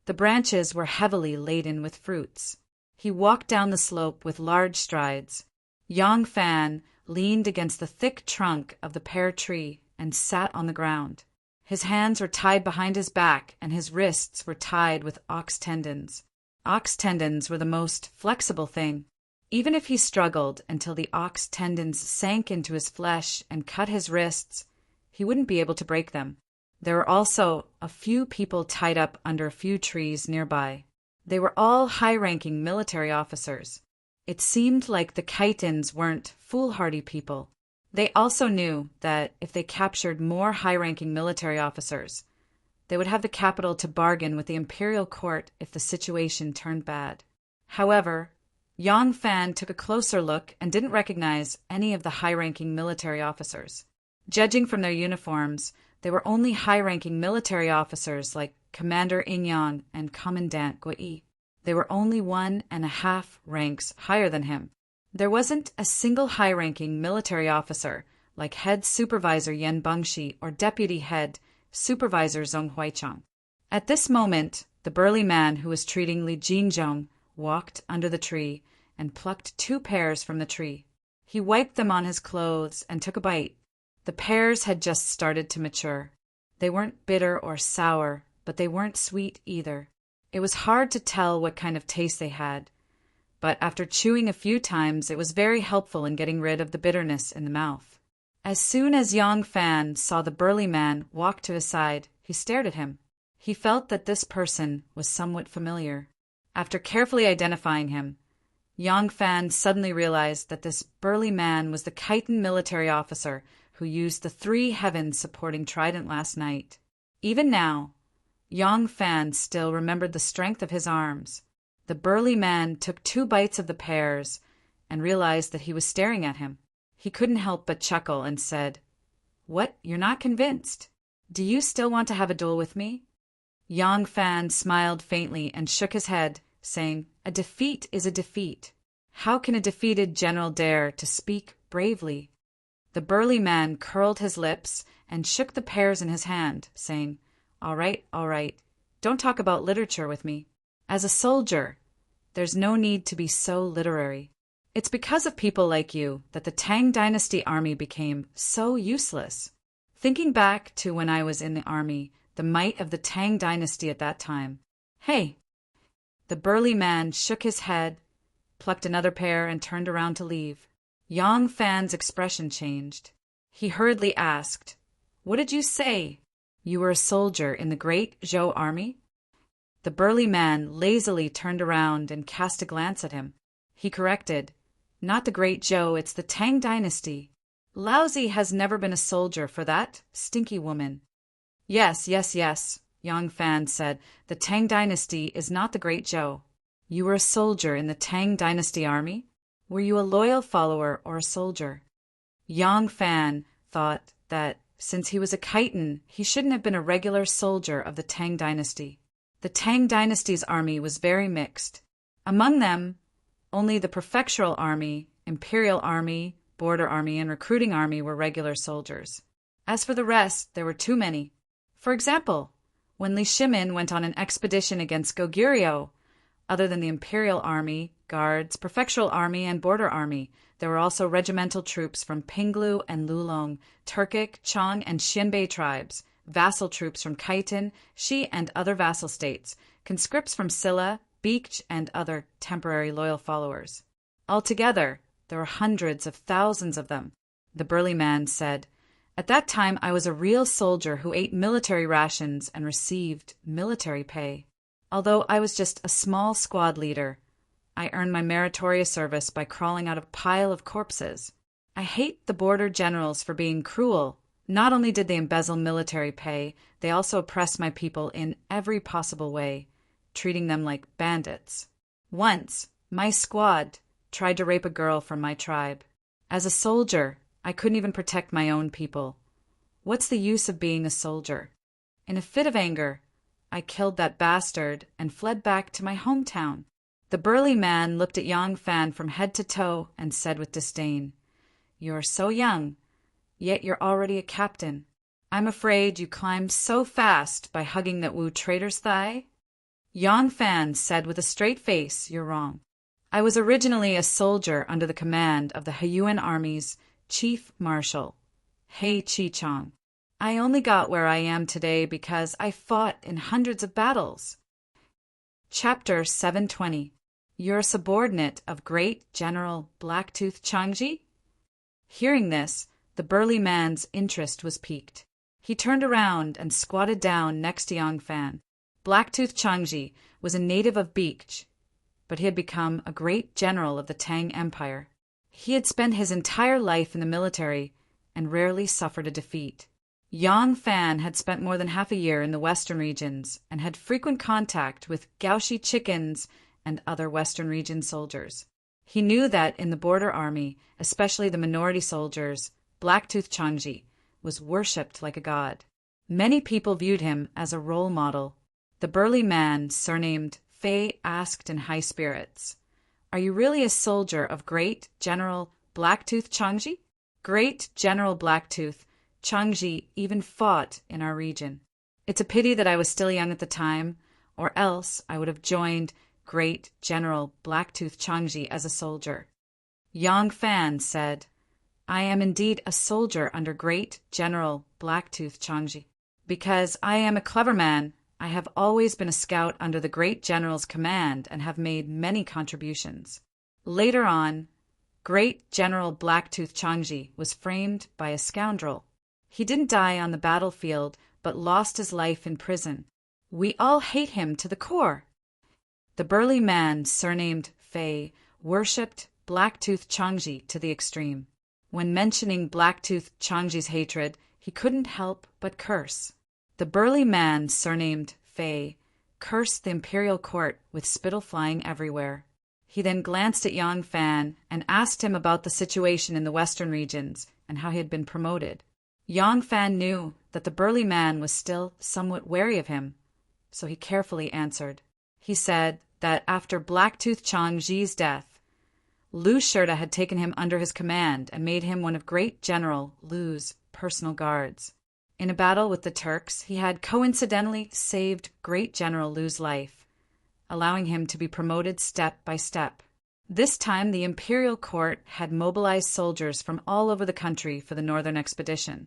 The branches were heavily laden with fruits. He walked down the slope with large strides. Yang Fan leaned against the thick trunk of the pear tree and sat on the ground. His hands were tied behind his back, and his wrists were tied with ox tendons. Ox tendons were the most flexible thing. Even if he struggled until the ox tendons sank into his flesh and cut his wrists, he wouldn't be able to break them. There were also a few people tied up under a few trees nearby. They were all high-ranking military officers. It seemed like the chitins weren't foolhardy people. They also knew that if they captured more high-ranking military officers, they would have the capital to bargain with the imperial court if the situation turned bad. However, Yang Fan took a closer look and didn't recognize any of the high-ranking military officers. Judging from their uniforms, they were only high-ranking military officers like Commander Ingyang and Commandant Gui. They were only 1.5 ranks higher than him. There wasn't a single high-ranking military officer like Head Supervisor Yan Bengshi or Deputy Head Supervisor Zhong Huaichang. At this moment, the burly man who was treating Li Jinzhong walked under the tree and plucked 2 pears from the tree. He wiped them on his clothes and took a bite. The pears had just started to mature. They weren't bitter or sour, but they weren't sweet either. It was hard to tell what kind of taste they had, but after chewing a few times, it was very helpful in getting rid of the bitterness in the mouth. As soon as Yang Fan saw the burly man walk to his side, he stared at him. He felt that this person was somewhat familiar. After carefully identifying him, Yang Fan suddenly realized that this burly man was the chitin military officer who used the 3 heavens supporting trident last night. Even now, Yang Fan still remembered the strength of his arms. The burly man took 2 bites of the pears and realized that he was staring at him. He couldn't help but chuckle and said, "What, you're not convinced? Do you still want to have a duel with me?" Yang Fan smiled faintly and shook his head, saying, "A defeat is a defeat. How can a defeated general dare to speak bravely?" The burly man curled his lips and shook the pears in his hand, saying, all right, don't talk about literature with me. As a soldier, there's no need to be so literary. It's because of people like you that the Tang Dynasty army became so useless. Thinking back to when I was in the army, the might of the Tang Dynasty at that time. Hey!" The burly man shook his head, plucked another pear, and turned around to leave. Yang Fan's expression changed. He hurriedly asked, "What did you say? You were a soldier in the great Zhou army?" The burly man lazily turned around and cast a glance at him. He corrected, "Not the Great Zhou, it's the Tang Dynasty. Lousy has never been a soldier for that stinky woman." Yes, Yang Fan said. "The Tang Dynasty is not the Great Zhou. You were a soldier in the Tang Dynasty army? Were you a loyal follower or a soldier?" Yang Fan thought that since he was a Khitan, he shouldn't have been a regular soldier of the Tang Dynasty. The Tang Dynasty's army was very mixed. Among them, only the prefectural army, imperial army, border army, and recruiting army were regular soldiers. As for the rest, there were too many. For example, when Li Shimin went on an expedition against Goguryeo, other than the imperial army, guards, prefectural army, and border army, there were also regimental troops from Pinglu and Lulong, Turkic, Chong, and Xianbei tribes, vassal troops from Khitan, Shi, and other vassal states, conscripts from Silla, Beech, and other temporary loyal followers. Altogether, there were hundreds of thousands of them. The burly man said, "At that time I was a real soldier who ate military rations and received military pay. Although I was just a small squad leader, I earned my meritorious service by crawling out of a pile of corpses. I hate the border generals for being cruel. Not only did they embezzle military pay, they also oppressed my people in every possible way, treating them like bandits. Once, my squad tried to rape a girl from my tribe. As a soldier, I couldn't even protect my own people. What's the use of being a soldier? In a fit of anger, I killed that bastard and fled back to my hometown." The burly man looked at Yang Fan from head to toe and said with disdain, "You're so young, yet you're already a captain. I'm afraid you climbed so fast by hugging that Wu traitor's thigh?" Yang Fan said with a straight face, "You're wrong. I was originally a soldier under the command of the Heiyuan Army's Chief Marshal, He Chichong. I only got where I am today because I fought in hundreds of battles." Chapter 720. You're a subordinate of Great General Blacktooth Changji? Hearing this, the burly man's interest was piqued. He turned around and squatted down next to Yang Fan. Blacktooth Changji was a native of Beech, but he had become a great general of the Tang Empire. He had spent his entire life in the military and rarely suffered a defeat. Yang Fan had spent more than half a year in the western regions and had frequent contact with Gaoshi chickens and other western region soldiers. He knew that in the border army, especially the minority soldiers, Blacktooth Changji was worshipped like a god. Many people viewed him as a role model. The burly man, surnamed Fei, asked in high spirits, "Are you really a soldier of Great General Blacktooth Changji?" Great General Blacktooth Changji even fought in our region. It's a pity that I was still young at the time, or else I would have joined Great General Blacktooth Changji as a soldier. Yang Fan said, "I am indeed a soldier under Great General Blacktooth Changji. Because I am a clever man, I have always been a scout under the Great General's command and have made many contributions." Later on, Great General Blacktooth Changji was framed by a scoundrel. He didn't die on the battlefield, but lost his life in prison. We all hate him to the core. The burly man, surnamed Fei, worshipped Blacktooth Changji to the extreme. When mentioning Blacktooth Changji's hatred, he couldn't help but curse. The burly man, surnamed Fei, cursed the imperial court with spittle flying everywhere. He then glanced at Yang Fan and asked him about the situation in the western regions and how he had been promoted. Yang Fan knew that the burly man was still somewhat wary of him, so he carefully answered. He said that after Blacktooth Changji's death, Lu Shirta had taken him under his command and made him one of Great General Lu's personal guards. In a battle with the Turks, he had coincidentally saved Great General Lu's life, allowing him to be promoted step by step. This time, the imperial court had mobilized soldiers from all over the country for the northern expedition,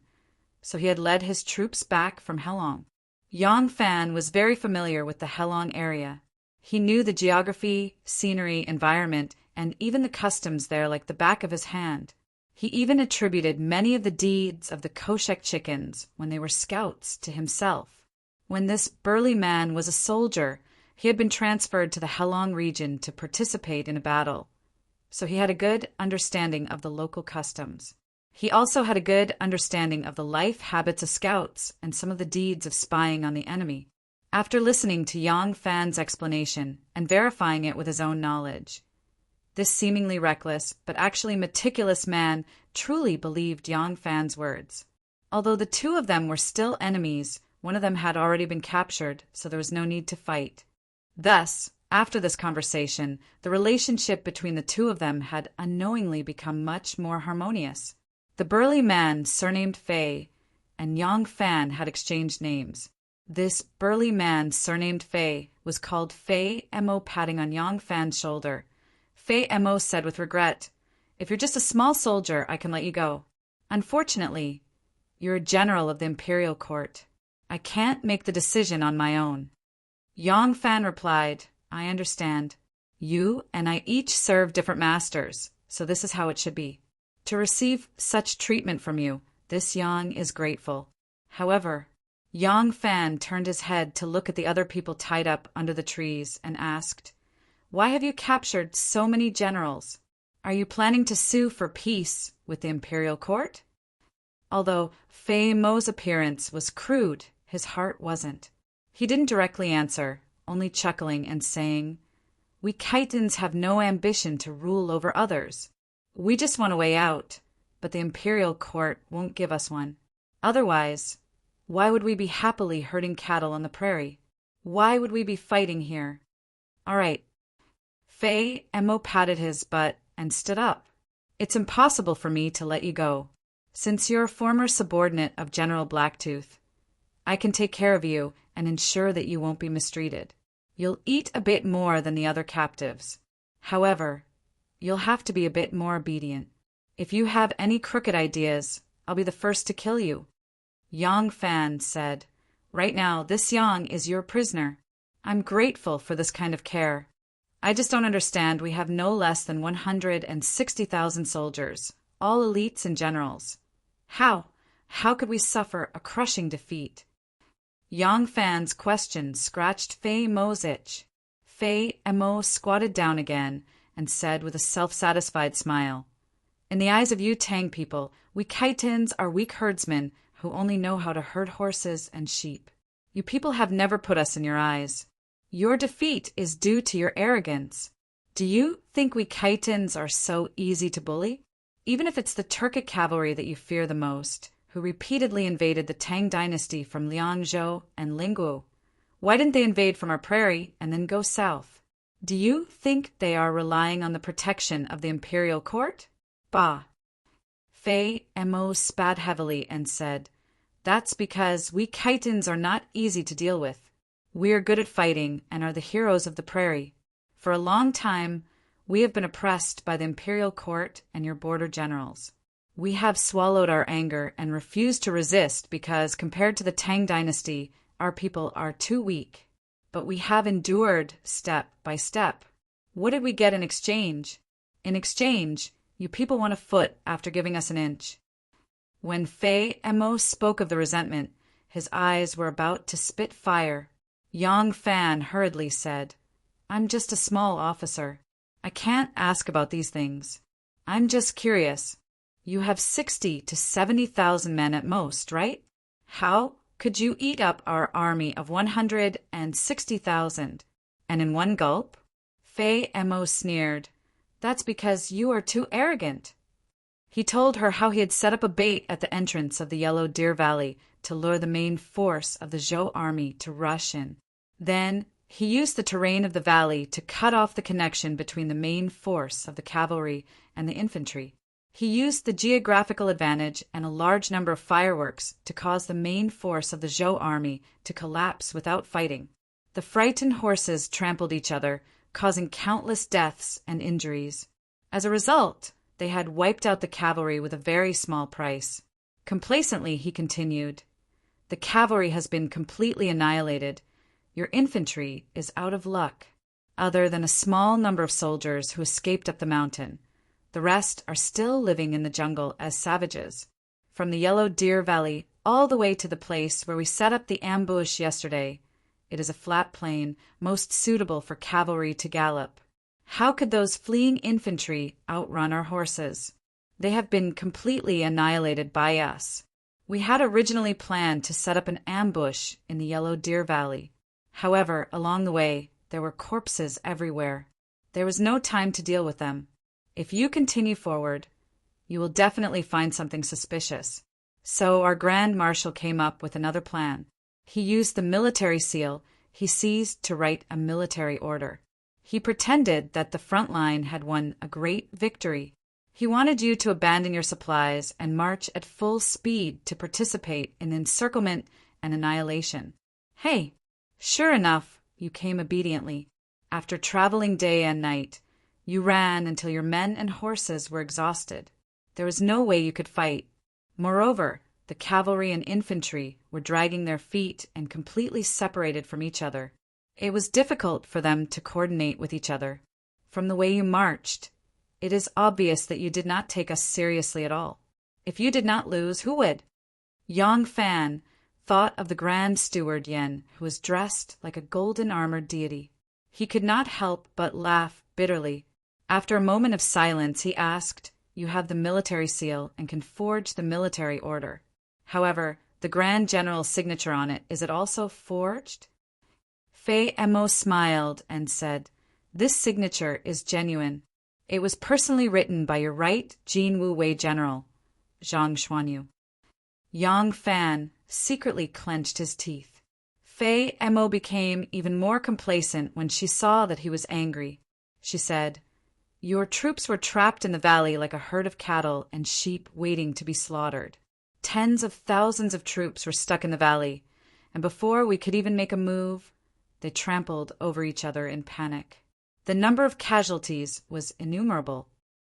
so he had led his troops back from Helong. Yang Fan was very familiar with the Helong area. He knew the geography, scenery, environment, and even the customs there like the back of his hand. He even attributed many of the deeds of the Koshek chickens when they were scouts to himself. When this burly man was a soldier, He had been transferred to the Halong region to participate in a battle, so he had a good understanding of the local customs. He also had a good understanding of the life habits of scouts and some of the deeds of spying on the enemy. After listening to Yang Fan's explanation and verifying it with his own knowledge, this seemingly reckless but actually meticulous man truly believed Yang Fan's words. Although the two of them were still enemies, one of them had already been captured, so there was no need to fight. Thus, after this conversation, the relationship between the two of them had unknowingly become much more harmonious. The burly man, surnamed Fei, and Yang Fan had exchanged names. This burly man, surnamed Fei, was called Fei Mo, patting on Yang Fan's shoulder. Fei Mo said with regret, "If you're just a small soldier, I can let you go. Unfortunately, you're a general of the imperial court. I can't make the decision on my own." Yang Fan replied, "I understand. You and I each serve different masters, so this is how it should be. To receive such treatment from you, this Yang is grateful. However," Yang Fan turned his head to look at the other people tied up under the trees and asked, "Why have you captured so many generals? Are you planning to sue for peace with the imperial court?" Although Fei Mo's appearance was crude, his heart wasn't. He didn't directly answer, only chuckling and saying, "We Khitans have no ambition to rule over others. We just want a way out, but the imperial court won't give us one. Otherwise, why would we be happily herding cattle on the prairie? Why would we be fighting here? All right." Fei Mo patted his butt and stood up. "It's impossible for me to let you go. Since you're a former subordinate of General Blacktooth, I can take care of you and ensure that you won't be mistreated. You'll eat a bit more than the other captives. However, you'll have to be a bit more obedient. If you have any crooked ideas, I'll be the first to kill you." Yang Fan said, "Right now, this Yang is your prisoner. I'm grateful for this kind of care. I just don't understand we have no less than 160,000 soldiers, all elites and generals. How could we suffer a crushing defeat?" Yang Fan's question scratched Fei Mo's itch. Fei Mo squatted down again and said with a self-satisfied smile, "In the eyes of you Tang people, we Khitans are weak herdsmen who only know how to herd horses and sheep. You people have never put us in your eyes. Your defeat is due to your arrogance. Do you think we Khitans are so easy to bully? Even if it's the Turkic cavalry that you fear the most, who repeatedly invaded the Tang dynasty from Liangzhou and Lingguo, why didn't they invade from our prairie and then go south? Do you think they are relying on the protection of the imperial court? Bah!" Fei Mo spat heavily and said, "That's because we Khitans are not easy to deal with. We are good at fighting and are the heroes of the prairie. For a long time, we have been oppressed by the imperial court and your border generals. We have swallowed our anger and refused to resist because, compared to the Tang dynasty, our people are too weak. But we have endured step by step. What did we get in exchange? In exchange, you people want a foot after giving us an inch." When Fei Mo spoke of the resentment, his eyes were about to spit fire. Yang Fan hurriedly said, "I'm just a small officer. I can't ask about these things. I'm just curious. You have 60 to 70,000 men at most, right? How could you eat up our army of 160,000? And in one gulp?" Fei Mo sneered, "That's because you are too arrogant." He told her how he had set up a bait at the entrance of the Yellow Deer Valley to lure the main force of the Zhou army to rush in. Then he used the terrain of the valley to cut off the connection between the main force of the cavalry and the infantry. He used the geographical advantage and a large number of fireworks to cause the main force of the Zhou army to collapse without fighting. The frightened horses trampled each other, causing countless deaths and injuries. As a result, they had wiped out the cavalry with a very small price. Complacently, he continued, "The cavalry has been completely annihilated. Your infantry is out of luck. Other than a small number of soldiers who escaped up the mountain, the rest are still living in the jungle as savages. From the Yellow Deer Valley all the way to the place where we set up the ambush yesterday, It is a flat plain, most suitable for cavalry to gallop. How could those fleeing infantry outrun our horses? They have been completely annihilated by us. We had originally planned to set up an ambush in the Yellow Deer Valley. However, along the way, there were corpses everywhere. There was no time to deal with them. If you continue forward, you will definitely find something suspicious. So our Grand Marshal came up with another plan. He used the military seal he seized to write a military order. He pretended that the front line had won a great victory. He wanted you to abandon your supplies and march at full speed to participate in encirclement and annihilation. Hey, sure enough, you came obediently. After traveling day and night, you ran until your men and horses were exhausted. There was no way you could fight. Moreover, the cavalry and infantry were dragging their feet and completely separated from each other. It was difficult for them to coordinate with each other. From the way you marched, it is obvious that you did not take us seriously at all. If you did not lose, who would? Yang Fan thought of the Grand Steward Yen, who was dressed like a golden-armored deity. He could not help but laugh bitterly. After a moment of silence, he asked, "You have the military seal and can forge the military order. However, the Grand General's signature on it, is it also forged?" Fei Emo smiled and said, "This signature is genuine. It was personally written by your right Jin Wu Wei General, Zhang Xuanyu." Yang Fan secretly clenched his teeth. Fei Emo became even more complacent when she saw that he was angry. She said, "Your troops were trapped in the valley like a herd of cattle and sheep waiting to be slaughtered. Tens of thousands of troops were stuck in the valley, and before we could even make a move, they trampled over each other in panic. The number of casualties was innumerable.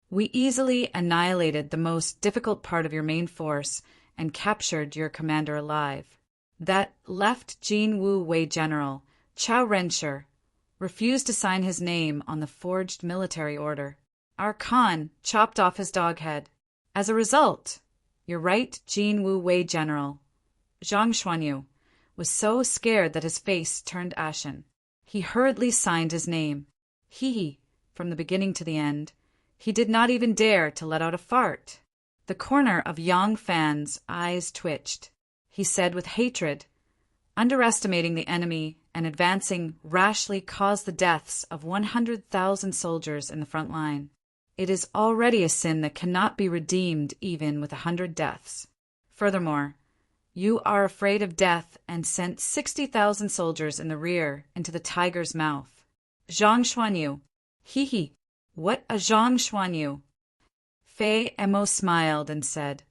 We easily annihilated the most difficult part of your main force and captured your commander alive. That left Jin Wu Wei General, Chao Rensher, refused to sign his name on the forged military order. Our Khan chopped off his dog head. As a result, your right Jin Wu Wei General, Zhang Xuanyu, was so scared that his face turned ashen. He hurriedly signed his name. From the beginning to the end, he did not even dare to let out a fart. The corner of Yang Fan's eyes twitched. He said with hatred, "Underestimating the enemy and advancing rashly caused the deaths of 100,000 soldiers in the front line. It is already a sin that cannot be redeemed even with 100 deaths. Furthermore, you are afraid of death and sent 60,000 soldiers in the rear into the tiger's mouth. Zhang Xuanyu, what a Zhang Xuanyu." Fei Emo smiled and said,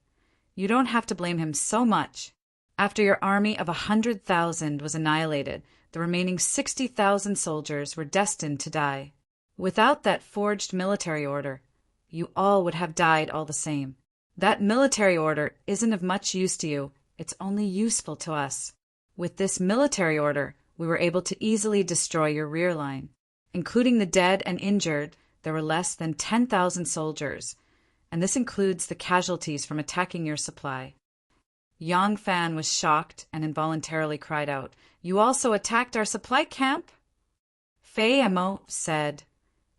"You don't have to blame him so much. After your army of 100,000 was annihilated, the remaining 60,000 soldiers were destined to die. Without that forged military order, you all would have died all the same. That military order isn't of much use to you, it's only useful to us. With this military order, we were able to easily destroy your rear line. Including the dead and injured, there were less than 10,000 soldiers, and this includes the casualties from attacking your supply." Yang Fan was shocked and involuntarily cried out, "You also attacked our supply camp?" Fei Emo said,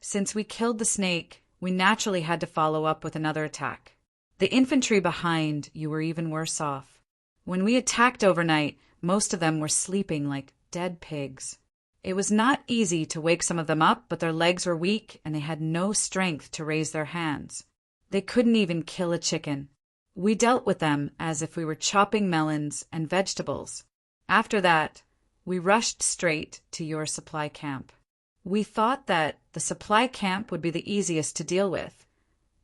"Since we killed the snake, we naturally had to follow up with another attack. The infantry behind you were even worse off. When we attacked overnight, most of them were sleeping like dead pigs. It was not easy to wake some of them up, but their legs were weak and they had no strength to raise their hands. They couldn't even kill a chicken. We dealt with them as if we were chopping melons and vegetables. After that, we rushed straight to your supply camp. We thought that the supply camp would be the easiest to deal with,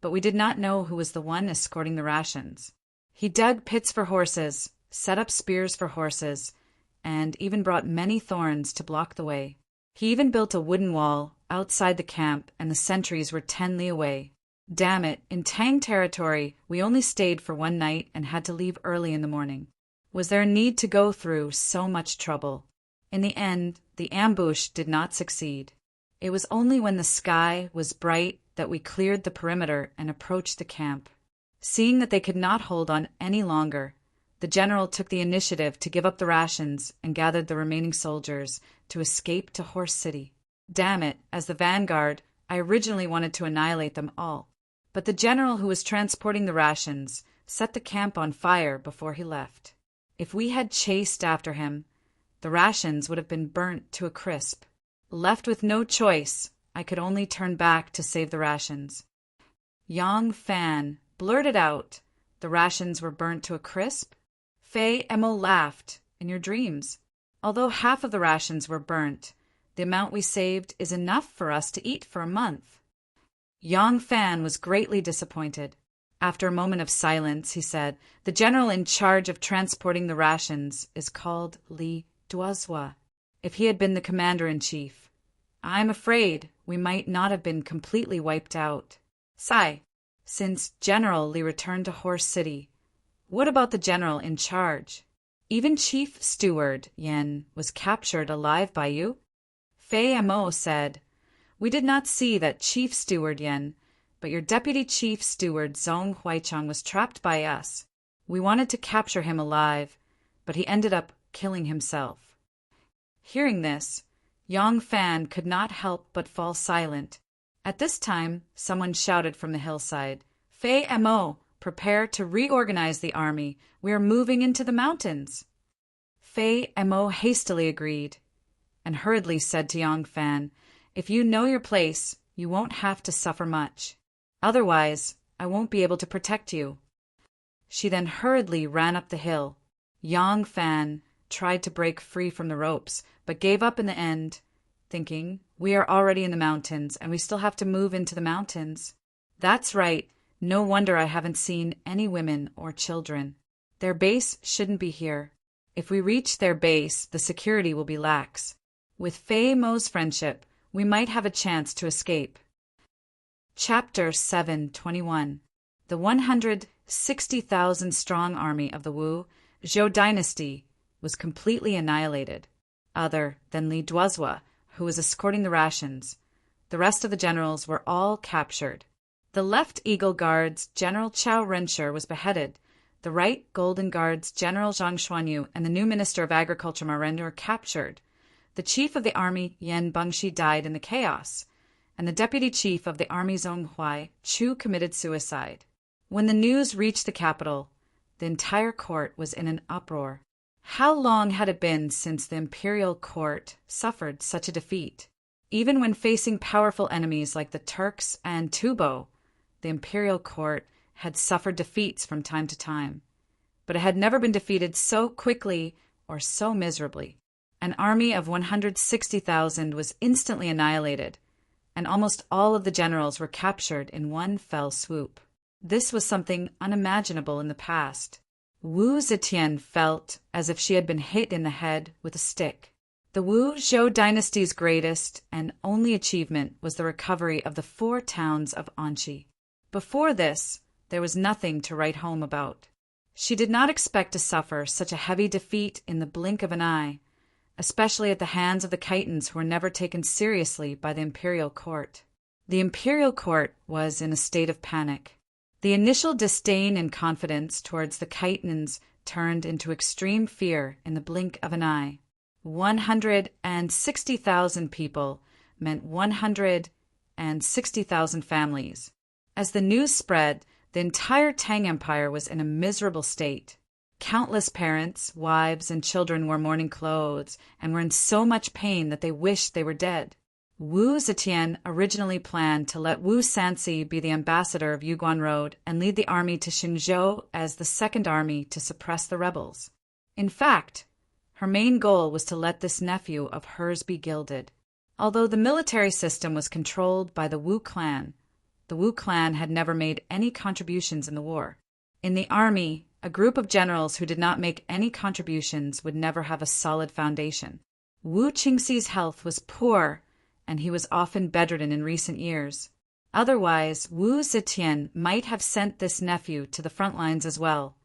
but we did not know who was the one escorting the rations. He dug pits for horses, set up spears for horses, and even brought many thorns to block the way. He even built a wooden wall outside the camp, and the sentries were 10 li away. Damn it, in Tang territory, we only stayed for one night and had to leave early in the morning. Was there a need to go through so much trouble? In the end, the ambush did not succeed. It was only when the sky was bright that we cleared the perimeter and approached the camp. Seeing that they could not hold on any longer, The general took the initiative to give up the rations and gathered the remaining soldiers to escape to Horse City. Damn it, as the vanguard, I originally wanted to annihilate them all. But the general who was transporting the rations set the camp on fire before he left. If we had chased after him, the rations would have been burnt to a crisp. Left with no choice, I could only turn back to save the rations. Yang Fan blurted out, "The rations were burnt to a crisp?" Fei Emo laughed, "In your dreams. Although half of the rations were burnt, the amount we saved is enough for us to eat for a month." Yang Fan was greatly disappointed. After a moment of silence, he said, "The general in charge of transporting the rations is called Li Duozhua. If he had been the commander-in-chief, I'm afraid we might not have been completely wiped out. Sai, since General Li returned to Horse City, what about the general in charge? Even Chief Steward Yen was captured alive by you?" Fei Amo said, "We did not see that Chief Steward Yen, but your deputy chief steward Zhong Huaichang was trapped by us. We wanted to capture him alive, but he ended up killing himself." Hearing this, Yang Fan could not help but fall silent. At this time, someone shouted from the hillside, "Fei Amo, prepare to reorganize the army. We are moving into the mountains." Fei Amo hastily agreed, and hurriedly said to Yang Fan, "If you know your place, you won't have to suffer much. Otherwise, I won't be able to protect you." She then hurriedly ran up the hill. Yang Fan tried to break free from the ropes, but gave up in the end, thinking, "We are already in the mountains, and we still have to move into the mountains. That's right, no wonder I haven't seen any women or children. Their base shouldn't be here. If we reach their base, the security will be lax. With Fei Mo's friendship, we might have a chance to escape." Chapter 721. The 160,000 strong army of the Wu Zhou dynasty was completely annihilated. Other than Li Duozhua, who was escorting the rations, the rest of the generals were all captured. The left Eagle Guard's General Chao Renshur was beheaded. The right Golden Guard's General Zhang Xuanyu and the new Minister of Agriculture Ma Ren were captured. The chief of the army, Yan Bengshi, died in the chaos, and the deputy chief of the army, Zhong Huai, Chu, committed suicide. When the news reached the capital, the entire court was in an uproar. How long had it been since the imperial court suffered such a defeat? Even when facing powerful enemies like the Turks and Tubo, the imperial court had suffered defeats from time to time, but it had never been defeated so quickly or so miserably. An army of 160,000 was instantly annihilated, and almost all of the generals were captured in one fell swoop. This was something unimaginable in the past. Wu Zetian felt as if she had been hit in the head with a stick. The Wu Zhou dynasty's greatest and only achievement was the recovery of the 4 towns of Anqi. Before this, there was nothing to write home about. She did not expect to suffer such a heavy defeat in the blink of an eye, especially at the hands of the Khitans who were never taken seriously by the imperial court. The imperial court was in a state of panic. The initial disdain and confidence towards the Khitans turned into extreme fear in the blink of an eye. 160,000 people meant 160,000 families. As the news spread, the entire Tang Empire was in a miserable state. Countless parents, wives, and children wore mourning clothes and were in so much pain that they wished they were dead. Wu Zetian originally planned to let Wu Sanxi be the ambassador of Yuguan Road and lead the army to Xinzhou as the second army to suppress the rebels. In fact, her main goal was to let this nephew of hers be gilded. Although the military system was controlled by the Wu clan, the Wu clan had never made any contributions in the war. In the army, a group of generals who did not make any contributions would never have a solid foundation. Wu Qingxi's health was poor, and he was often bedridden in recent years. Otherwise, Wu Zetian might have sent this nephew to the front lines as well,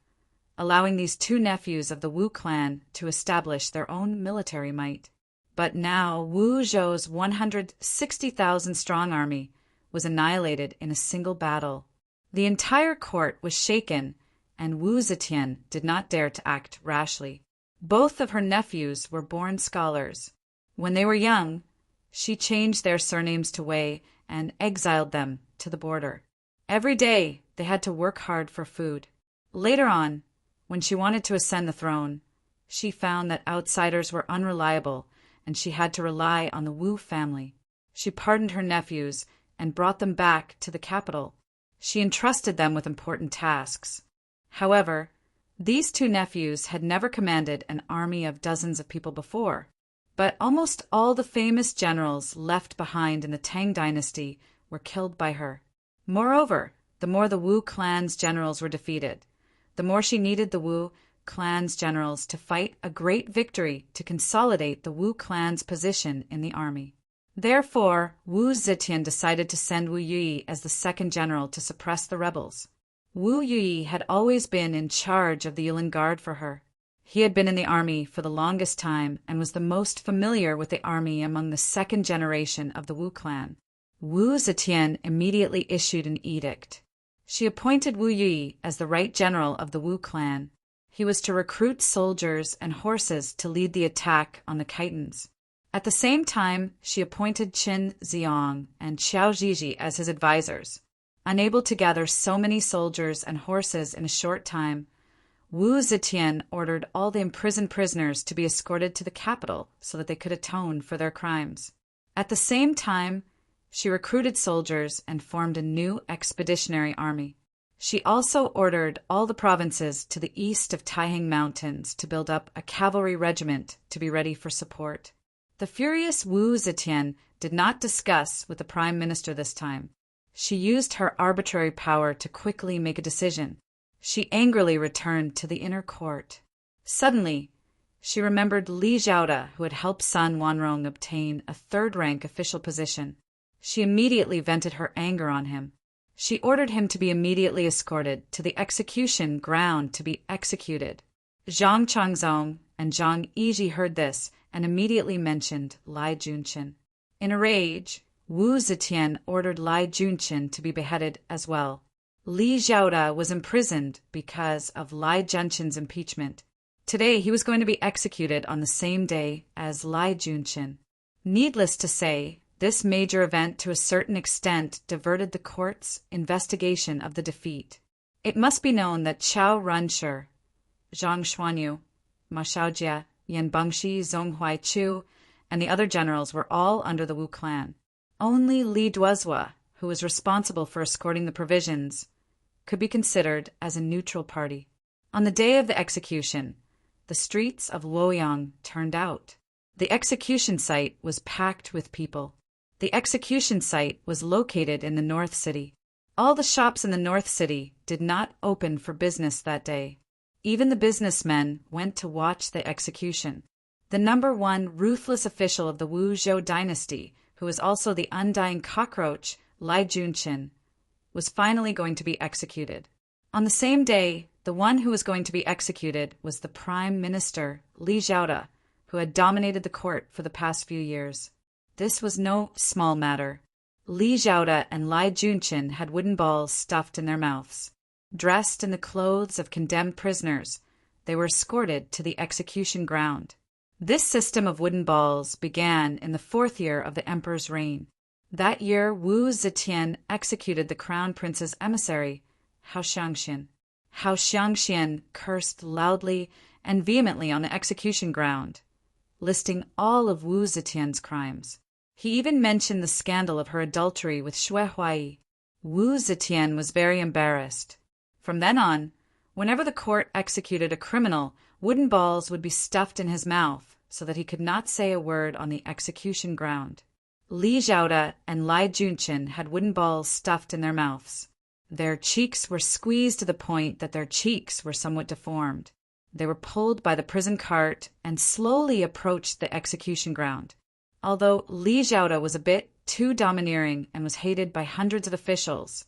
allowing these 2 nephews of the Wu clan to establish their own military might. But now Wu Zhou's 160,000 strong army was annihilated in a single battle. The entire court was shaken, and Wu Zetian did not dare to act rashly. Both of her nephews were born scholars. When they were young, she changed their surnames to Wei and exiled them to the border. Every day, they had to work hard for food. Later on, when she wanted to ascend the throne, she found that outsiders were unreliable and she had to rely on the Wu family. She pardoned her nephews and brought them back to the capital. She entrusted them with important tasks. However, these two nephews had never commanded an army of dozens of people before, but almost all the famous generals left behind in the Tang dynasty were killed by her. Moreover, the more the Wu clan's generals were defeated, the more she needed the Wu clan's generals to fight a great victory to consolidate the Wu clan's position in the army. Therefore, Wu Zetian decided to send Wu Yi as the second general to suppress the rebels. Wu Yi had always been in charge of the Yulin Guard for her. He had been in the army for the longest time and was the most familiar with the army among the second generation of the Wu clan. Wu Zetian immediately issued an edict. She appointed Wu Yi as the right general of the Wu clan. He was to recruit soldiers and horses to lead the attack on the Khitans. At the same time, she appointed Qin Xiong and Xiao Zhizhi as his advisors. Unable to gather so many soldiers and horses in a short time, Wu Zetian ordered all the imprisoned prisoners to be escorted to the capital so that they could atone for their crimes. At the same time, she recruited soldiers and formed a new expeditionary army. She also ordered all the provinces to the east of Taihang Mountains to build up a cavalry regiment to be ready for support. The furious Wu Zetian did not discuss with the prime minister this time. She used her arbitrary power to quickly make a decision. She angrily returned to the inner court. Suddenly, she remembered Li Zhaoda, who had helped Sun Wanrong obtain a third-rank official position. She immediately vented her anger on him. She ordered him to be immediately escorted to the execution ground to be executed. Zhang Changzong and Zhang Yizhi heard this and immediately mentioned Lai Junqin. In a rage, Wu Zetian ordered Lai Junqin to be beheaded as well. Li Zhaoda was imprisoned because of Lai Junqin's impeachment. Today he was going to be executed on the same day as Lai Junqin. Needless to say, this major event to a certain extent diverted the court's investigation of the defeat. It must be known that Chao Runshi, Zhang Xuanyu, Ma Xiaojie, Yan Bengshi, Zhong Huaichu, and the other generals were all under the Wu clan. Only Li Duozhua, who was responsible for escorting the provisions, could be considered as a neutral party. On the day of the execution, the streets of Luoyang turned out. The execution site was packed with people. The execution site was located in the North City. All the shops in the North City did not open for business that day. Even the businessmen went to watch the execution. The number one ruthless official of the Wu Zhou dynasty, who was also the undying cockroach, Lai Junqin, was finally going to be executed. On the same day, the one who was going to be executed was the Prime Minister, Li Zhaoda, who had dominated the court for the past few years. This was no small matter. Li Zhaoda and Lai Junqin had wooden balls stuffed in their mouths. Dressed in the clothes of condemned prisoners, they were escorted to the execution ground. This system of wooden balls began in the 4th year of the emperor's reign. That year, Wu Zetian executed the crown prince's emissary, Hao Xiangxian. Hao Xiangxian cursed loudly and vehemently on the execution ground, listing all of Wu Zetian's crimes. He even mentioned the scandal of her adultery with Xue Huai. Wu Zetian was very embarrassed. From then on, whenever the court executed a criminal, wooden balls would be stuffed in his mouth so that he could not say a word on the execution ground. Li Zhaoda and Lai Junqin had wooden balls stuffed in their mouths. Their cheeks were squeezed to the point that their cheeks were somewhat deformed. They were pulled by the prison cart and slowly approached the execution ground. Although Li Zhaoda was a bit too domineering and was hated by hundreds of officials,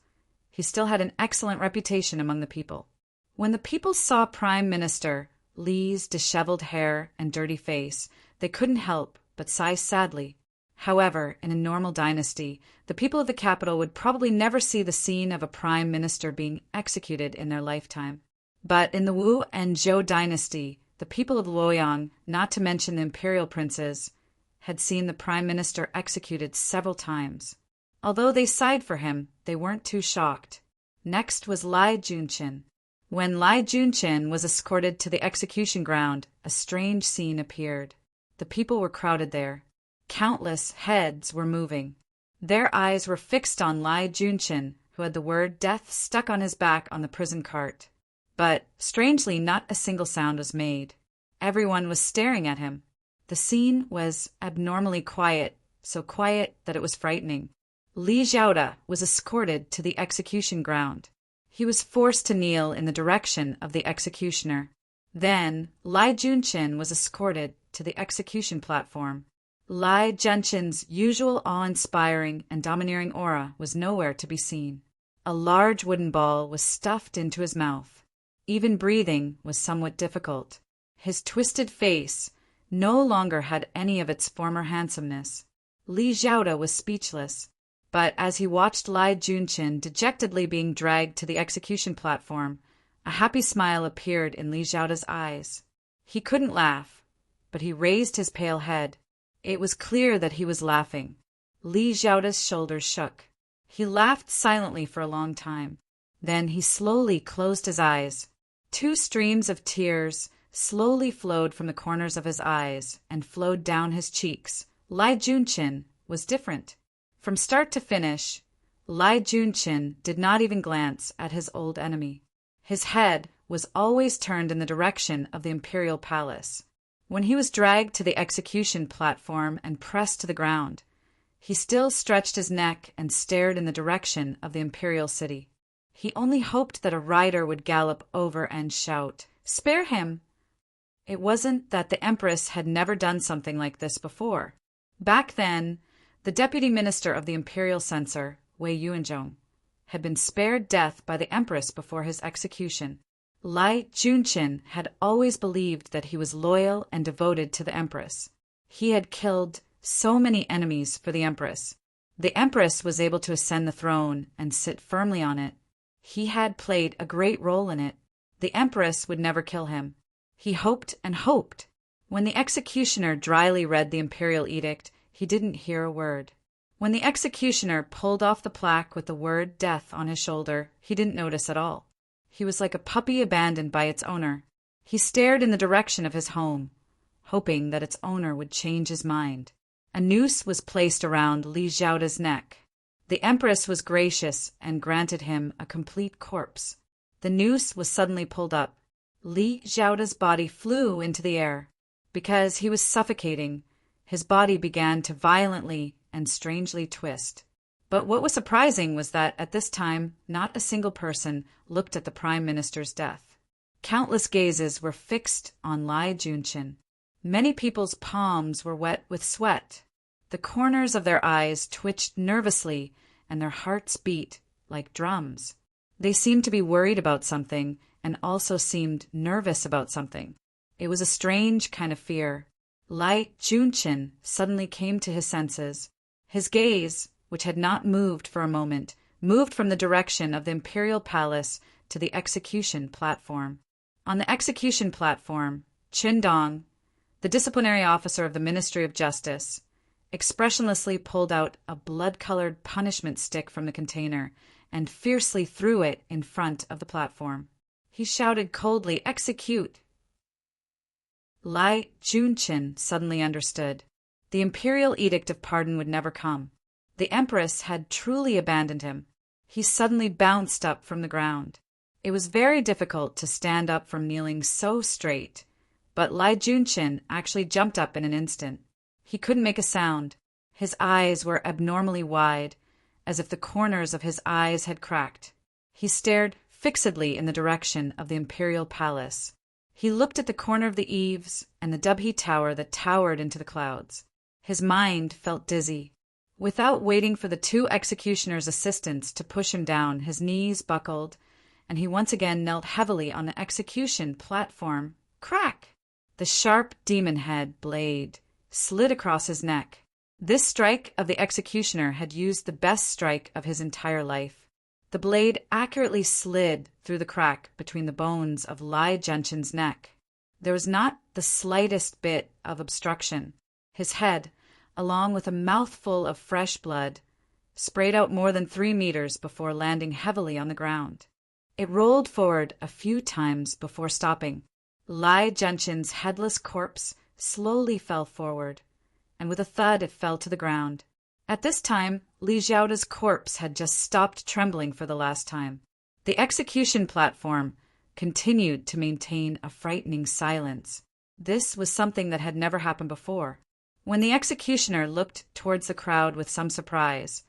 he still had an excellent reputation among the people. When the people saw Prime Minister Li's disheveled hair and dirty face, they couldn't help but sigh sadly. However, in a normal dynasty, the people of the capital would probably never see the scene of a prime minister being executed in their lifetime. But in the Wu and Zhou dynasty, the people of Luoyang, not to mention the imperial princes, had seen the prime minister executed several times. Although they sighed for him, they weren't too shocked. Next was Lai Junqin. When Lai Junqin was escorted to the execution ground, a strange scene appeared. The people were crowded there. Countless heads were moving. Their eyes were fixed on Lai Junqin, who had the word death stuck on his back on the prison cart. But, strangely, not a single sound was made. Everyone was staring at him. The scene was abnormally quiet, so quiet that it was frightening. Li Xiaoda was escorted to the execution ground. He was forced to kneel in the direction of the executioner. Then, Lai Junqin was escorted to the execution platform. Lai Junqin's usual awe-inspiring and domineering aura was nowhere to be seen. A large wooden ball was stuffed into his mouth. Even breathing was somewhat difficult. His twisted face no longer had any of its former handsomeness. Li Xiaoda was speechless. But as he watched Lai Junqin dejectedly being dragged to the execution platform, a happy smile appeared in Li Xiaoda's eyes. He couldn't laugh, but he raised his pale head. It was clear that he was laughing. Li Xiaoda's shoulders shook. He laughed silently for a long time. Then he slowly closed his eyes. 2 streams of tears slowly flowed from the corners of his eyes and flowed down his cheeks. Lai Junqin was different. From start to finish, Lai Junqin did not even glance at his old enemy. His head was always turned in the direction of the imperial palace. When he was dragged to the execution platform and pressed to the ground, he still stretched his neck and stared in the direction of the imperial city. He only hoped that a rider would gallop over and shout, "Spare him!" It wasn't that the Empress had never done something like this before. Back then, the deputy minister of the imperial censor, Wei Yuanzhong, had been spared death by the Empress before his execution. Lai Junqin had always believed that he was loyal and devoted to the Empress. He had killed so many enemies for the Empress. The Empress was able to ascend the throne and sit firmly on it. He had played a great role in it. The Empress would never kill him. He hoped and hoped. When the executioner dryly read the imperial edict, he didn't hear a word. When the executioner pulled off the plaque with the word death on his shoulder, he didn't notice at all. He was like a puppy abandoned by its owner. He stared in the direction of his home, hoping that its owner would change his mind. A noose was placed around Li Xiaoda's neck. The Empress was gracious and granted him a complete corpse. The noose was suddenly pulled up. Li Xiaoda's body flew into the air. Because he was suffocating, his body began to violently and strangely twist. But what was surprising was that at this time, not a single person looked at the Prime Minister's death. Countless gazes were fixed on Lai Junqin. Many people's palms were wet with sweat. The corners of their eyes twitched nervously, and their hearts beat like drums. They seemed to be worried about something, and also seemed nervous about something. It was a strange kind of fear. Lai Junqin suddenly came to his senses. His gaze, which had not moved for a moment, moved from the direction of the imperial palace to the execution platform. On the execution platform, Qin Dong, the disciplinary officer of the Ministry of Justice, expressionlessly pulled out a blood-colored punishment stick from the container and fiercely threw it in front of the platform. He shouted coldly, "Execute!" Lai Junqin suddenly understood. The imperial edict of pardon would never come. The Empress had truly abandoned him. He suddenly bounced up from the ground. It was very difficult to stand up from kneeling so straight, but Lai Junqin actually jumped up in an instant. He couldn't make a sound. His eyes were abnormally wide, as if the corners of his eyes had cracked. He stared fixedly in the direction of the imperial palace. He looked at the corner of the eaves and the Dubhe Tower that towered into the clouds. His mind felt dizzy. Without waiting for the 2 executioner's assistants to push him down, his knees buckled, and he once again knelt heavily on the execution platform. Crack! The sharp demon head blade slid across his neck. This strike of the executioner had used the best strike of his entire life. The blade accurately slid through the crack between the bones of Lai Junchen's neck. There was not the slightest bit of obstruction. His head, along with a mouthful of fresh blood, sprayed out more than 3 meters before landing heavily on the ground. It rolled forward a few times before stopping. Lai Junchen's headless corpse slowly fell forward, and with a thud it fell to the ground. At this time, Li Xiaoda's corpse had just stopped trembling for the last time. The execution platform continued to maintain a frightening silence. This was something that had never happened before. When the executioner looked towards the crowd with some surprise,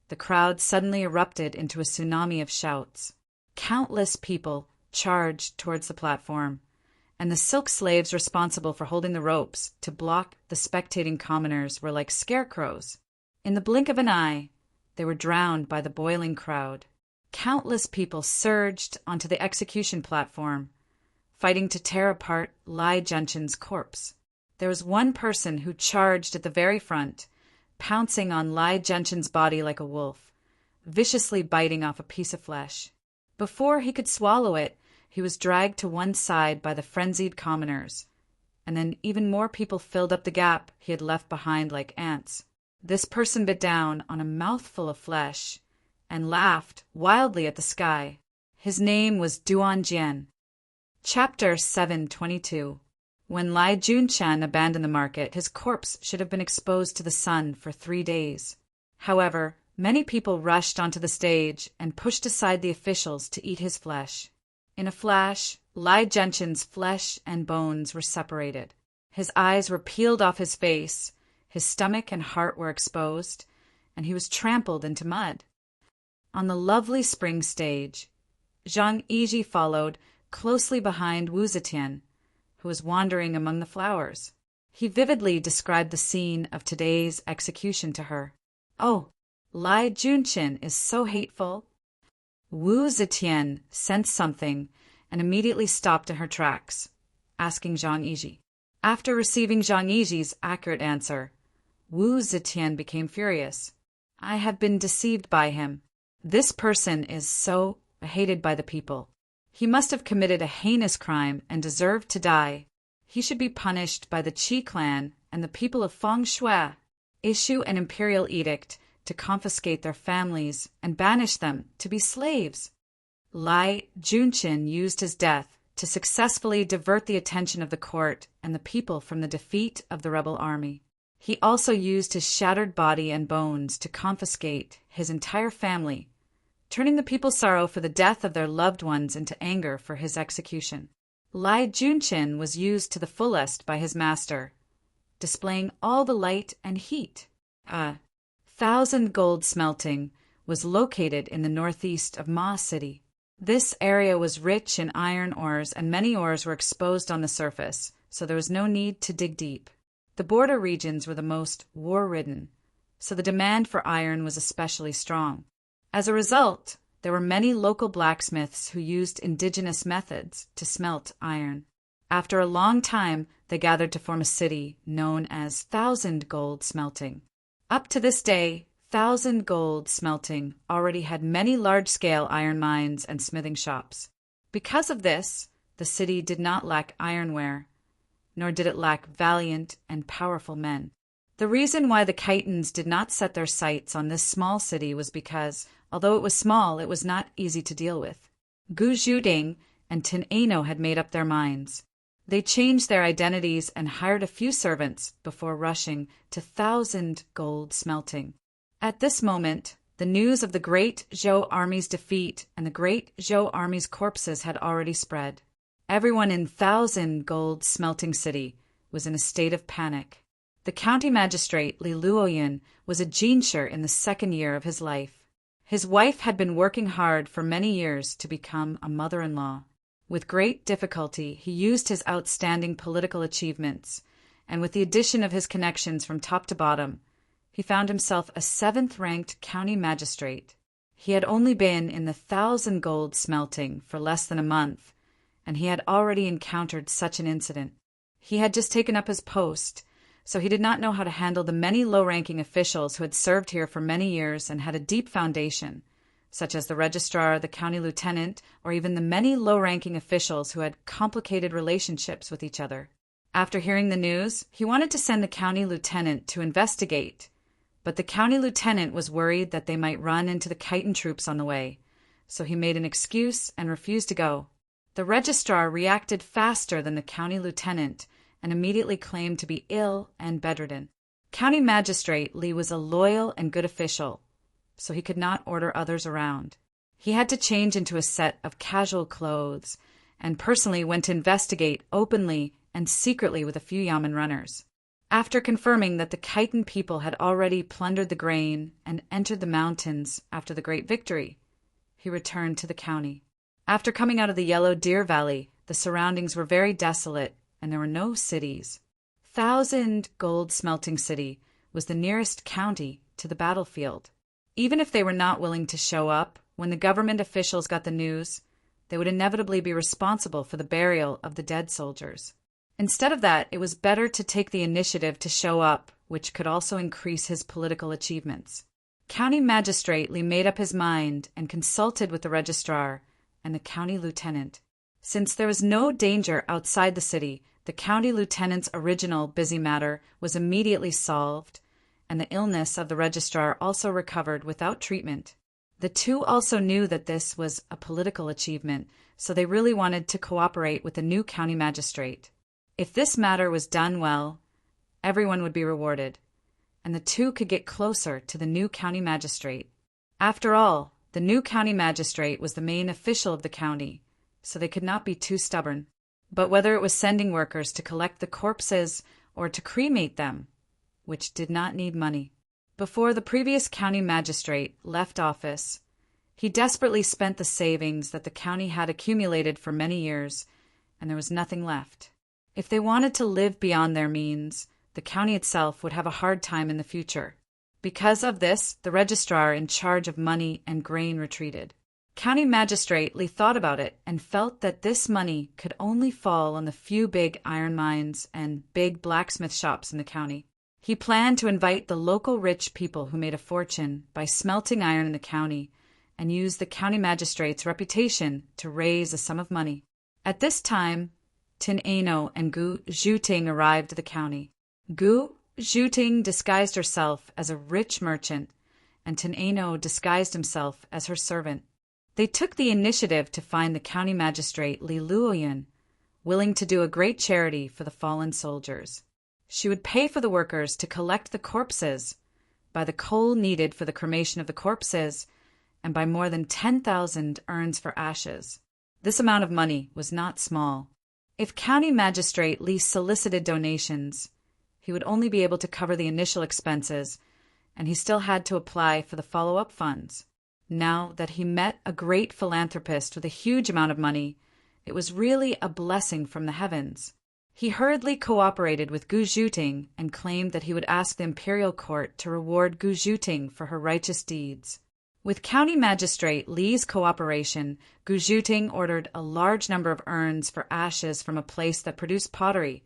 the crowd suddenly erupted into a tsunami of shouts. Countless people charged towards the platform, and the silk slaves responsible for holding the ropes to block the spectating commoners were like scarecrows. In the blink of an eye, they were drowned by the boiling crowd. Countless people surged onto the execution platform, fighting to tear apart Lai Junchen's corpse. There was one person who charged at the very front, pouncing on Lai Junchen's body like a wolf, viciously biting off a piece of flesh. Before he could swallow it, he was dragged to one side by the frenzied commoners, and then even more people filled up the gap he had left behind like ants. This person bit down on a mouthful of flesh and laughed wildly at the sky. His name was Duan Jian. Chapter 722. When Lai Junchan abandoned the market, his corpse should have been exposed to the sun for 3 days. However, many people rushed onto the stage and pushed aside the officials to eat his flesh. In a flash, Lai Junchen's flesh and bones were separated. His eyes were peeled off his face, his stomach and heart were exposed, and he was trampled into mud. On the lovely spring stage, Zhang Yizhi followed closely behind Wu Zetian, who was wandering among the flowers. He vividly described the scene of today's execution to her. "Oh, Lai Junchen is so hateful." Wu Zetian sensed something and immediately stopped in her tracks, asking Zhang Yizhi. After receiving Zhang Yizhi's accurate answer, Wu Zetian became furious. "I have been deceived by him. This person is so hated by the people. He must have committed a heinous crime and deserved to die. He should be punished by the Qi clan and the people of Fengshui. Issue an imperial edict to confiscate their families and banish them to be slaves." Lai Junchen used his death to successfully divert the attention of the court and the people from the defeat of the rebel army. He also used his shattered body and bones to confiscate his entire family, turning the people's sorrow for the death of their loved ones into anger for his execution. Lai Junchen was used to the fullest by his master, displaying all the light and heat. 1,000 gold smelting was located in the northeast of Ma City. This area was rich in iron ores, and many ores were exposed on the surface, so there was no need to dig deep. The border regions were the most war-ridden, so the demand for iron was especially strong. As a result, there were many local blacksmiths who used indigenous methods to smelt iron. After a long time, they gathered to form a city known as 1,000 Gold Smelting. Up to this day, 1,000 Gold Smelting already had many large-scale iron mines and smithing shops. Because of this, the city did not lack ironware, nor did it lack valiant and powerful men. The reason why the Khitans did not set their sights on this small city was because, although it was small, it was not easy to deal with. Gu Zhuding and Tin Ano had made up their minds. They changed their identities and hired a few servants before rushing to 1,000 Gold Smelting. At this moment, the news of the Great Zhou Army's defeat and the Great Zhou Army's corpses had already spread. Everyone in 1,000 Gold Smelting City was in a state of panic. The county magistrate Li Luoyin was a jinshi in the 2nd year of his life. His wife had been working hard for many years to become a mother-in-law. With great difficulty, he used his outstanding political achievements, and with the addition of his connections from top to bottom, he found himself a 7th-ranked county magistrate. He had only been in the 1,000 Gold Smelting for less than a month, and he had already encountered such an incident. He had just taken up his post, so he did not know how to handle the many low-ranking officials who had served here for many years and had a deep foundation, such as the registrar, the county lieutenant, or even the many low-ranking officials who had complicated relationships with each other. After hearing the news, he wanted to send the county lieutenant to investigate, but the county lieutenant was worried that they might run into the Khitan troops on the way, so he made an excuse and refused to go. The registrar reacted faster than the county lieutenant and immediately claimed to be ill and bedridden. County Magistrate Lee was a loyal and good official, so he could not order others around. He had to change into a set of casual clothes and personally went to investigate openly and secretly with a few yamen runners. After confirming that the Khitan people had already plundered the grain and entered the mountains after the great victory, he returned to the county. After coming out of the Yellow Deer Valley, the surroundings were very desolate and there were no cities. Thousand Gold Smelting City was the nearest county to the battlefield. Even if they were not willing to show up, when the government officials got the news, they would inevitably be responsible for the burial of the dead soldiers. Instead of that, it was better to take the initiative to show up, which could also increase his political achievements. County Magistrate Lee made up his mind and consulted with the registrar and the county lieutenant. Since there was no danger outside the city, the county lieutenant's original busy matter was immediately solved, and the illness of the registrar also recovered without treatment. The two also knew that this was a political achievement, so they really wanted to cooperate with the new county magistrate. If this matter was done well, everyone would be rewarded, and the two could get closer to the new county magistrate. After all, the new county magistrate was the main official of the county, so they could not be too stubborn. But whether it was sending workers to collect the corpses or to cremate them, which did not need money. Before the previous county magistrate left office, he desperately spent the savings that the county had accumulated for many years, and there was nothing left. If they wanted to live beyond their means, the county itself would have a hard time in the future. Because of this, the registrar in charge of money and grain retreated. County Magistrate Lee thought about it and felt that this money could only fall on the few big iron mines and big blacksmith shops in the county. He planned to invite the local rich people who made a fortune by smelting iron in the county and use the county magistrate's reputation to raise a sum of money. At this time, Tin Ano and Gu Zhuting arrived at the county. Gu Zhuting disguised herself as a rich merchant, and Tin Ano disguised himself as her servant. They took the initiative to find the county magistrate Li Luoyun, willing to do a great charity for the fallen soldiers. She would pay for the workers to collect the corpses, by the coal needed for the cremation of the corpses, and by more than 10,000 urns for ashes. This amount of money was not small. If County Magistrate Lee solicited donations, he would only be able to cover the initial expenses, and he still had to apply for the follow-up funds. Now that he met a great philanthropist with a huge amount of money, it was really a blessing from the heavens. He hurriedly cooperated with Gu Zhuting and claimed that he would ask the imperial court to reward Gu Zhuting for her righteous deeds. With County Magistrate Li's cooperation, Gu Zhuting ordered a large number of urns for ashes from a place that produced pottery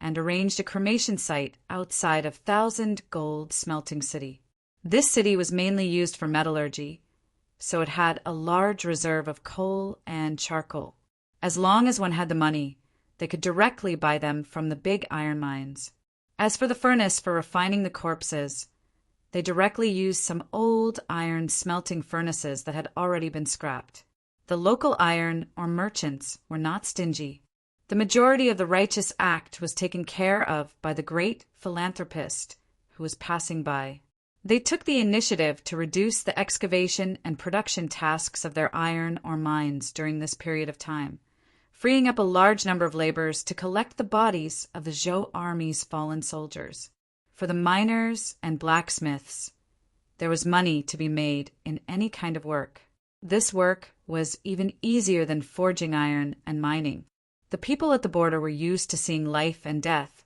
and arranged a cremation site outside of Thousand Gold Smelting City. This city was mainly used for metallurgy, so it had a large reserve of coal and charcoal. As long as one had the money, they could directly buy them from the big iron mines. As for the furnace for refining the corpses, they directly used some old iron smelting furnaces that had already been scrapped. The local iron or merchants were not stingy. The majority of the righteous act was taken care of by the great philanthropist who was passing by. They took the initiative to reduce the excavation and production tasks of their iron or mines during this period of time, freeing up a large number of laborers to collect the bodies of the Zhou army's fallen soldiers. For the miners and blacksmiths, there was money to be made in any kind of work. This work was even easier than forging iron and mining. The people at the border were used to seeing life and death,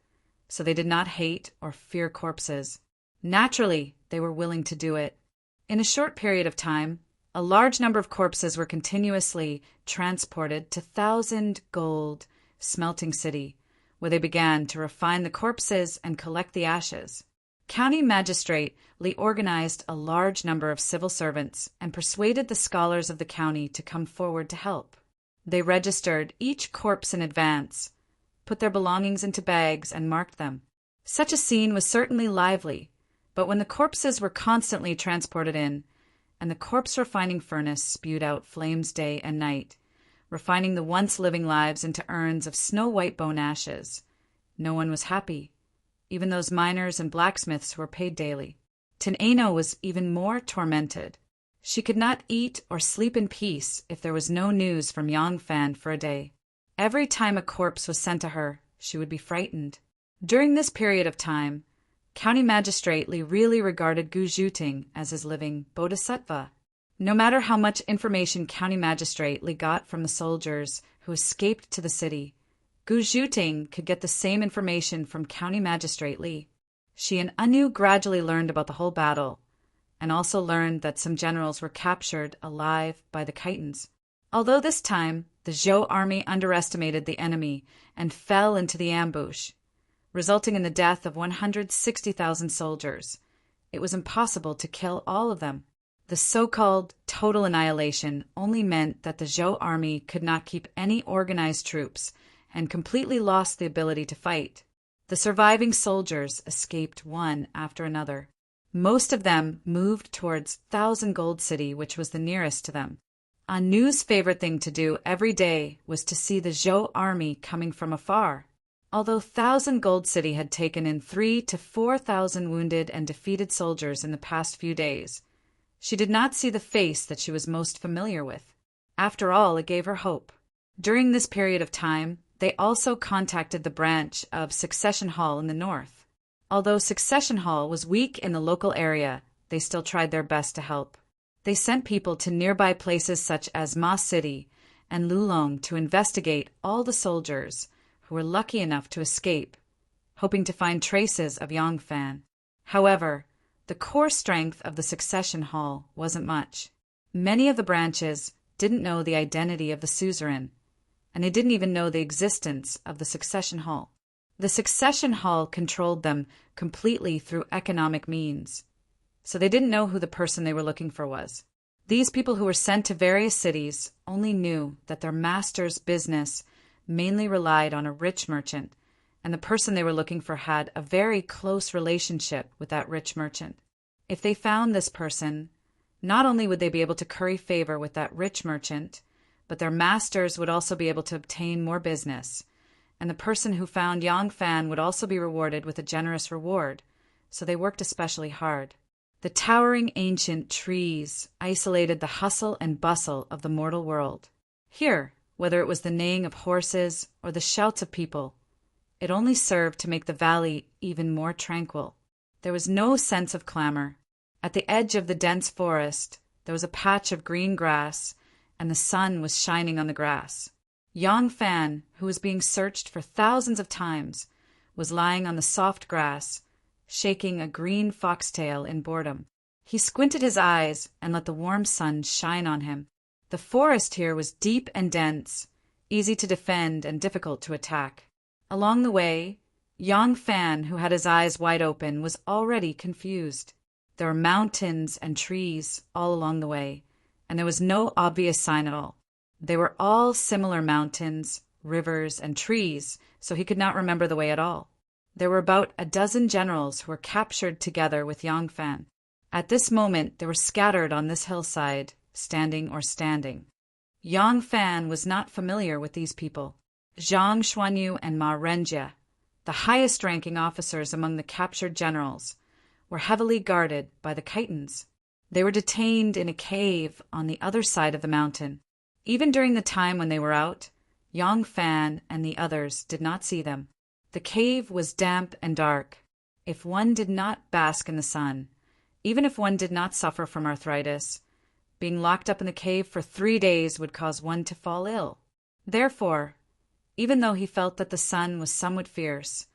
so they did not hate or fear corpses. Naturally, they were willing to do it. In a short period of time, a large number of corpses were continuously transported to Thousand Gold Smelting City, where they began to refine the corpses and collect the ashes. County Magistrate Li organized a large number of civil servants and persuaded the scholars of the county to come forward to help. They registered each corpse in advance, put their belongings into bags, and marked them. Such a scene was certainly lively, but when the corpses were constantly transported in, and the corpse refining furnace spewed out flames day and night, refining the once living lives into urns of snow-white bone ashes, no one was happy. Even those miners and blacksmiths who were paid daily. Tineno was even more tormented. She could not eat or sleep in peace if there was no news from Yongfan for a day. Every time a corpse was sent to her, she would be frightened. During this period of time, County Magistrate Li really regarded Gu Zhuting as his living bodhisattva. No matter how much information County Magistrate Li got from the soldiers who escaped to the city, Gu Zhuting could get the same information from County Magistrate Li. She and Anu gradually learned about the whole battle, and also learned that some generals were captured alive by the Khitans. Although this time the Zhou army underestimated the enemy and fell into the ambush, resulting in the death of 160,000 soldiers, it was impossible to kill all of them. The so-called total annihilation only meant that the Zhou army could not keep any organized troops and completely lost the ability to fight. The surviving soldiers escaped one after another. Most of them moved towards Thousand Gold City, which was the nearest to them. Anu's favorite thing to do every day was to see the Zhou army coming from afar. Although Thousand Gold City had taken in 3,000 to 4,000 wounded and defeated soldiers in the past few days, she did not see the face that she was most familiar with. After all, it gave her hope. During this period of time, they also contacted the branch of Succession Hall in the north. Although Succession Hall was weak in the local area, they still tried their best to help. They sent people to nearby places such as Ma City and Lulong to investigate all the soldiers who were lucky enough to escape, hoping to find traces of Yongfan. However, the core strength of the Succession Hall wasn't much. Many of the branches didn't know the identity of the suzerain, and they didn't even know the existence of the Succession Hall. The Succession Hall controlled them completely through economic means, so they didn't know who the person they were looking for was. These people who were sent to various cities only knew that their master's business mainly relied on a rich merchant, and the person they were looking for had a very close relationship with that rich merchant. If they found this person, not only would they be able to curry favor with that rich merchant, but their masters would also be able to obtain more business, and the person who found Yongfan would also be rewarded with a generous reward, so they worked especially hard. The towering ancient trees isolated the hustle and bustle of the mortal world. Here, whether it was the neighing of horses or the shouts of people, it only served to make the valley even more tranquil. There was no sense of clamor. At the edge of the dense forest, there was a patch of green grass, and the sun was shining on the grass. Yongfan, who was being searched for thousands of times, was lying on the soft grass, shaking a green foxtail in boredom. He squinted his eyes and let the warm sun shine on him. The forest here was deep and dense, easy to defend and difficult to attack. Along the way, Yongfan, who had his eyes wide open, was already confused. There were mountains and trees all along the way, and there was no obvious sign at all. They were all similar mountains, rivers, and trees, so he could not remember the way at all. There were about a dozen generals who were captured together with Yongfan. At this moment, they were scattered on this hillside, standing or standing. Yongfan was not familiar with these people. Zhang Xuanyu and Ma Renjie, the highest-ranking officers among the captured generals, were heavily guarded by the Khitans. They were detained in a cave on the other side of the mountain. Even during the time when they were out, Yongfan and the others did not see them. The cave was damp and dark. If one did not bask in the sun, even if one did not suffer from arthritis, being locked up in the cave for 3 days would cause one to fall ill. Therefore, even though he felt that the sun was somewhat fierce,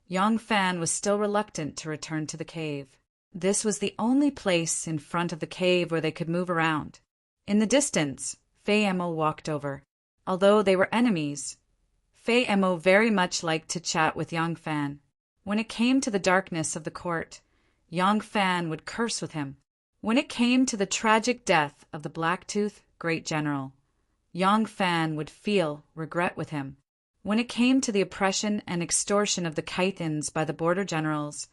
Yongfan was still reluctant to return to the cave. This was the only place in front of the cave where they could move around. In the distance, Fei Emo walked over. Although they were enemies, Fei Emo very much liked to chat with Yongfan. When it came to the darkness of the court, Yang Fan would curse with him. When it came to the tragic death of the Blacktooth great general, Yang Fan would feel regret with him. When it came to the oppression and extortion of the Kythons by the border generals,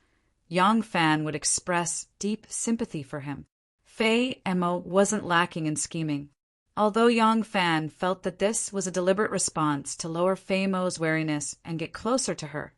Yang Fan would express deep sympathy for him. Fei Emo wasn't lacking in scheming. Although Yang Fan felt that this was a deliberate response to lower Fei Mo's wariness and get closer to her,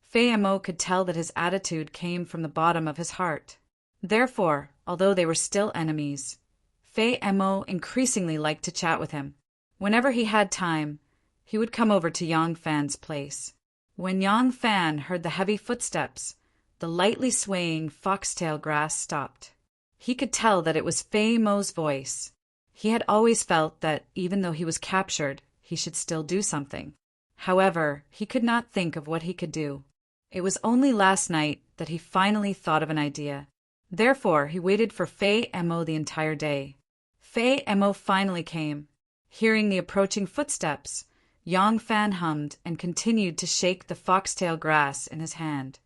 Fei Emo could tell that his attitude came from the bottom of his heart. Therefore, although they were still enemies, Fei Emo increasingly liked to chat with him. Whenever he had time, he would come over to Yang Fan's place. When Yang Fan heard the heavy footsteps, the lightly swaying foxtail grass stopped. He could tell that it was Fei Mo's voice. He had always felt that, even though he was captured, he should still do something. However, he could not think of what he could do. It was only last night that he finally thought of an idea. Therefore, he waited for Fei Emo the entire day. Fei Emo finally came. Hearing the approaching footsteps, Yang Fan hummed and continued to shake the foxtail grass in his hand.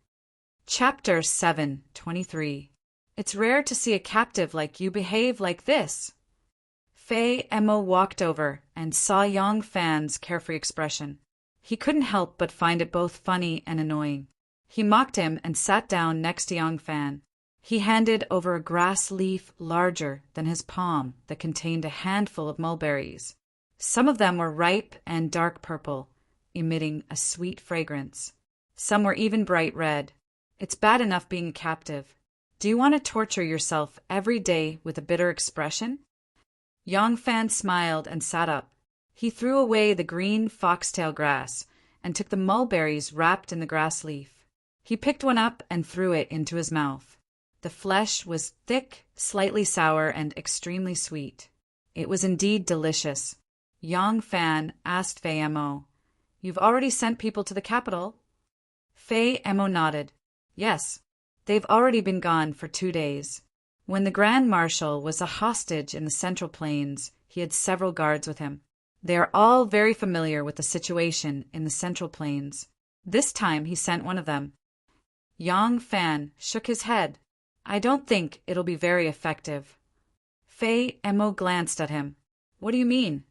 Chapter 7:23. It's rare to see a captive like you behave like this. Fei Emo walked over and saw Yang Fan's carefree expression. He couldn't help but find it both funny and annoying. He mocked him and sat down next to Yang Fan. He handed over a grass leaf larger than his palm that contained a handful of mulberries. Some of them were ripe and dark purple, emitting a sweet fragrance. Some were even bright red. It's bad enough being a captive. Do you want to torture yourself every day with a bitter expression? Yang Fan smiled and sat up. He threw away the green foxtail grass and took the mulberries wrapped in the grass leaf. He picked one up and threw it into his mouth. The flesh was thick, slightly sour, and extremely sweet. It was indeed delicious. Yang Fan asked Fei Emo, "You've already sent people to the capital?" Fei Emo nodded. "Yes, they've already been gone for 2 days. When the Grand Marshal was a hostage in the Central Plains, he had several guards with him. They are all very familiar with the situation in the Central Plains. This time he sent one of them." Yang Fan shook his head. "I don't think it'll be very effective." Fei Emo glanced at him. "What do you mean?"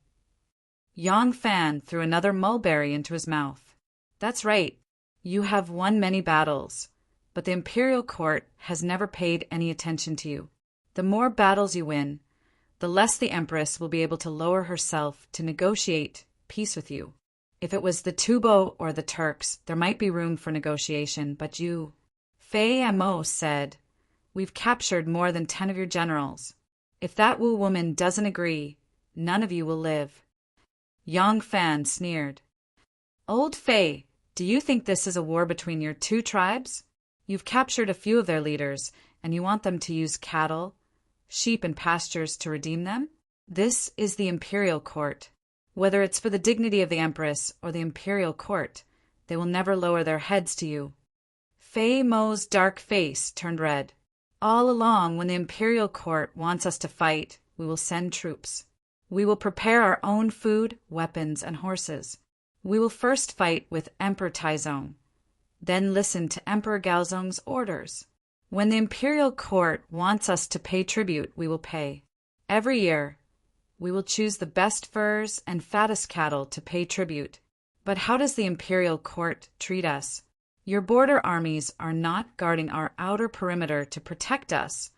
Yang Fan threw another mulberry into his mouth. "That's right. You have won many battles, but the imperial court has never paid any attention to you. The more battles you win, the less the Empress will be able to lower herself to negotiate peace with you. If it was the Tubo or the Turks, there might be room for negotiation, but you—" Fei Emo said, "We've captured more than 10 of your generals. If that Wu woman doesn't agree, none of you will live." Yang Fan sneered. "Old Fei, do you think this is a war between your 2 tribes? You've captured a few of their leaders, and you want them to use cattle, sheep, and pastures to redeem them? This is the imperial court. Whether it's for the dignity of the Empress or the imperial court, they will never lower their heads to you." Fei Mo's dark face turned red. "All along, when the imperial court wants us to fight, we will send troops. We will prepare our own food, weapons, and horses. We will first fight with Emperor Taizong, then listen to Emperor Gaozong's orders. When the imperial court wants us to pay tribute, we will pay. Every year, we will choose the best furs and fattest cattle to pay tribute. But how does the imperial court treat us? Your border armies are not guarding our outer perimeter to protect us,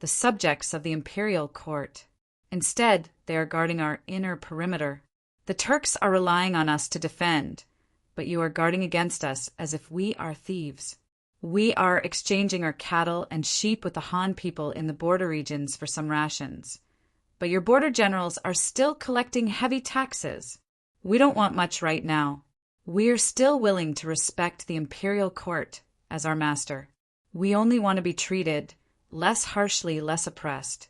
the subjects of the imperial court. Instead, they are guarding our inner perimeter. The Turks are relying on us to defend, but you are guarding against us as if we are thieves. We are exchanging our cattle and sheep with the Han people in the border regions for some rations. But your border generals are still collecting heavy taxes. We don't want much right now. We are still willing to respect the imperial court as our master. We only want to be treated less harshly, less oppressed.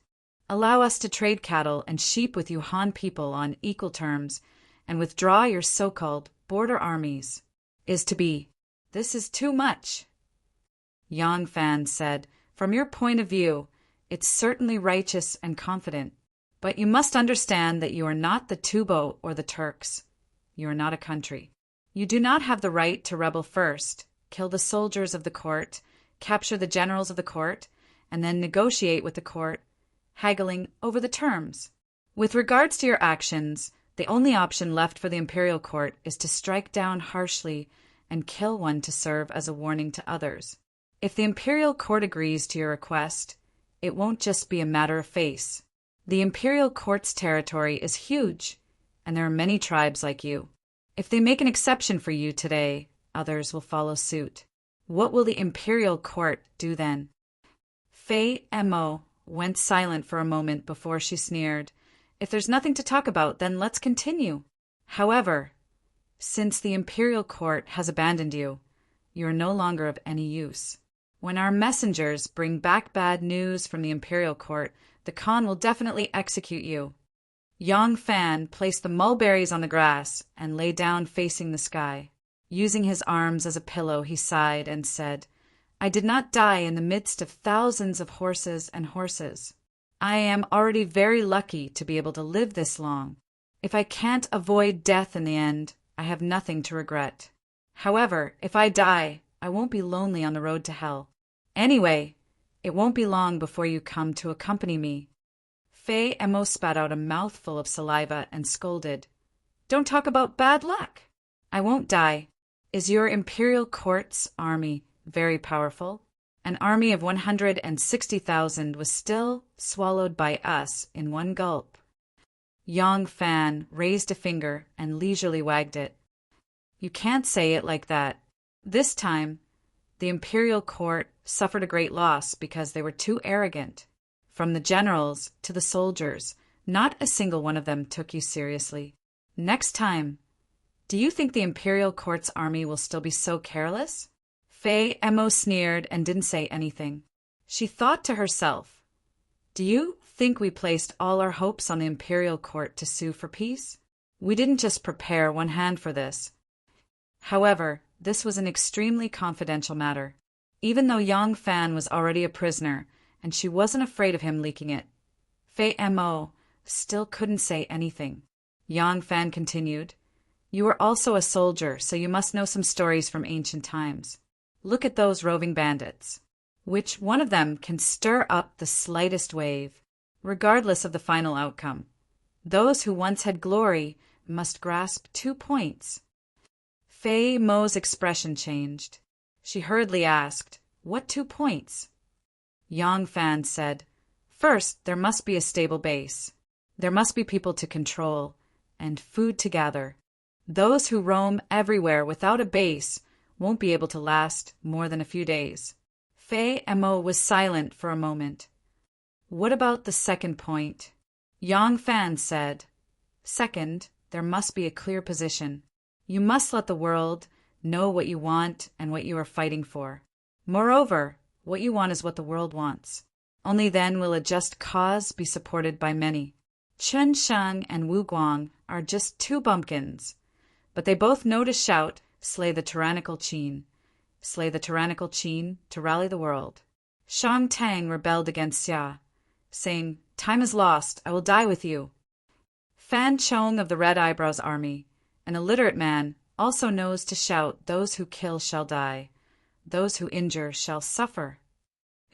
Allow us to trade cattle and sheep with you Han people on equal terms and withdraw your so-called border armies. Is to be. This is too much." Yang Fan said, "From your point of view, it's certainly righteous and confident. But you must understand that you are not the Tubo or the Turks. You are not a country. You do not have the right to rebel first, kill the soldiers of the court, capture the generals of the court, and then negotiate with the court, haggling over the terms. With regards to your actions, the only option left for the imperial court is to strike down harshly and kill one to serve as a warning to others. If the imperial court agrees to your request, it won't just be a matter of face. The imperial court's territory is huge, and there are many tribes like you. If they make an exception for you today, others will follow suit. What will the imperial court do then? Fei Mo went silent for a moment before she sneered. If there's nothing to talk about, then let's continue. However, since the imperial court has abandoned you, you are no longer of any use. When our messengers bring back bad news from the imperial court, the Khan will definitely execute you. Yang Fan placed the mulberries on the grass and lay down facing the sky. Using his arms as a pillow, he sighed and said, I did not die in the midst of thousands of horses and horses. I am already very lucky to be able to live this long. If I can't avoid death in the end, I have nothing to regret. However, if I die, I won't be lonely on the road to hell. Anyway, it won't be long before you come to accompany me. Fei Mo spat out a mouthful of saliva and scolded, Don't talk about bad luck. I won't die. Is your imperial court's army very powerful? An army of 160,000 was still swallowed by us in one gulp. Yang Fan raised a finger and leisurely wagged it. You can't say it like that. This time, the imperial court suffered a great loss because they were too arrogant. From the generals to the soldiers, not a single one of them took you seriously. Next time, do you think the imperial court's army will still be so careless? Fei Mo sneered and didn't say anything. She thought to herself, Do you think we placed all our hopes on the imperial court to sue for peace? We didn't just prepare one hand for this. However, this was an extremely confidential matter. Even though Yang Fan was already a prisoner, and she wasn't afraid of him leaking it, Fei Mo still couldn't say anything. Yang Fan continued, You were also a soldier, so you must know some stories from ancient times. Look at those roving bandits. Which one of them can stir up the slightest wave, regardless of the final outcome? Those who once had glory must grasp 2 points. Fei Mo's expression changed. She hurriedly asked, What 2 points? Yang Fan said, First, there must be a stable base. There must be people to control, and food to gather. Those who roam everywhere without a base won't be able to last more than a few days. Fei Mo was silent for a moment. What about the second point? Yang Fan said, Second, there must be a clear position. You must let the world know what you want and what you are fighting for. Moreover, what you want is what the world wants. Only then will a just cause be supported by many. Chen Shang and Wu Guang are just 2 bumpkins, but they both know to shout, Slay the tyrannical Qin. Slay the tyrannical Qin to rally the world. Shang Tang rebelled against Xia, saying, Time is lost, I will die with you. Fan Chong of the Red Eyebrows Army, an illiterate man, also knows to shout, Those who kill shall die. Those who injure shall suffer.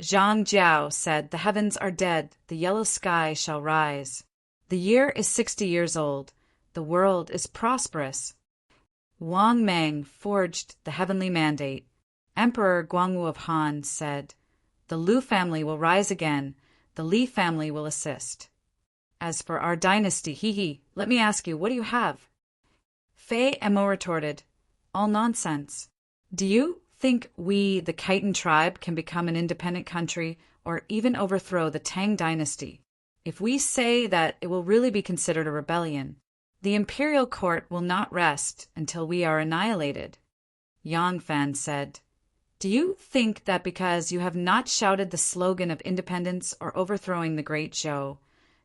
Zhang Jiao said, The heavens are dead, the yellow sky shall rise. The year is 60 years old, the world is prosperous. Wang Mang forged the heavenly mandate. Emperor Guangwu of Han said, The Lu family will rise again, the Li family will assist. As for our dynasty, let me ask you, what do you have? Fei Mo retorted, All nonsense. Do you think we, the Khitan tribe, can become an independent country or even overthrow the Tang dynasty? If we say that, it will really be considered a rebellion. The imperial court will not rest until we are annihilated. Yang Fan said, Do you think that because you have not shouted the slogan of independence or overthrowing the great Zhou,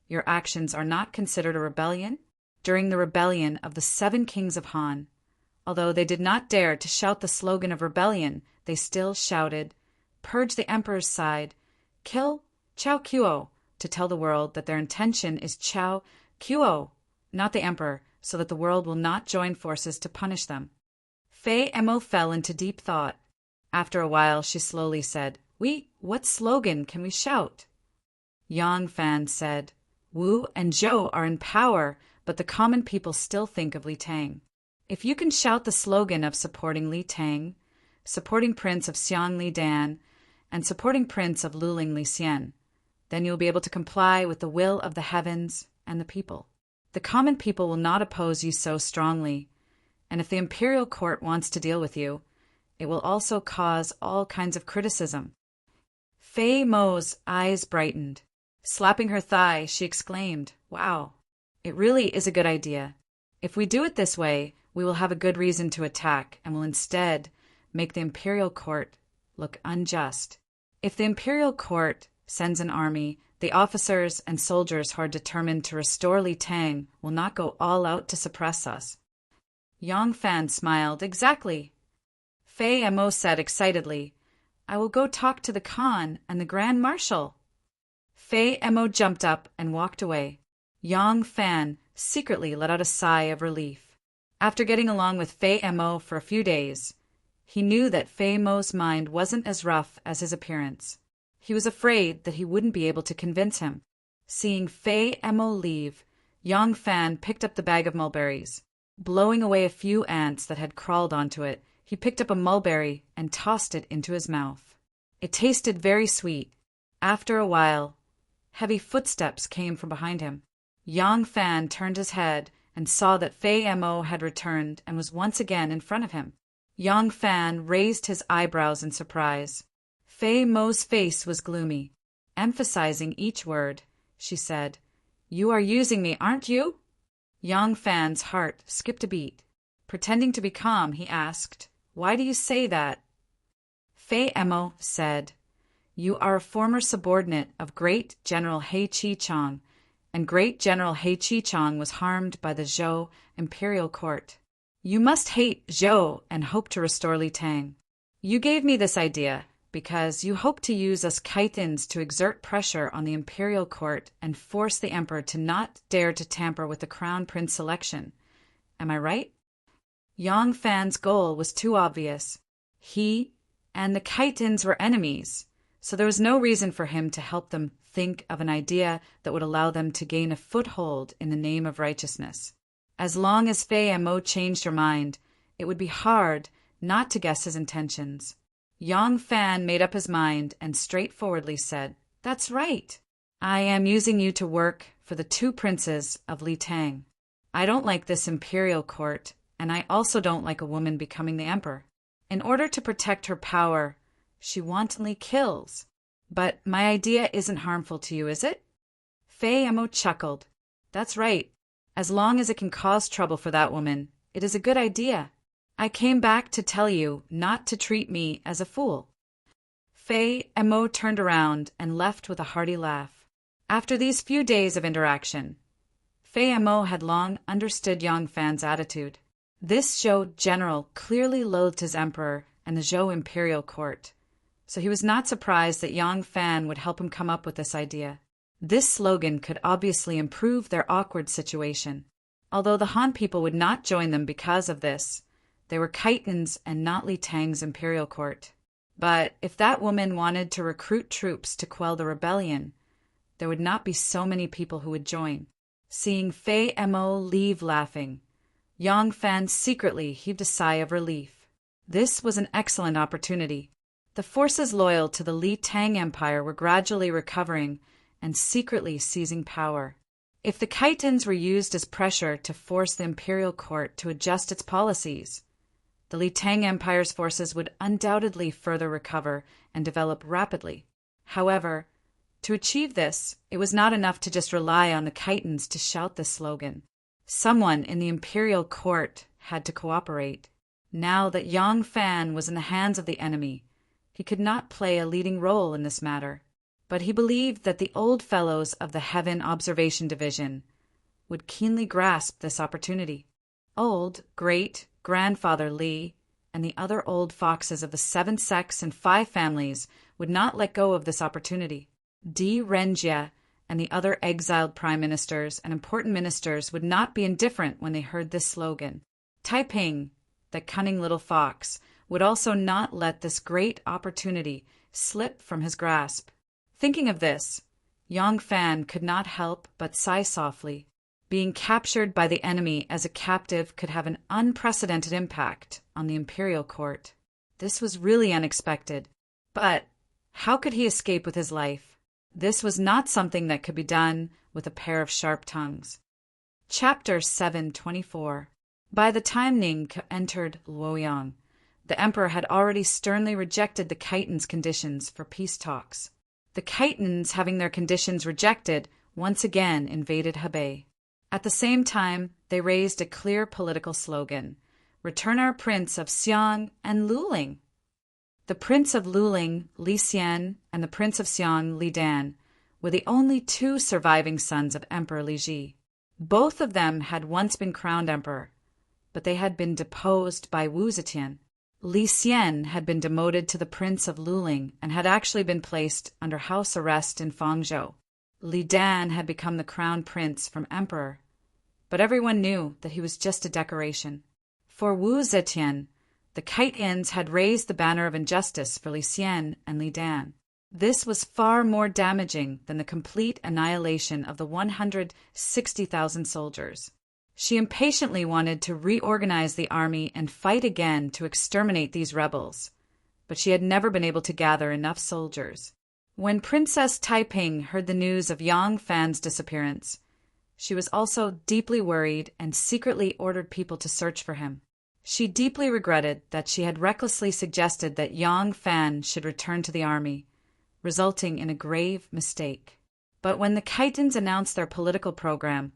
your actions are not considered a rebellion? During the rebellion of the 7 kings of Han, although they did not dare to shout the slogan of rebellion, they still shouted, Purge the emperor's side, kill Chao Kuo, to tell the world that their intention is Chao Kuo, not the emperor, so that the world will not join forces to punish them. Fei Mo fell into deep thought. After a while, she slowly said, What slogan can we shout? Yang Fan said, Wu and Zhou are in power, but the common people still think of Li Tang. If you can shout the slogan of supporting Li Tang, supporting Prince of Xiang Li Dan, and supporting Prince of Luling Li Xian, then you will be able to comply with the will of the heavens and the people. The common people will not oppose you so strongly, and if the imperial court wants to deal with you, it will also cause all kinds of criticism. Fei Mo's eyes brightened. Slapping her thigh, she exclaimed, Wow, it really is a good idea. If we do it this way, we will have a good reason to attack and will instead make the imperial court look unjust. If the imperial court sends an army, the officers and soldiers who are determined to restore Li Tang will not go all out to suppress us. Yang Fan smiled. Exactly. Fei Mo said excitedly, I will go talk to the Khan and the Grand Marshal. Fei Mo jumped up and walked away. Yang Fan secretly let out a sigh of relief. After getting along with Fei Mo for a few days, he knew that Fei Mo's mind wasn't as rough as his appearance. He was afraid that he wouldn't be able to convince him. Seeing Fei Mo leave, Yang Fan picked up the bag of mulberries. Blowing away a few ants that had crawled onto it, he picked up a mulberry and tossed it into his mouth. It tasted very sweet. After a while, heavy footsteps came from behind him. Yang Fan turned his head and saw that Fei Mo had returned and was once again in front of him. Yang Fan raised his eyebrows in surprise. Fei Mo's face was gloomy. Emphasizing each word, she said, You are using me, aren't you? Yang Fan's heart skipped a beat. Pretending to be calm, he asked, Why do you say that? Fei Mo said, You are a former subordinate of Great General He Chi-chang, and Great General He Chi-chang was harmed by the Zhou imperial court. You must hate Zhou and hope to restore Li Tang. You gave me this idea because you hope to use us Kaitins to exert pressure on the imperial court and force the emperor to not dare to tamper with the crown prince selection. Am I right? Yang Fan's goal was too obvious. He and the Kaitins were enemies, so there was no reason for him to help them think of an idea that would allow them to gain a foothold in the name of righteousness. As long as Fei Mo changed her mind, it would be hard not to guess his intentions. Yang Fan made up his mind and straightforwardly said, That's right. I am using you to work for the two princes of Li Tang. I don't like this imperial court, and I also don't like a woman becoming the emperor. In order to protect her power, she wantonly kills. But my idea isn't harmful to you, is it? Fei Mo chuckled. That's right. As long as it can cause trouble for that woman, it is a good idea. I came back to tell you not to treat me as a fool. Fei Mo turned around and left with a hearty laugh. After these few days of interaction, Fei Mo had long understood Yang Fan's attitude. This Zhou general clearly loathed his emperor and the Zhou imperial court, so he was not surprised that Yang Fan would help him come up with this idea. This slogan could obviously improve their awkward situation. Although the Han people would not join them because of this, they were Kaitins and not Li Tang's imperial court. But if that woman wanted to recruit troops to quell the rebellion, there would not be so many people who would join. Seeing Fei Mo leave laughing, Yang Fan secretly heaved a sigh of relief. This was an excellent opportunity. The forces loyal to the Li Tang Empire were gradually recovering and secretly seizing power. If the Kaitins were used as pressure to force the imperial court to adjust its policies, the Li Tang Empire's forces would undoubtedly further recover and develop rapidly. However, to achieve this, it was not enough to just rely on the Kaitins to shout this slogan. Someone in the imperial court had to cooperate. Now that Yang Fan was in the hands of the enemy, he could not play a leading role in this matter. But he believed that the old fellows of the Heaven Observation Division would keenly grasp this opportunity. Old great-grandfather Li and the other old foxes of the 7 sects and 5 families would not let go of this opportunity. Di Renjie and the other exiled prime ministers and important ministers would not be indifferent when they heard this slogan. Taiping, the cunning little fox, would also not let this great opportunity slip from his grasp. Thinking of this, Yang Fan could not help but sigh softly. Being captured by the enemy as a captive could have an unprecedented impact on the imperial court. This was really unexpected. But how could he escape with his life? This was not something that could be done with a pair of sharp tongues. Chapter 724. By the time Ning entered Luoyang, the emperor had already sternly rejected the Khitan's conditions for peace talks. The Khitans, having their conditions rejected, once again invaded Hebei. At the same time, they raised a clear political slogan: "Return our prince of Xiang and Luling." The prince of Luling, Li Xian, and the prince of Xiang, Li Dan, were the only two surviving sons of Emperor Li Ji. Both of them had once been crowned emperor, but they had been deposed by Wu Zetian. Li Xian had been demoted to the prince of Luling and had actually been placed under house arrest in Fangzhou. Li Dan had become the crown prince from emperor, but everyone knew that he was just a decoration. For Wu Zetian, the Khitans had raised the banner of injustice for Li Xian and Li Dan. This was far more damaging than the complete annihilation of the 160,000 soldiers. She impatiently wanted to reorganize the army and fight again to exterminate these rebels, but she had never been able to gather enough soldiers. When Princess Taiping heard the news of Yang Fan's disappearance, she was also deeply worried and secretly ordered people to search for him. She deeply regretted that she had recklessly suggested that Yang Fan should return to the army, resulting in a grave mistake. But when the Khitans announced their political program,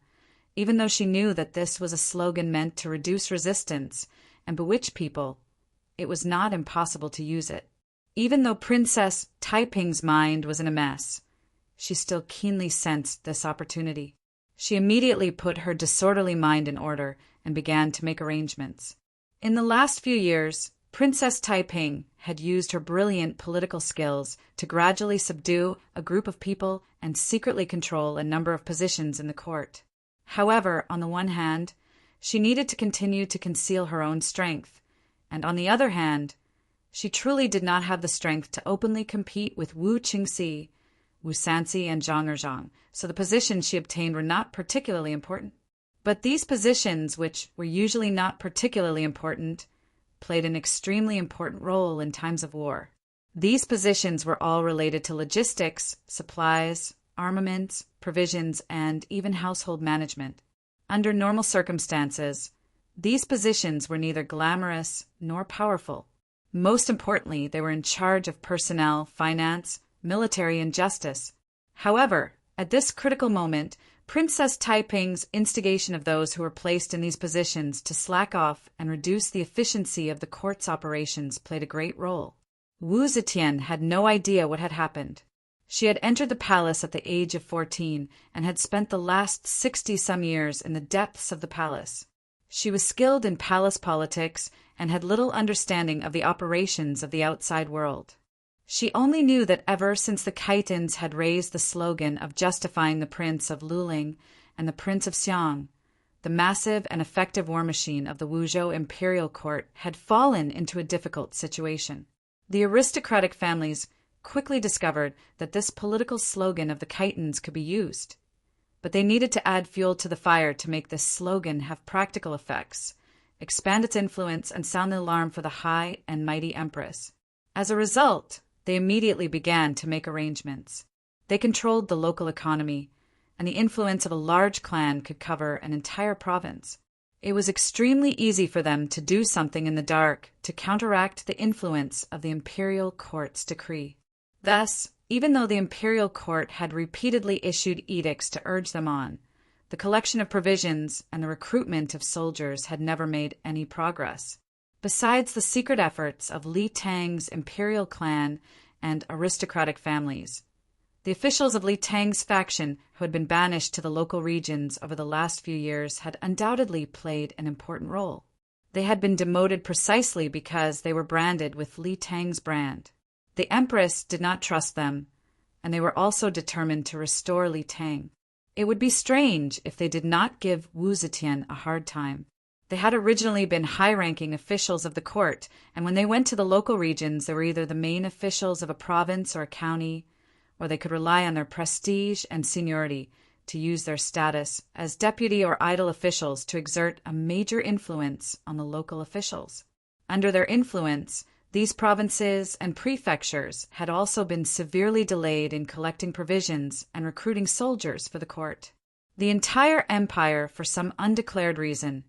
even though she knew that this was a slogan meant to reduce resistance and bewitch people, it was not impossible to use it. Even though Princess Taiping's mind was in a mess, she still keenly sensed this opportunity. She immediately put her disorderly mind in order and began to make arrangements. In the last few years, Princess Taiping had used her brilliant political skills to gradually subdue a group of people and secretly control a number of positions in the court. However, on the one hand, she needed to continue to conceal her own strength, and on the other hand, she truly did not have the strength to openly compete with Wu Qingxi, Wu Sanxi, and Zhang Erzhang, so the positions she obtained were not particularly important. But these positions, which were usually not particularly important, played an extremely important role in times of war. These positions were all related to logistics, supplies, armaments, provisions, and even household management. Under normal circumstances, these positions were neither glamorous nor powerful. Most importantly, they were in charge of personnel, finance, military, and justice. However, at this critical moment, Princess Taiping's instigation of those who were placed in these positions to slack off and reduce the efficiency of the court's operations played a great role. Wu Zetian had no idea what had happened. She had entered the palace at the age of 14 and had spent the last 60-some years in the depths of the palace. She was skilled in palace politics and had little understanding of the operations of the outside world. She only knew that ever since the Khitans had raised the slogan of justifying the Prince of Luling and the Prince of Xiang, the massive and effective war machine of the Wuzhou imperial court had fallen into a difficult situation. The aristocratic families quickly discovered that this political slogan of the Khitans could be used, but they needed to add fuel to the fire to make this slogan have practical effects, expand its influence, and sound the alarm for the high and mighty empress. As a result, they immediately began to make arrangements. They controlled the local economy, and the influence of a large clan could cover an entire province. It was extremely easy for them to do something in the dark to counteract the influence of the imperial court's decree. Thus, even though the imperial court had repeatedly issued edicts to urge them on, the collection of provisions and the recruitment of soldiers had never made any progress. Besides the secret efforts of Li Tang's imperial clan and aristocratic families, the officials of Li Tang's faction, who had been banished to the local regions over the last few years, had undoubtedly played an important role. They had been demoted precisely because they were branded with Li Tang's brand. The Empress did not trust them, and they were also determined to restore Li Tang. It would be strange if they did not give Wu Zetian a hard time. They had originally been high-ranking officials of the court, and when they went to the local regions, they were either the main officials of a province or a county, or they could rely on their prestige and seniority to use their status as deputy or idle officials to exert a major influence on the local officials. Under their influence, these provinces and prefectures had also been severely delayed in collecting provisions and recruiting soldiers for the court. The entire empire, for some undeclared reason,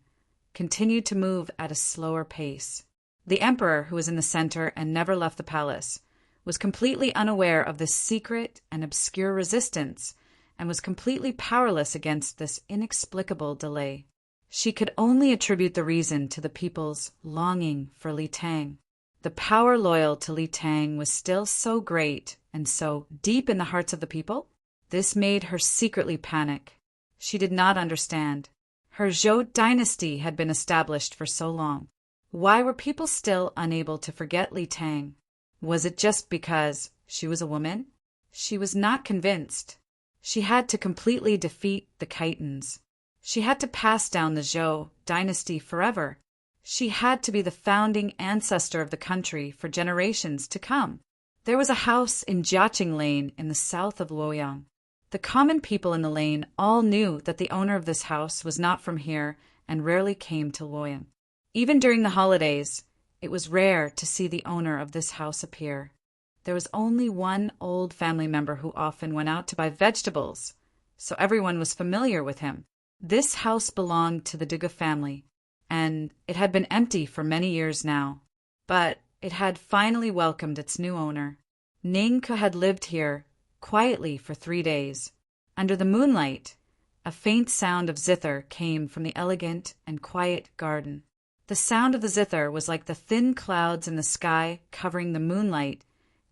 continued to move at a slower pace. The emperor, who was in the center and never left the palace, was completely unaware of this secret and obscure resistance and was completely powerless against this inexplicable delay. She could only attribute the reason to the people's longing for Li Tang. The power loyal to Li Tang was still so great and so deep in the hearts of the people. This made her secretly panic. She did not understand. Her Zhou dynasty had been established for so long. Why were people still unable to forget Li Tang? Was it just because she was a woman? She was not convinced. She had to completely defeat the Khitans. She had to pass down the Zhou dynasty forever. She had to be the founding ancestor of the country for generations to come. There was a house in Jiaqing Lane in the south of Luoyang. The common people in the lane all knew that the owner of this house was not from here and rarely came to Luoyang. Even during the holidays, it was rare to see the owner of this house appear. There was only one old family member who often went out to buy vegetables, so everyone was familiar with him. This house belonged to the Duga family, and it had been empty for many years now. But it had finally welcomed its new owner. Ning Ke had lived here quietly for 3 days. Under the moonlight, a faint sound of zither came from the elegant and quiet garden. The sound of the zither was like the thin clouds in the sky covering the moonlight,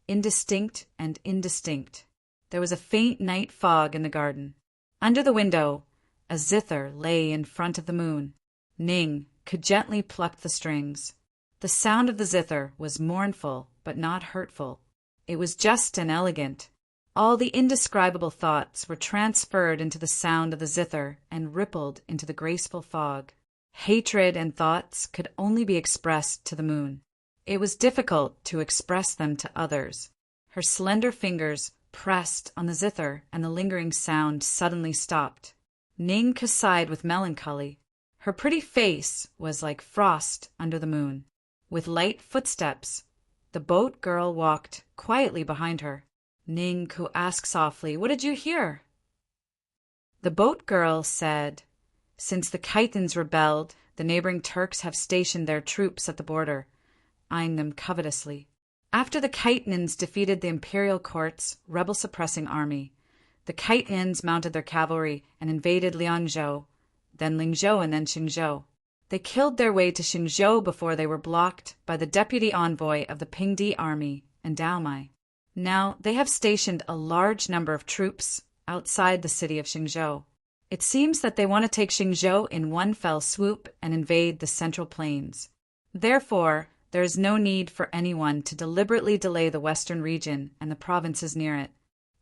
indistinct and indistinct. There was a faint night fog in the garden. Under the window, a zither lay in front of the moon. Ning could gently pluck the strings. The sound of the zither was mournful but not hurtful. It was just and elegant. All the indescribable thoughts were transferred into the sound of the zither and rippled into the graceful fog. Hatred and thoughts could only be expressed to the moon. It was difficult to express them to others. Her slender fingers pressed on the zither and the lingering sound suddenly stopped. Ning Ke sighed with melancholy. Her pretty face was like frost under the moon. With light footsteps, the boat girl walked quietly behind her. Ning Ke asked softly, "What did you hear?" The boat girl said, "Since the Khitans rebelled, the neighboring Turks have stationed their troops at the border," eyeing them covetously. After the Khitans defeated the imperial court's rebel-suppressing army, the Khitans mounted their cavalry and invaded Liangzhou, then Lingzhou and then Xingzhou. They killed their way to Xingzhou before they were blocked by the deputy envoy of the Pingdi army and Daomai. Now they have stationed a large number of troops outside the city of Xingzhou. It seems that they want to take Xingzhou in one fell swoop and invade the Central Plains. Therefore, there is no need for anyone to deliberately delay the western region and the provinces near it.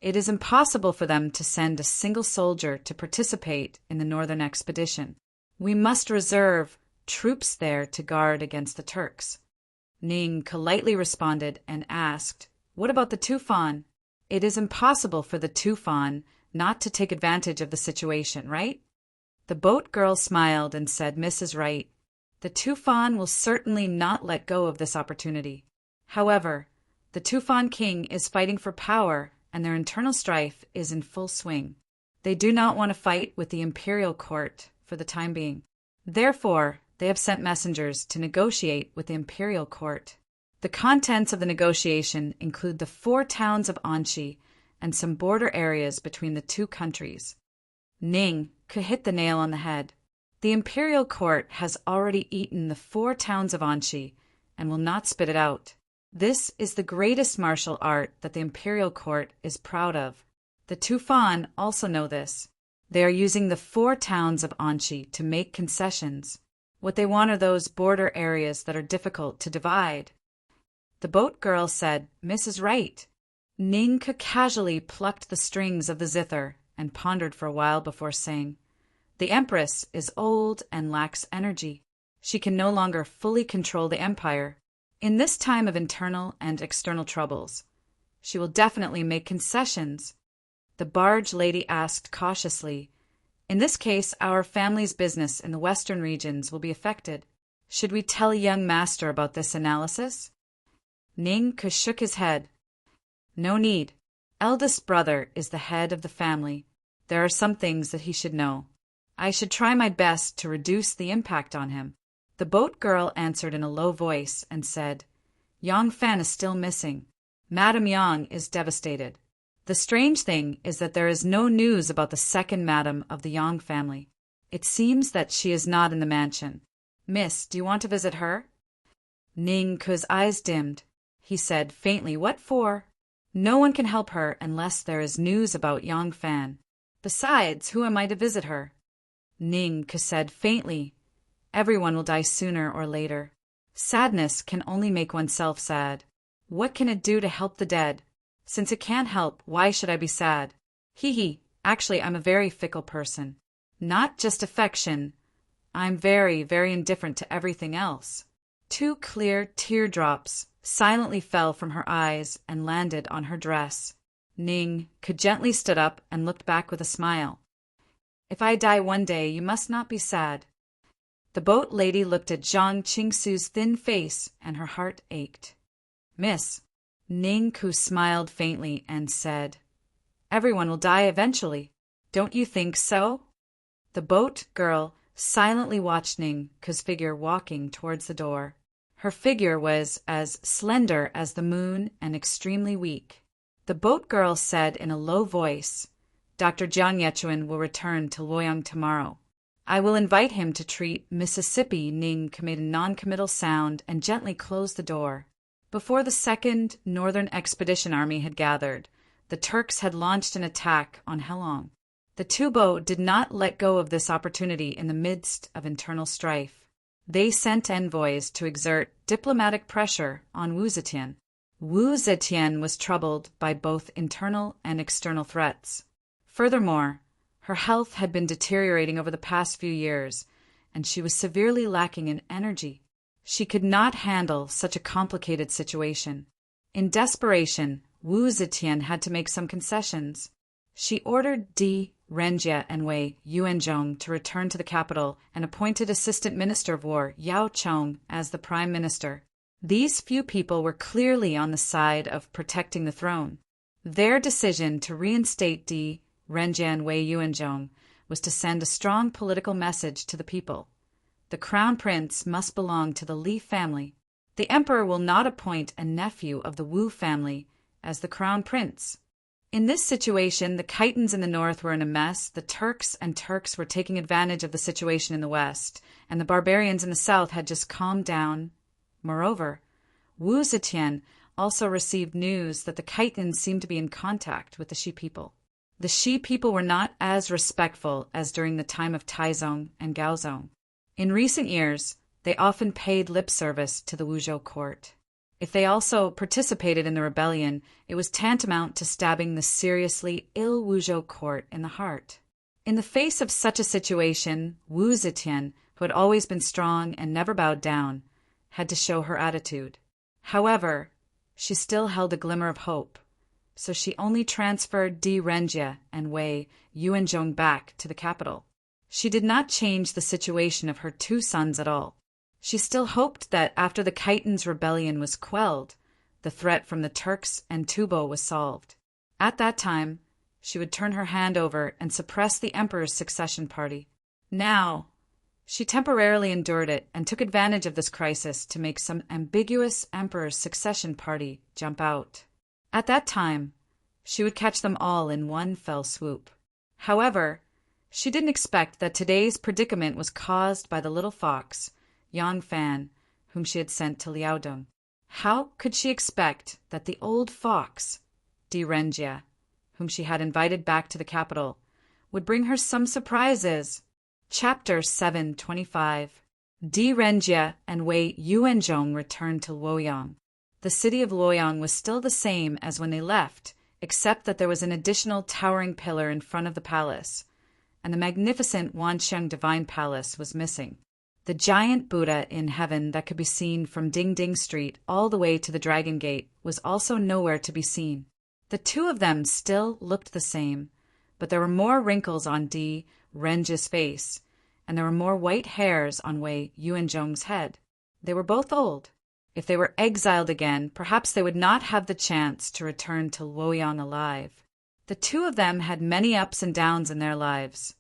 It is impossible for them to send a single soldier to participate in the northern expedition. We must reserve troops there to guard against the Turks. Ning politely responded and asked, "What about the Tufan?" It is impossible for the Tufan not to take advantage of the situation, right? The boat girl smiled and said, "Miss is right. The Tufan will certainly not let go of this opportunity. However, the Tufan king is fighting for power and their internal strife is in full swing. They do not want to fight with the imperial court for the time being. Therefore, they have sent messengers to negotiate with the imperial court. The contents of the negotiation include the 4 towns of Anxi and some border areas between the 2 countries." Ning could hit the nail on the head. The imperial court has already eaten the 4 towns of Anxi and will not spit it out. This is the greatest martial art that the imperial court is proud of. The Tufan also know this. They are using the 4 towns of Anxi to make concessions. What they want are those border areas that are difficult to divide. The boat girl said, "Miss is right." Ning casually plucked the strings of the zither and pondered for a while before saying, "The Empress is old and lacks energy. She can no longer fully control the empire. In this time of internal and external troubles, she will definitely make concessions. The barge lady asked cautiously, "In this case, our family's business in the western regions will be affected. Should we tell young master about this analysis?" Ning shook his head. "No need. Eldest brother is the head of the family. There are some things that he should know. I should try my best to reduce the impact on him." The boat girl answered in a low voice and said, "Yang Fan is still missing. Madame Yang is devastated. The strange thing is that there is no news about the second madam of the Yang family. It seems that she is not in the mansion. Miss, do you want to visit her?" Ning Ke's eyes dimmed. He said faintly, "What for?" "No one can help her unless there is news about Yang Fan. Besides, who am I to visit her?" Ning Ke said faintly, "Everyone will die sooner or later. Sadness can only make oneself sad. What can it do to help the dead? Since it can't help, why should I be sad? Hee. Actually, I'm a very fickle person. Not just affection. I'm very, very indifferent to everything else." 2 clear teardrops silently fell from her eyes and landed on her dress. Ning gently stood up and looked back with a smile. "If I die one day, you must not be sad." The boat lady looked at Zhang Qingsu's thin face, and her heart ached. "Miss," Ning smiled faintly and said, "Everyone will die eventually. Don't you think so?" The boat girl silently watched Ning Ke's figure walking towards the door. Her figure was as slender as the moon and extremely weak. The boat girl said in a low voice, "Dr. Jiang Yechuan will return to Luoyang tomorrow. I will invite him to treat Mississippi." Ning made a non-committal sound and gently closed the door. Before the Second Northern Expedition Army had gathered, the Turks had launched an attack on Helong. The Tubo did not let go of this opportunity in the midst of internal strife. They sent envoys to exert diplomatic pressure on Wu Zetian. Wu Zetian was troubled by both internal and external threats. Furthermore, her health had been deteriorating over the past few years, and she was severely lacking in energy. She could not handle such a complicated situation. In desperation, Wu Zetian had to make some concessions. She ordered Di Renjie and Wei Yuanzhong to return to the capital and appointed Assistant Minister of War Yao Chong as the Prime Minister. These few people were clearly on the side of protecting the throne. Their decision to reinstate Di Renjie and Wei Yuanzhong was to send a strong political message to the people. The crown prince must belong to the Li family. The emperor will not appoint a nephew of the Wu family as the crown prince. In this situation, the Khitans in the north were in a mess, the Turks were taking advantage of the situation in the west, and the barbarians in the south had just calmed down. Moreover, Wu Zetian also received news that the Khitans seemed to be in contact with the Shi people. The Shi people were not as respectful as during the time of Taizong and Gaozong. In recent years, they often paid lip service to the Wuzhou court. If they also participated in the rebellion, it was tantamount to stabbing the seriously ill Wuzhou court in the heart. In the face of such a situation, Wu Zetian, who had always been strong and never bowed down, had to show her attitude. However, she still held a glimmer of hope, so she only transferred Di Renjie and Wei Yuanzhong back to the capital. She did not change the situation of her 2 sons at all. She still hoped that after the Khitans' rebellion was quelled, the threat from the Turks and Tubo was solved. At that time, she would turn her hand over and suppress the emperor's succession party. Now, she temporarily endured it and took advantage of this crisis to make some ambiguous emperor's succession party jump out. At that time, she would catch them all in one fell swoop. However, she didn't expect that today's predicament was caused by the little fox, Yang Fan, whom she had sent to Liaodong. How could she expect that the old fox, Di Renjie, whom she had invited back to the capital, would bring her some surprises? Chapter 725. Di Renjie and Wei Yuanzhong returned to Luoyang. The city of Luoyang was still the same as when they left, except that there was an additional towering pillar in front of the palace, and the magnificent Wanxiang Divine Palace was missing. The giant Buddha in heaven that could be seen from Ding Ding Street all the way to the Dragon Gate was also nowhere to be seen. The two of them still looked the same, but there were more wrinkles on Di Renji's face, and there were more white hairs on Wei Yuanzhong's head. They were both old. If they were exiled again, perhaps they would not have the chance to return to Luoyang alive. The two of them had many ups and downs in their lives,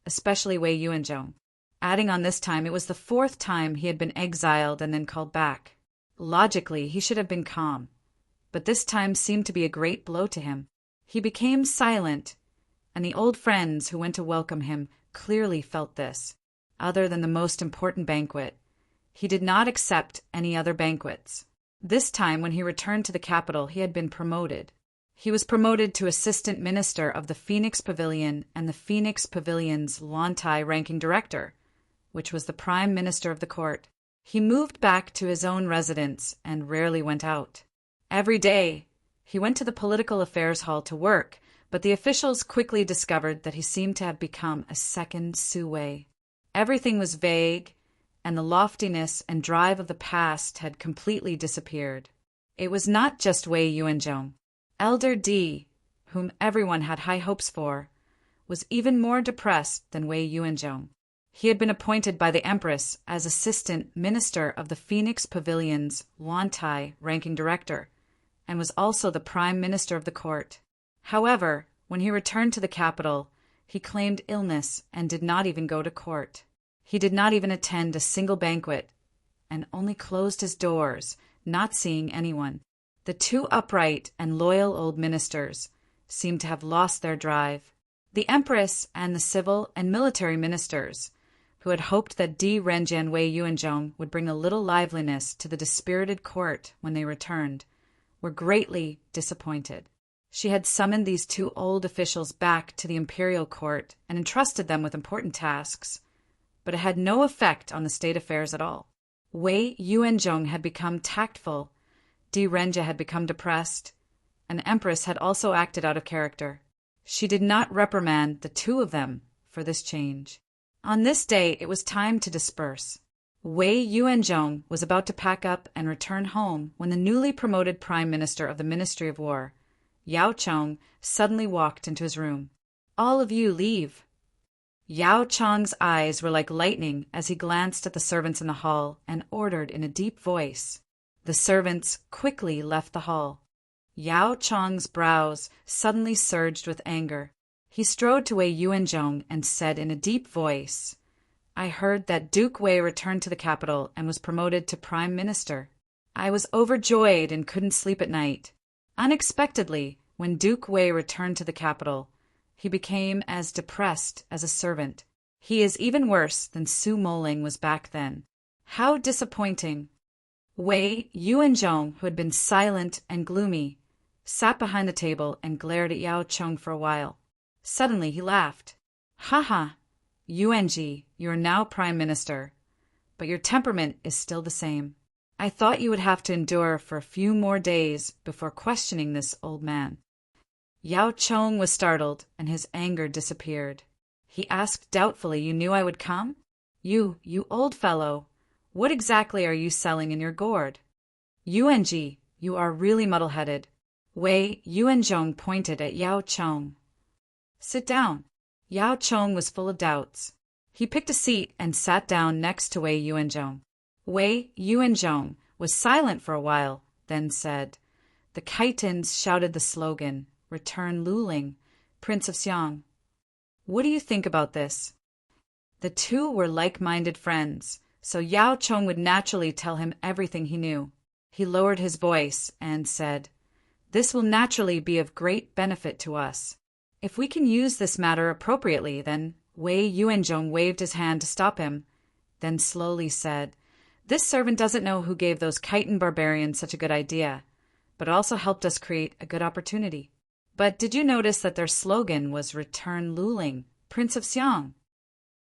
especially Wei Yuanzhong. Adding on this time, it was the fourth time he had been exiled and then called back. Logically, he should have been calm, but this time seemed to be a great blow to him. He became silent, and the old friends who went to welcome him clearly felt this. Other than the most important banquet, he did not accept any other banquets. This time, when he returned to the capital, he had been promoted. He was promoted to Assistant Minister of the Phoenix Pavilion and the Phoenix Pavilion's Lantai Ranking Director, which was the Prime Minister of the court. He moved back to his own residence and rarely went out. Every day, he went to the Political Affairs Hall to work, but the officials quickly discovered that he seemed to have become a second Su Wei. Everything was vague, and the loftiness and drive of the past had completely disappeared. It was not just Wei Yuanzhong. Elder Di, whom everyone had high hopes for, was even more depressed than Wei Yuanzhong. He had been appointed by the Empress as Assistant Minister of the Phoenix Pavilion's Lantai Ranking Director, and was also the Prime Minister of the court. However, when he returned to the capital, he claimed illness and did not even go to court. He did not even attend a single banquet, and only closed his doors, not seeing anyone. The two upright and loyal old ministers seemed to have lost their drive. The Empress and the civil and military ministers, who had hoped that Di Renji and Wei Yuanzhong would bring a little liveliness to the dispirited court when they returned, were greatly disappointed. She had summoned these two old officials back to the imperial court and entrusted them with important tasks, but it had no effect on the state affairs at all. Wei Yuanzhong had become tactful, Di Renji had become depressed, and the Empress had also acted out of character. She did not reprimand the two of them for this change. On this day, it was time to disperse. Wei Yuanzhong was about to pack up and return home when the newly promoted Prime Minister of the Ministry of War, Yao Chong, suddenly walked into his room. "All of you leave." Yao Chong's eyes were like lightning as he glanced at the servants in the hall and ordered in a deep voice. The servants quickly left the hall. Yao Chong's brows suddenly surged with anger. He strode to Wei Yuanzhong and said in a deep voice, "I heard that Duke Wei returned to the capital and was promoted to Prime Minister. I was overjoyed and couldn't sleep at night. Unexpectedly, when Duke Wei returned to the capital, he became as depressed as a servant. He is even worse than Su Moling was back then. How disappointing." Wei Yuanzhong, who had been silent and gloomy, sat behind the table and glared at Yao Chong for a while. Suddenly he laughed. "Ha ha, Yuanji, you are now Prime Minister, but your temperament is still the same. I thought you would have to endure for a few more days before questioning this old man." Yao Chong was startled, and his anger disappeared. He asked doubtfully, "You knew I would come? You old fellow, what exactly are you selling in your gourd? Yuanji, you are really muddle-headed." Wei Yuanzhong pointed at Yao Chong. "Sit down." Yao Chong was full of doubts. He picked a seat and sat down next to Wei Yuanzhong. Wei Yuanzhong was silent for a while, then said, "The Khitans shouted the slogan, 'Return Luling, Prince of Xiang.' What do you think about this?" The two were like-minded friends, so Yao Chong would naturally tell him everything he knew. He lowered his voice and said, "This will naturally be of great benefit to us. If we can use this matter appropriately, then—" Wei Yuanzhong waved his hand to stop him, then slowly said, "This servant doesn't know who gave those Khitan barbarians such a good idea, but also helped us create a good opportunity. But did you notice that their slogan was 'Return Luling, Prince of Xiang'?"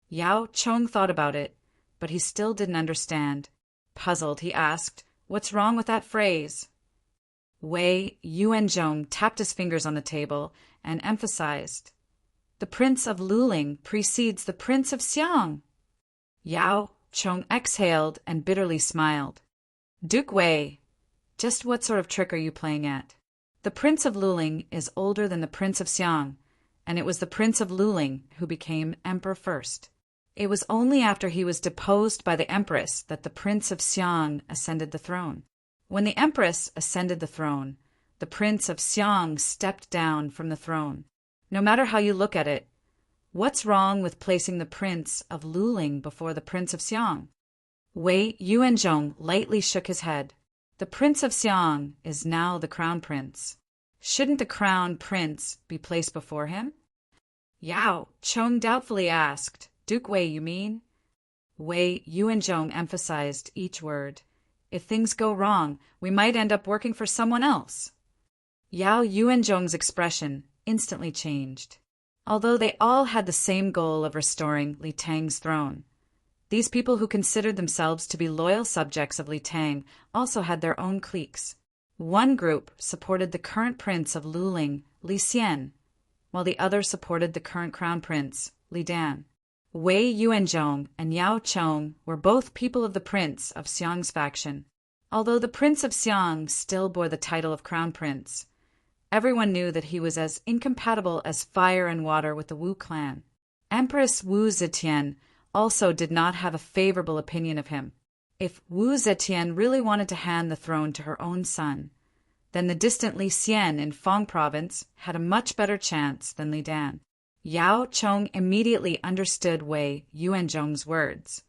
Yao Chong thought about it, but he still didn't understand. Puzzled, he asked, "What's wrong with that phrase?" Wei Yuanzhong tapped his fingers on the table and emphasized, "The Prince of Luling precedes the Prince of Xiang." Yao Chong exhaled and bitterly smiled. Duke Wei, just what sort of trick are you playing at? The Prince of Luling is older than the Prince of Xiang, and it was the Prince of Luling who became emperor first. It was only after he was deposed by the Empress that the Prince of Xiang ascended the throne. When the Empress ascended the throne, the Prince of Xiang stepped down from the throne. No matter how you look at it, what's wrong with placing the Prince of Luling before the Prince of Xiang? Wei Yuanzhong lightly shook his head. The Prince of Xiang is now the Crown Prince. Shouldn't the Crown Prince be placed before him? Yao Chong doubtfully asked. Duke Wei, you mean? Wei Yuanzhong emphasized each word. If things go wrong, we might end up working for someone else. Yao Yuanzhong's expression instantly changed. Although they all had the same goal of restoring Li Tang's throne, these people who considered themselves to be loyal subjects of Li Tang also had their own cliques. One group supported the current prince of Luling, Li Xian, while the other supported the current crown prince, Li Dan. Wei Yuanzhong and Yao Chong were both people of the prince of Xiang's faction. Although the prince of Xiang still bore the title of crown prince, everyone knew that he was as incompatible as fire and water with the Wu clan. Empress Wu Zetian also did not have a favorable opinion of him. If Wu Zetian really wanted to hand the throne to her own son, then the distant Li Xian in Fang province had a much better chance than Li Dan. Yao Chong immediately understood Wei Yuanzhong's words,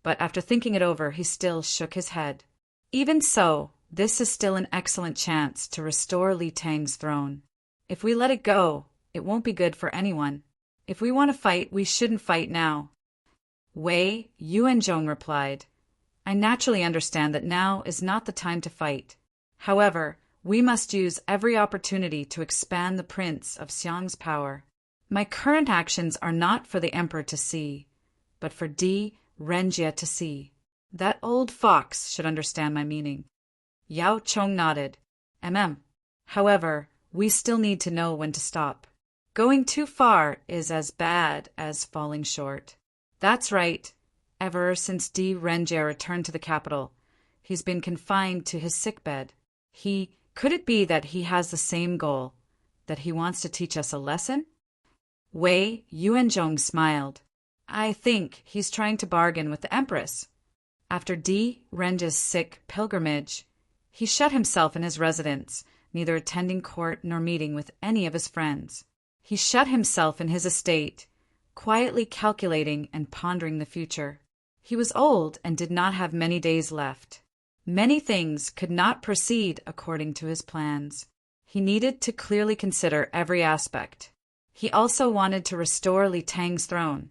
but after thinking it over, he still shook his head. Even so, this is still an excellent chance to restore Li Tang's throne. If we let it go, it won't be good for anyone. If we want to fight, we shouldn't fight now. Wei Yuanzhong replied, I naturally understand that now is not the time to fight. However, we must use every opportunity to expand the Prince of Xiang's power. My current actions are not for the Emperor to see, but for Di Renjie to see. That old fox should understand my meaning. Yao Chong nodded. However, we still need to know when to stop. Going too far is as bad as falling short. That's right. Ever since Di Renjie returned to the capital, he's been confined to his sickbed. Could it be that he has the same goal, that he wants to teach us a lesson? Wei Yuanzhong smiled. I think he's trying to bargain with the Empress. After Di Renjie's sick pilgrimage, he shut himself in his residence, neither attending court nor meeting with any of his friends. He shut himself in his estate, quietly calculating and pondering the future. He was old and did not have many days left. Many things could not proceed according to his plans. He needed to clearly consider every aspect. He also wanted to restore Li Tang's throne,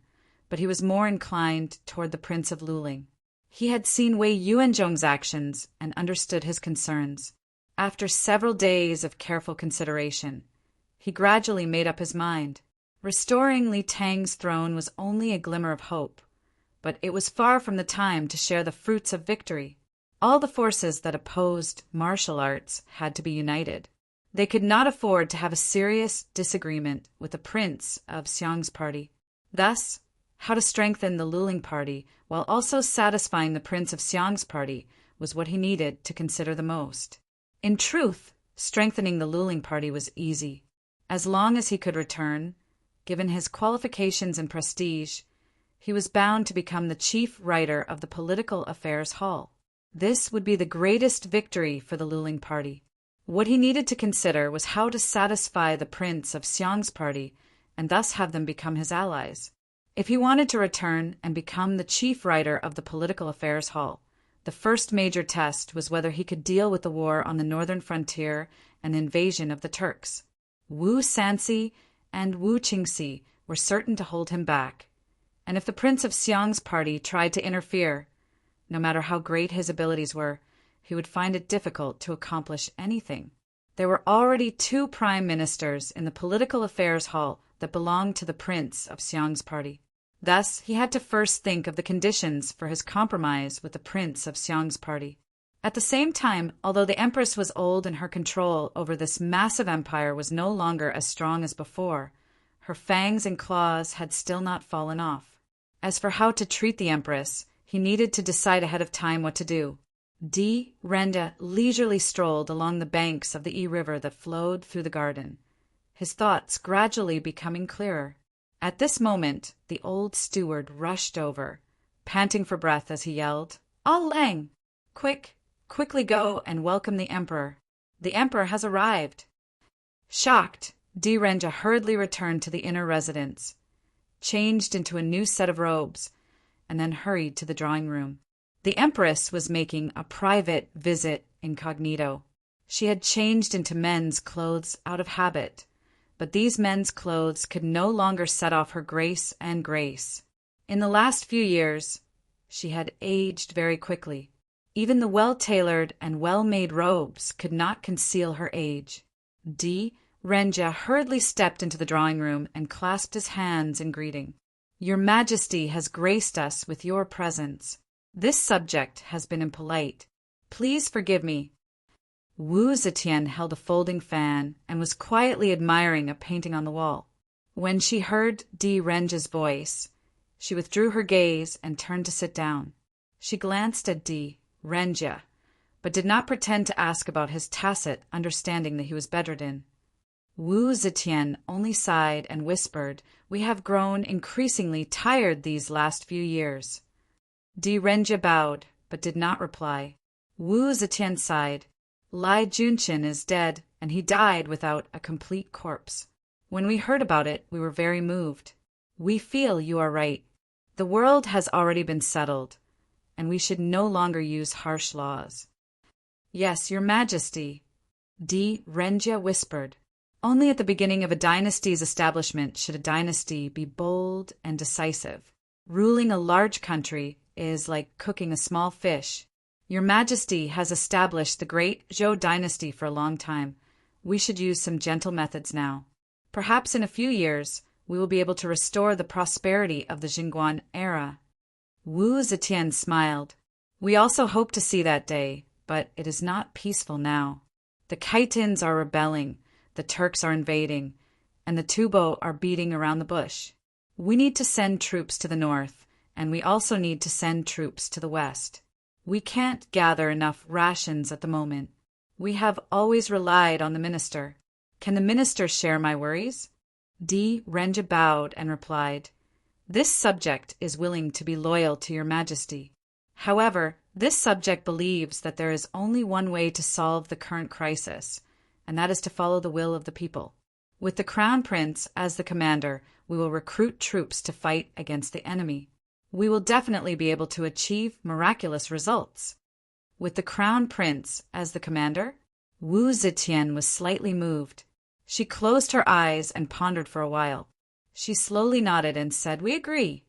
but he was more inclined toward the Prince of Luling. He had seen Wei Yuanzhong's actions and understood his concerns. After several days of careful consideration, he gradually made up his mind. Restoring Li Tang's throne was only a glimmer of hope, but it was far from the time to share the fruits of victory. All the forces that opposed martial arts had to be united. They could not afford to have a serious disagreement with the Prince of Xiang's party. Thus, how to strengthen the Luling party while also satisfying the Prince of Xiang's party was what he needed to consider the most. In truth, strengthening the Luling party was easy. As long as he could return, given his qualifications and prestige, he was bound to become the chief writer of the Political Affairs Hall. This would be the greatest victory for the Luling party. What he needed to consider was how to satisfy the Prince of Xiang's party and thus have them become his allies. If he wanted to return and become the chief writer of the Political Affairs Hall, the first major test was whether he could deal with the war on the northern frontier and invasion of the Turks. Wu Sanxi and Wu Qingxi were certain to hold him back, and if the Prince of Xiang's party tried to interfere, no matter how great his abilities were, he would find it difficult to accomplish anything. There were already 2 prime ministers in the Political Affairs Hall that belonged to the Prince of Xiang's party. Thus, he had to first think of the conditions for his compromise with the Prince of Xiang's party. At the same time, although the Empress was old and her control over this massive empire was no longer as strong as before, her fangs and claws had still not fallen off. As for how to treat the Empress, he He needed to decide ahead of time what to do. Di Renda leisurely strolled along the banks of the river that flowed through the garden, his thoughts gradually becoming clearer. At this moment, the old steward rushed over, panting for breath as he yelled, "All Lang! Quickly go and welcome the Emperor. The Emperor has arrived." Shocked, Di Renja hurriedly returned to the inner residence, changed into a new set of robes, and then hurried to the drawing room. The Empress was making a private visit incognito. She had changed into men's clothes out of habit, but these men's clothes could no longer set off her grace and grace. In the last few years, she had aged very quickly. Even the well-tailored and well-made robes could not conceal her age. Di Renja hurriedly stepped into the drawing room and clasped his hands in greeting. "Your Majesty has graced us with your presence. This subject has been impolite. Please forgive me." Wu Zetian held a folding fan and was quietly admiring a painting on the wall. When she heard Di Renja's voice, she withdrew her gaze and turned to sit down. She glanced at Di Renja, but did not pretend to ask about his tacit understanding that he was bedridden. Wu Zetian only sighed and whispered, "We have grown increasingly tired these last few years." Di Renja bowed, but did not reply. Wu Zetian sighed. "Lai Junshin is dead, and he died without a complete corpse. When we heard about it, we were very moved. We feel you are right. The world has already been settled, and we should no longer use harsh laws." "Yes, Your Majesty," Di Renja whispered. Only at the beginning of a dynasty's establishment should a dynasty be bold and decisive. Ruling a large country is like cooking a small fish. Your Majesty has established the great Zhou dynasty for a long time. We should use some gentle methods now. Perhaps in a few years, we will be able to restore the prosperity of the Jingguan era. Wu Zetian smiled. "We also hope to see that day, but it is not peaceful now. The Khitans are rebelling, the Turks are invading, and the Tubo are beating around the bush. We need to send troops to the north, and we also need to send troops to the west. We can't gather enough rations at the moment. We have always relied on the minister. Can the minister share my worries?" Di Renja bowed and replied, "This subject is willing to be loyal to Your Majesty. However, this subject believes that there is only one way to solve the current crisis, and that is to follow the will of the people. With the Crown Prince as the commander, we will recruit troops to fight against the enemy. We will definitely be able to achieve miraculous results." With the Crown Prince as the commander? Wu Zetian was slightly moved. She closed her eyes and pondered for a while. She slowly nodded and said, "We agree."